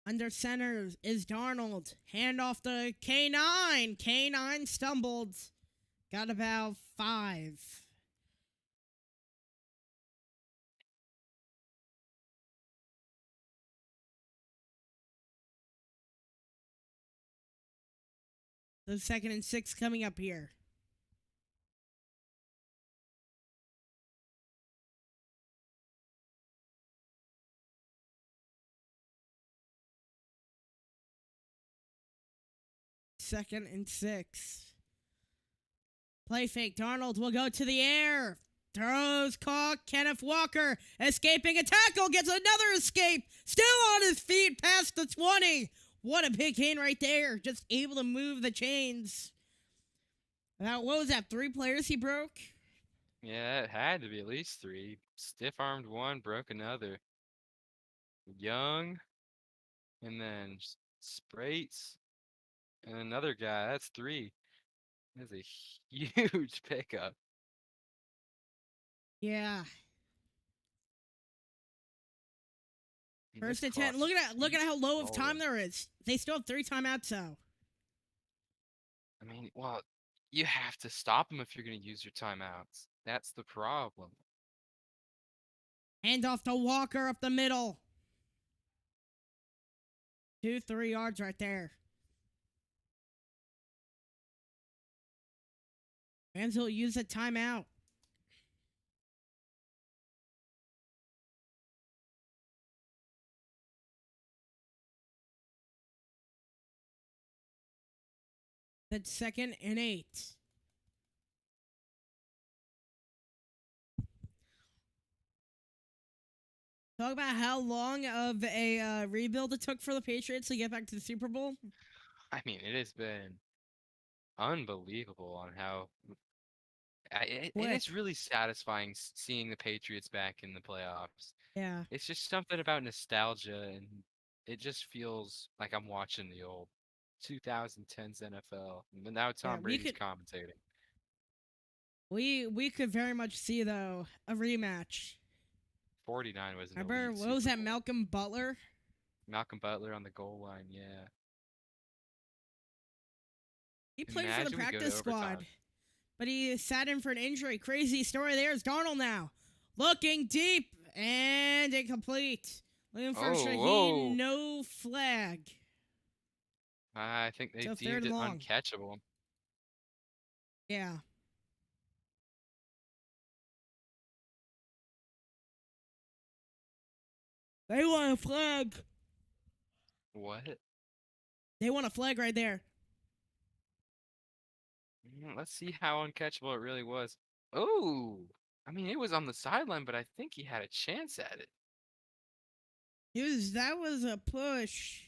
Under center is Darnold. Hand off to K9. K9 stumbled. Got about 5. The 2nd and 6 coming up here. Second and 6. Play fake. Darnold will go to the air. Throws caught. Kenneth Walker escaping a tackle. Gets another escape. Still on his feet past the 20. What a big gain right there. Just able to move the chains. About, what was that, 3 players he broke? Yeah, it had to be at least 3. Stiff-armed one, broke another. Young, and then Sprates, and another guy. That's 3. That's a huge pickup. Yeah. And First this and 10. clock's Look at how low of rolling. time there is. They still have 3 timeouts, though. I mean, well, you have to stop them if you're going to use your timeouts. That's the problem. Hand off to Walker up the middle. 2-3 yards right there. Rams will use a timeout. That's 2nd and 8. Talk about how long of a rebuild it took for the Patriots to get back to the Super Bowl. I mean, it has been unbelievable on how it Quick. is really satisfying seeing the Patriots back in the playoffs. Yeah. It's just something about nostalgia, and it just feels like I'm watching the old 2010s NFL. But now Tom we Brady's could commentating. we could very much see though a rematch. 49 was an Remember elite what was Super that? Bowl. Malcolm Butler. Malcolm Butler on the goal line, yeah. He played for the Imagine we go to practice squad, overtime. but he sat in for an injury. Crazy story. There's Darnold now, looking deep and incomplete. Looking for Oh, Shaheen. whoa. No flag. I think they So 3rd deemed and it long. uncatchable. Yeah. They want a flag. What? They want a flag right there. Let's see how uncatchable it really was. Oh, I mean, it was on the sideline, but I think he had a chance at it. That was a push.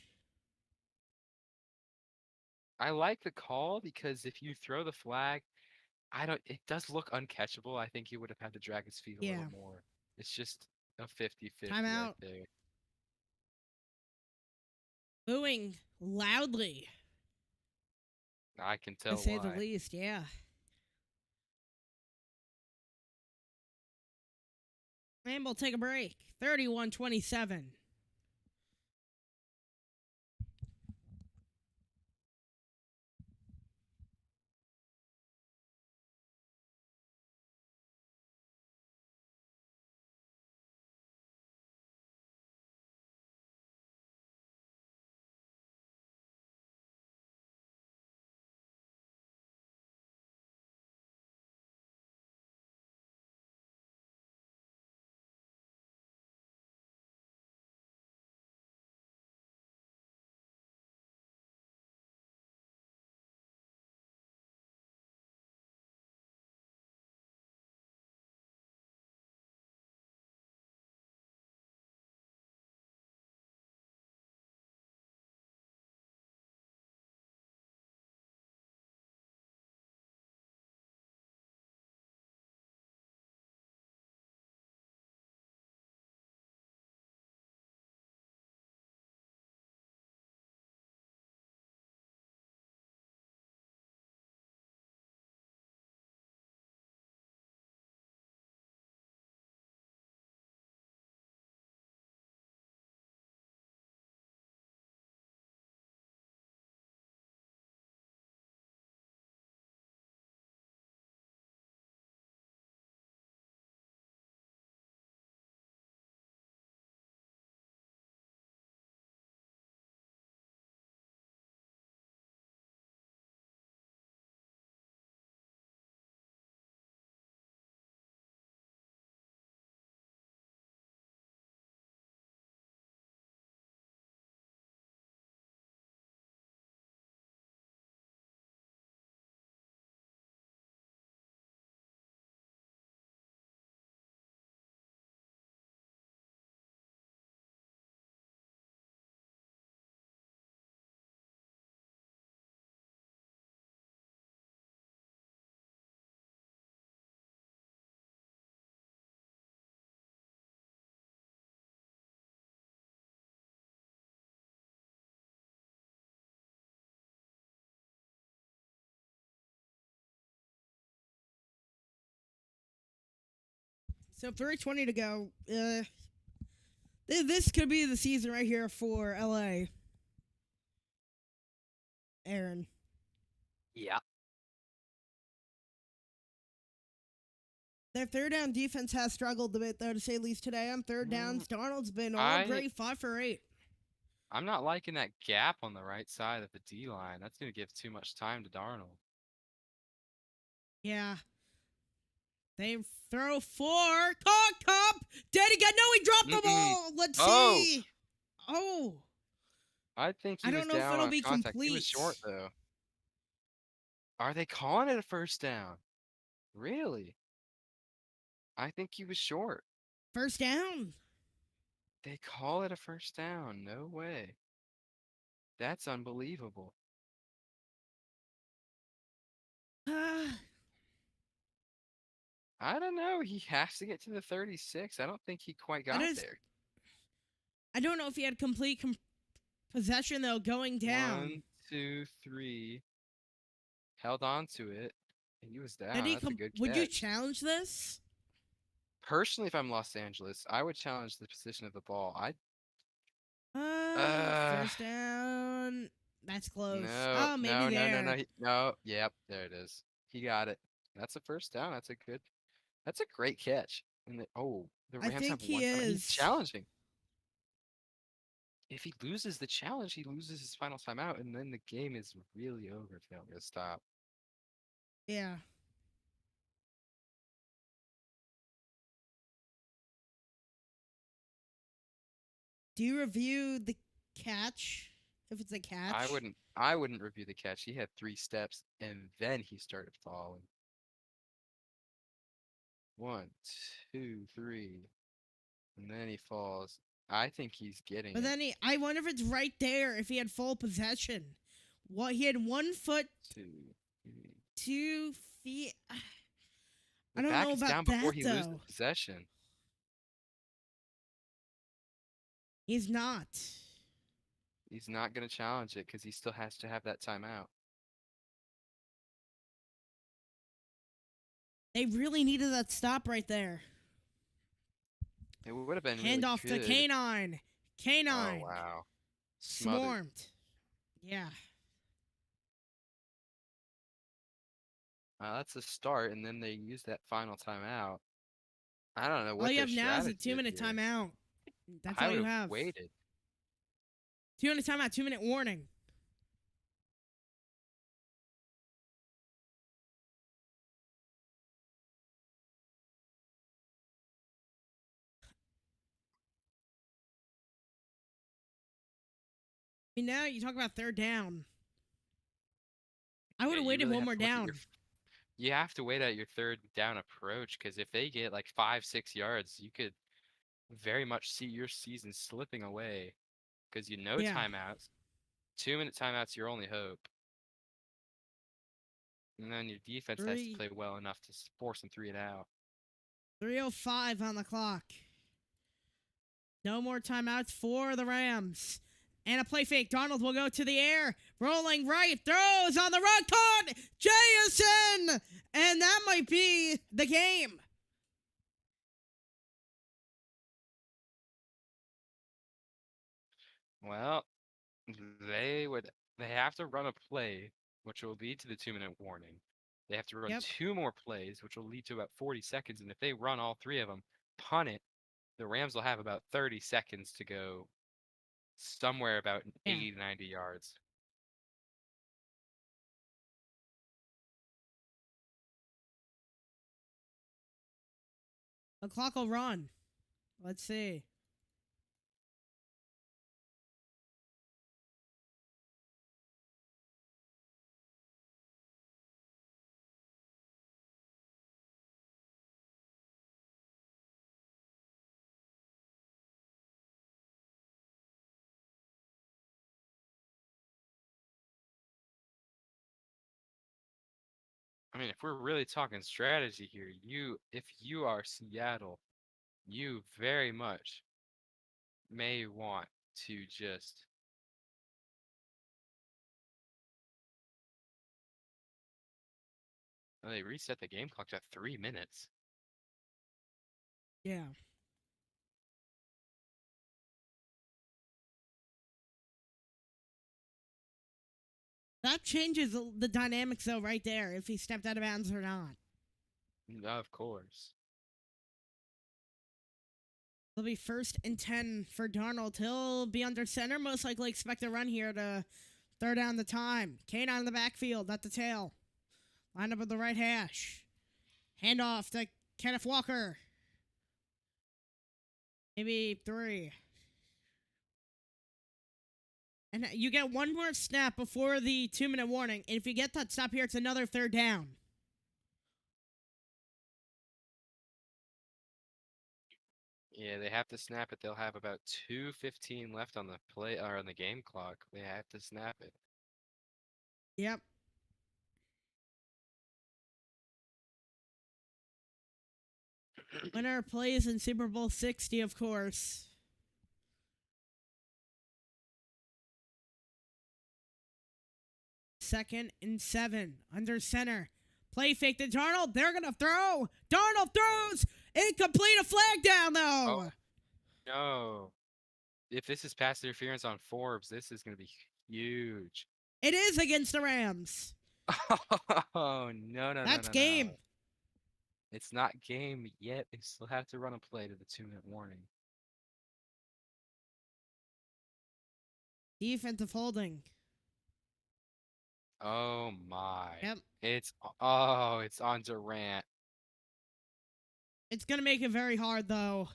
I like the call because if you throw the flag, it does look uncatchable. I think he would have had to drag his feet a Yeah. little more. It's just a 50-50 Timeout. right there. Booing loudly, I can to tell say the why. least. Yeah. And we'll take a break. 31-27. So 3:20 to go. This could be the season right here for LA. Aaron. Yeah. Their third down defense has struggled a bit, though, to say the least. Today on third downs, Darnold's been all great, 5 for 8. I'm not liking that gap on the right side of the D line. That's going to give too much time to Darnold. Yeah. They throw 4. Cup. Did he get? No, he dropped the ball. Let's see. Oh. I think he I was don't know if down it'll on be contact. He was complete. short, though. Are they calling it a first down? Really? I think he was short. First down. They call it a first down. No way. That's unbelievable. I don't know. He has to get to the 36. I don't think he quite got there. I don't know if he had complete possession, though, going down. 1, 2, 3. Held on to it. He was down. Did he That's a good catch. Would you challenge this? Personally, if I'm Los Angeles, I would challenge the position of the ball. First down. That's close. No, Maybe no, there. no. Yep, there it is. He got it. That's a first down. That's a great catch. And the I Rams think have he one time. He's is. challenging. If he loses the challenge, he loses his final timeout, and then the game is really over if they don't get a stop. Yeah. Do you review the catch? If it's a catch? I wouldn't review the catch. He had 3 steps, and then he started falling. 1, 2, 3, and then he falls. I think he's getting But it. then I wonder if it's right there if he had full possession. He had 1 foot, 2, 3. 2 feet. The I don't back know is about down that, before he loses though. possession. He's not. He's not going to challenge it because he still has to have that timeout. They really needed that stop right there. It would have been Hand really off good. to Canine. Oh, wow. Smothered. Swarmed. Yeah. That's a start, and then they use that final timeout. I don't know what All you their have now is a strategy 2-minute here. timeout. That's I all you would've have. waited. 2-minute timeout, 2-minute warning. I mean, now you talk about third down. I would have you waited really one have more to look at down. You have to wait at your third down approach because if they get like 5, 6 yards, you could very much see your season slipping away because Yeah. timeouts. 2-minute timeouts, your only hope. And then your defense has to play well enough to force them 3 and out. 3:05 on the clock. No more timeouts for the Rams. And a play fake. Darnold will go to the air. Rolling right. Throws on the run. Caught. Jason. And that might be the game. Well, they have to run a play, which will lead to the 2-minute warning. They have to run 2 more plays, which will lead to about 40 seconds. And if they run all 3 of them, punt it, the Rams will have about 30 seconds to go somewhere about 80 to 90 yards. The clock will run. Let's see. I mean, if we're really talking strategy here, if you are Seattle, you very much may want to just they reset the game clock to 3 minutes. Yeah. That changes the dynamics, though, right there, if he stepped out of bounds or not. Of course. It'll be 1st and 10 for Darnold. He'll be under center. Most likely expect a run here to third down the time. Kane on the backfield, at the tail. Line up at the right hash. Handoff to Kenneth Walker. Maybe 3. And you get one more snap before the 2-minute warning. And if you get that stop here, it's another third down. Yeah, they have to snap it. They'll have about 2:15 left on the play or on the game clock. They have to snap it. Yep. Winner plays in Super Bowl 60, of course. Second and 7. Under center. Play fake to Darnold. They're going to throw. Darnold throws. Incomplete. A flag down, though. Oh. No. If this is pass interference on Forbes, this is going to be huge. It is against the Rams. Oh, no, no, That's no, no, game. no. It's not game yet. They still have to run a play to the 2-minute warning. Defensive holding. Oh my. Yep. It's on Durant. It's going to make it very hard, though.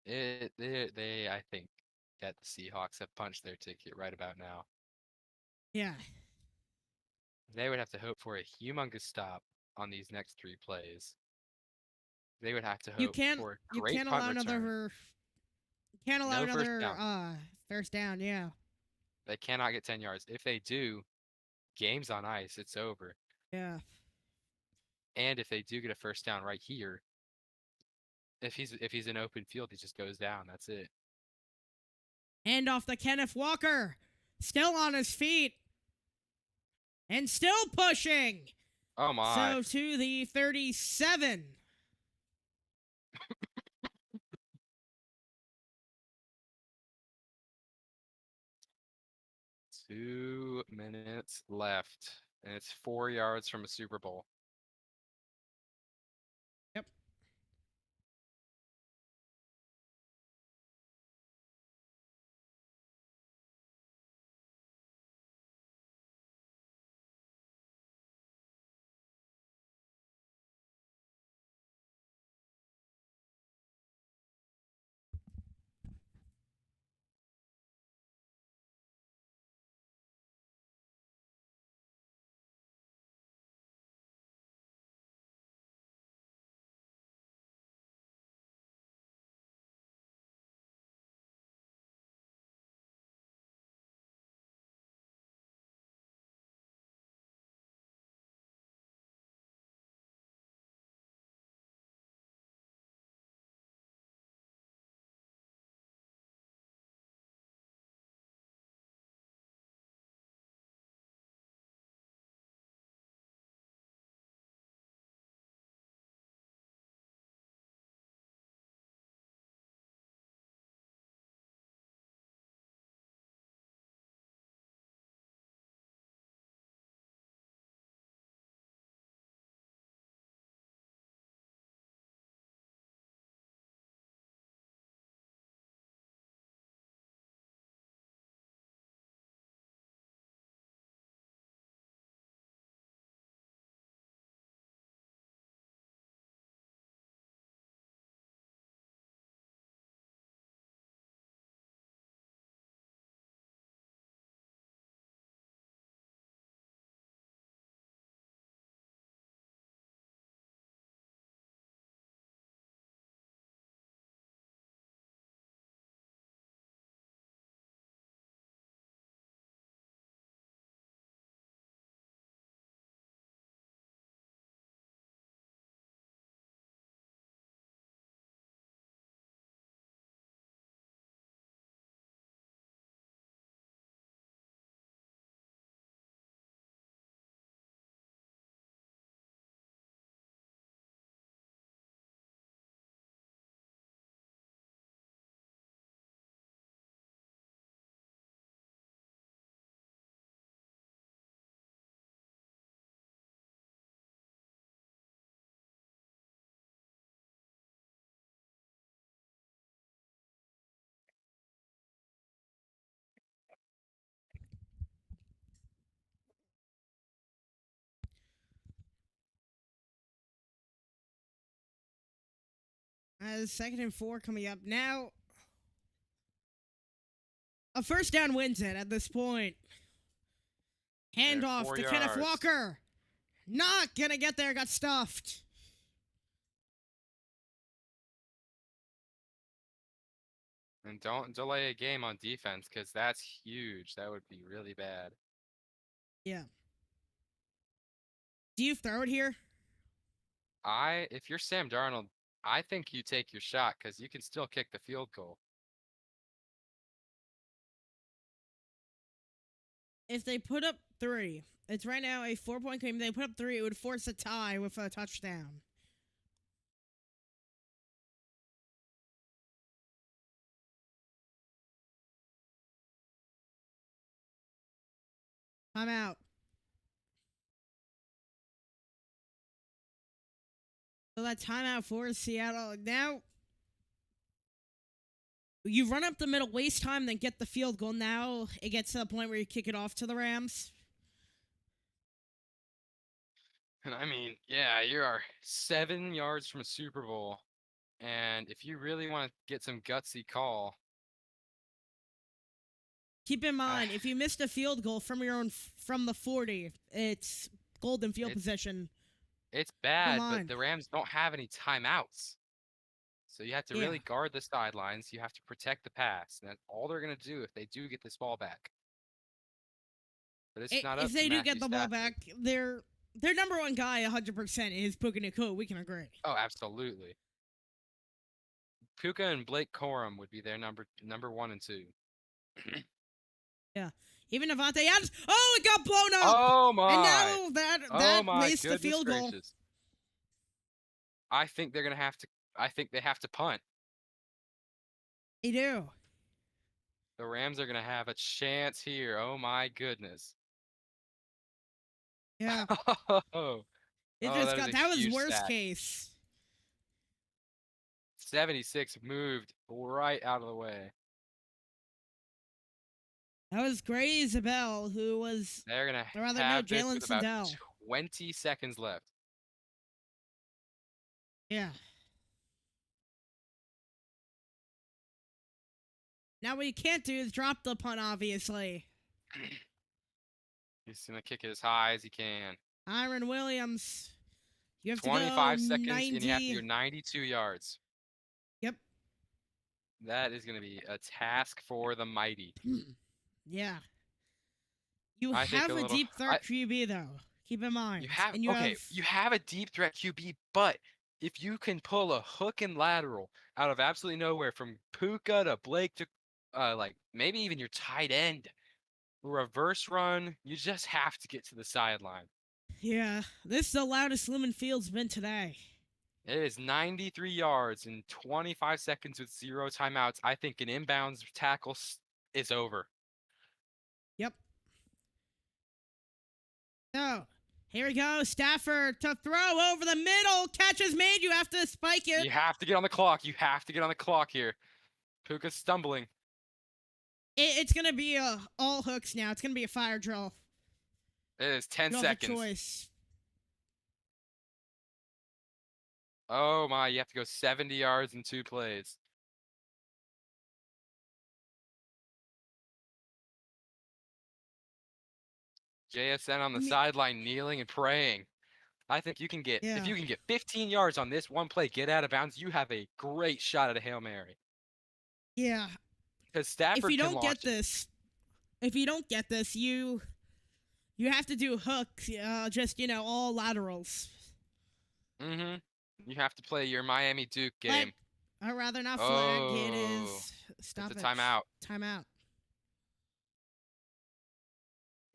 I think that the Seahawks have punched their ticket right about now. Yeah. They would have to hope for a humongous stop on these next 3 plays. They would have to hope for a great can't punt allow return. another can't allow No first another down. first down, yeah. They cannot get 10 yards. If they do, game's on ice. It's over. Yeah. And if they do get a first down right here, if he's in open field, he just goes down. That's it. Hand off to Kenneth Walker. Still on his feet. And still pushing. Oh my. So to the 37. Two minutes left, and it's 4 yards from a Super Bowl. 2nd and 4 coming up now. A first down wins it at this point. Handoff 4 to Kenneth yards. Walker. Not gonna get there. Got stuffed. And don't delay a game on defense because that's huge. That would be really bad. Yeah. Do you throw it here? If you're Sam Darnold, I think you take your shot because you can still kick the field goal. If they put up 3, it's right now a 4-point game. If they put up 3, it would force a tie with a touchdown. Timeout. So that timeout for Seattle. Now, you run up the middle, waste time, then get the field goal. Now it gets to the point where you kick it off to the Rams. And I mean, yeah, you are 7 yards from a Super Bowl. And if you really want to get some gutsy call, Keep in mind, if you missed a field goal from from the 40, it's golden field position. it's bad, on. but the Rams don't have any timeouts. So you have to really guard the sidelines. You have to protect the pass. And that's all they're going to do if they do get this ball back. But it's not up If they to do Matthew get the ball Stafford. back, their number one guy 100% is Puka Nacua. We can agree. Oh, absolutely. Puka and Blake Corum would be their number 1 and 2. Yeah. Even Avante Adams. Oh, it got blown up. Oh my! And now that wastes the field goal. Gracious. I think they're gonna have to. I think they have to punt. They do. The Rams are gonna have a chance here. Oh my goodness. Yeah. Oh, That was huge worst sack. case. 76 moved right out of the way. That was Gray Isabel, who was. They're gonna Or rather, no, have this Jalen with about Sindel. 20 seconds left. Yeah. Now what you can't do is drop the punt, obviously. He's gonna kick it as high as he can. Iron Williams. You have to 25 go seconds, 90. and you have to go 92 yards. Yep. That is gonna be a task for the mighty. Yeah. You I think have a a little- deep threat QB, though. Keep in mind. You have and you have a deep threat QB, but if you can pull a hook and lateral out of absolutely nowhere from Puka to Blake to like maybe even your tight end, reverse run, you just have to get to the sideline. Yeah. This is the loudest Lumen Field's been today. It is 93 yards in 25 seconds with 0 timeouts. I think an inbounds tackle is over. Yep. So, here we go. Stafford to throw over the middle. Catch is made. You have to spike it. You have to get on the clock. You have to get on the clock here. Puka's stumbling. It's going to be all hooks now. It's going to be a fire drill. It is 10 You don't have a seconds. choice. Oh my, you have to go 70 yards in 2 plays. JSN on the sideline kneeling and praying. I think you can get, if you can get 15 yards on this one play, get out of bounds, you have a great shot at a Hail Mary. Yeah. Because Stafford If you can don't launch get this, you have to do hooks, just, all laterals. Mm-hmm. You have to play your Miami Duke game. I'd rather not flag. It Oh, is. Stop it's it. a timeout. Timeout.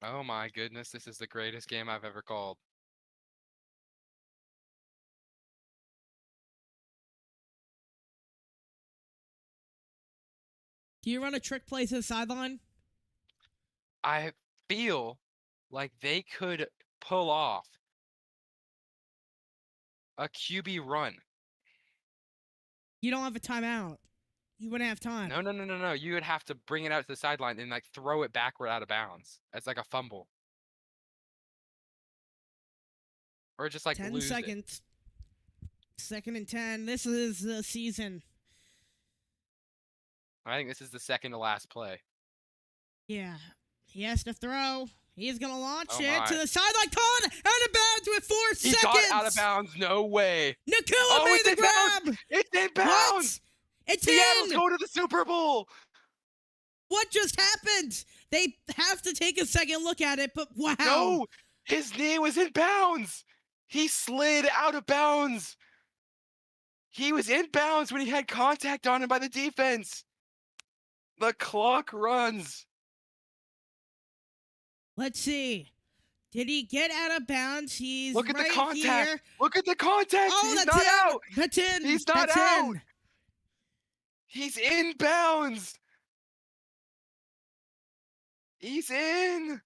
Oh my goodness, this is the greatest game I've ever called. Do you run a trick play to the sideline? I feel like they could pull off a QB run. You don't have a timeout. You wouldn't have time. No. You would have to bring it out to the sideline and like throw it backward out of bounds. It's like a fumble. Or just like 10 lose it. seconds. 2nd and 10. This is the season. I think this is the second to last play. Yeah. He has to throw. He's going to launch Oh it my. to the sideline. Caught out of bounds with 4 He seconds. got out of bounds. No way. Nakua made it's the in grab. bounds. It's in What? bounds. It's Seattle's in. going to the Super Bowl. What just happened? They have to take a second look at it, but wow. No, his knee was in bounds. He slid out of bounds. He was in bounds when he had contact on him by the defense. The clock runs. Let's see. Did he get out of bounds? He's Look at right the contact. here. Look at the contact. Oh, He's that's not in. out. That's in. He's not That's out. in. He's in bounds. He's in.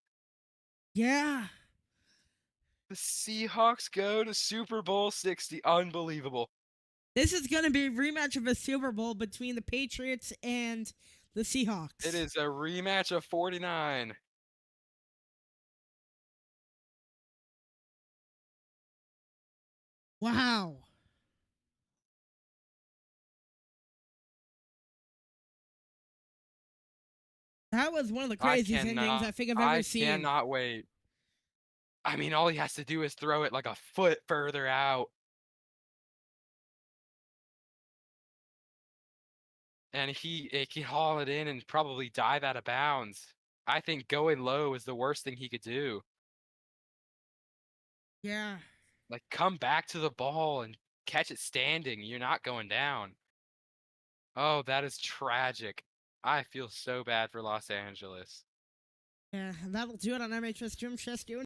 Yeah. The Seahawks go to Super Bowl 60. Unbelievable. This is going to be a rematch of a Super Bowl between the Patriots and the Seahawks. It is a rematch of 49. Wow. That was one of the craziest endings I think I've ever seen. I cannot wait. I mean, all he has to do is throw it like a foot further out. And he can haul it in and probably dive out of bounds. I think going low is the worst thing he could do. Yeah. Like, come back to the ball and catch it standing. You're not going down. Oh, that is tragic. I feel so bad for Los Angeles. Yeah, that'll do it on MHS2.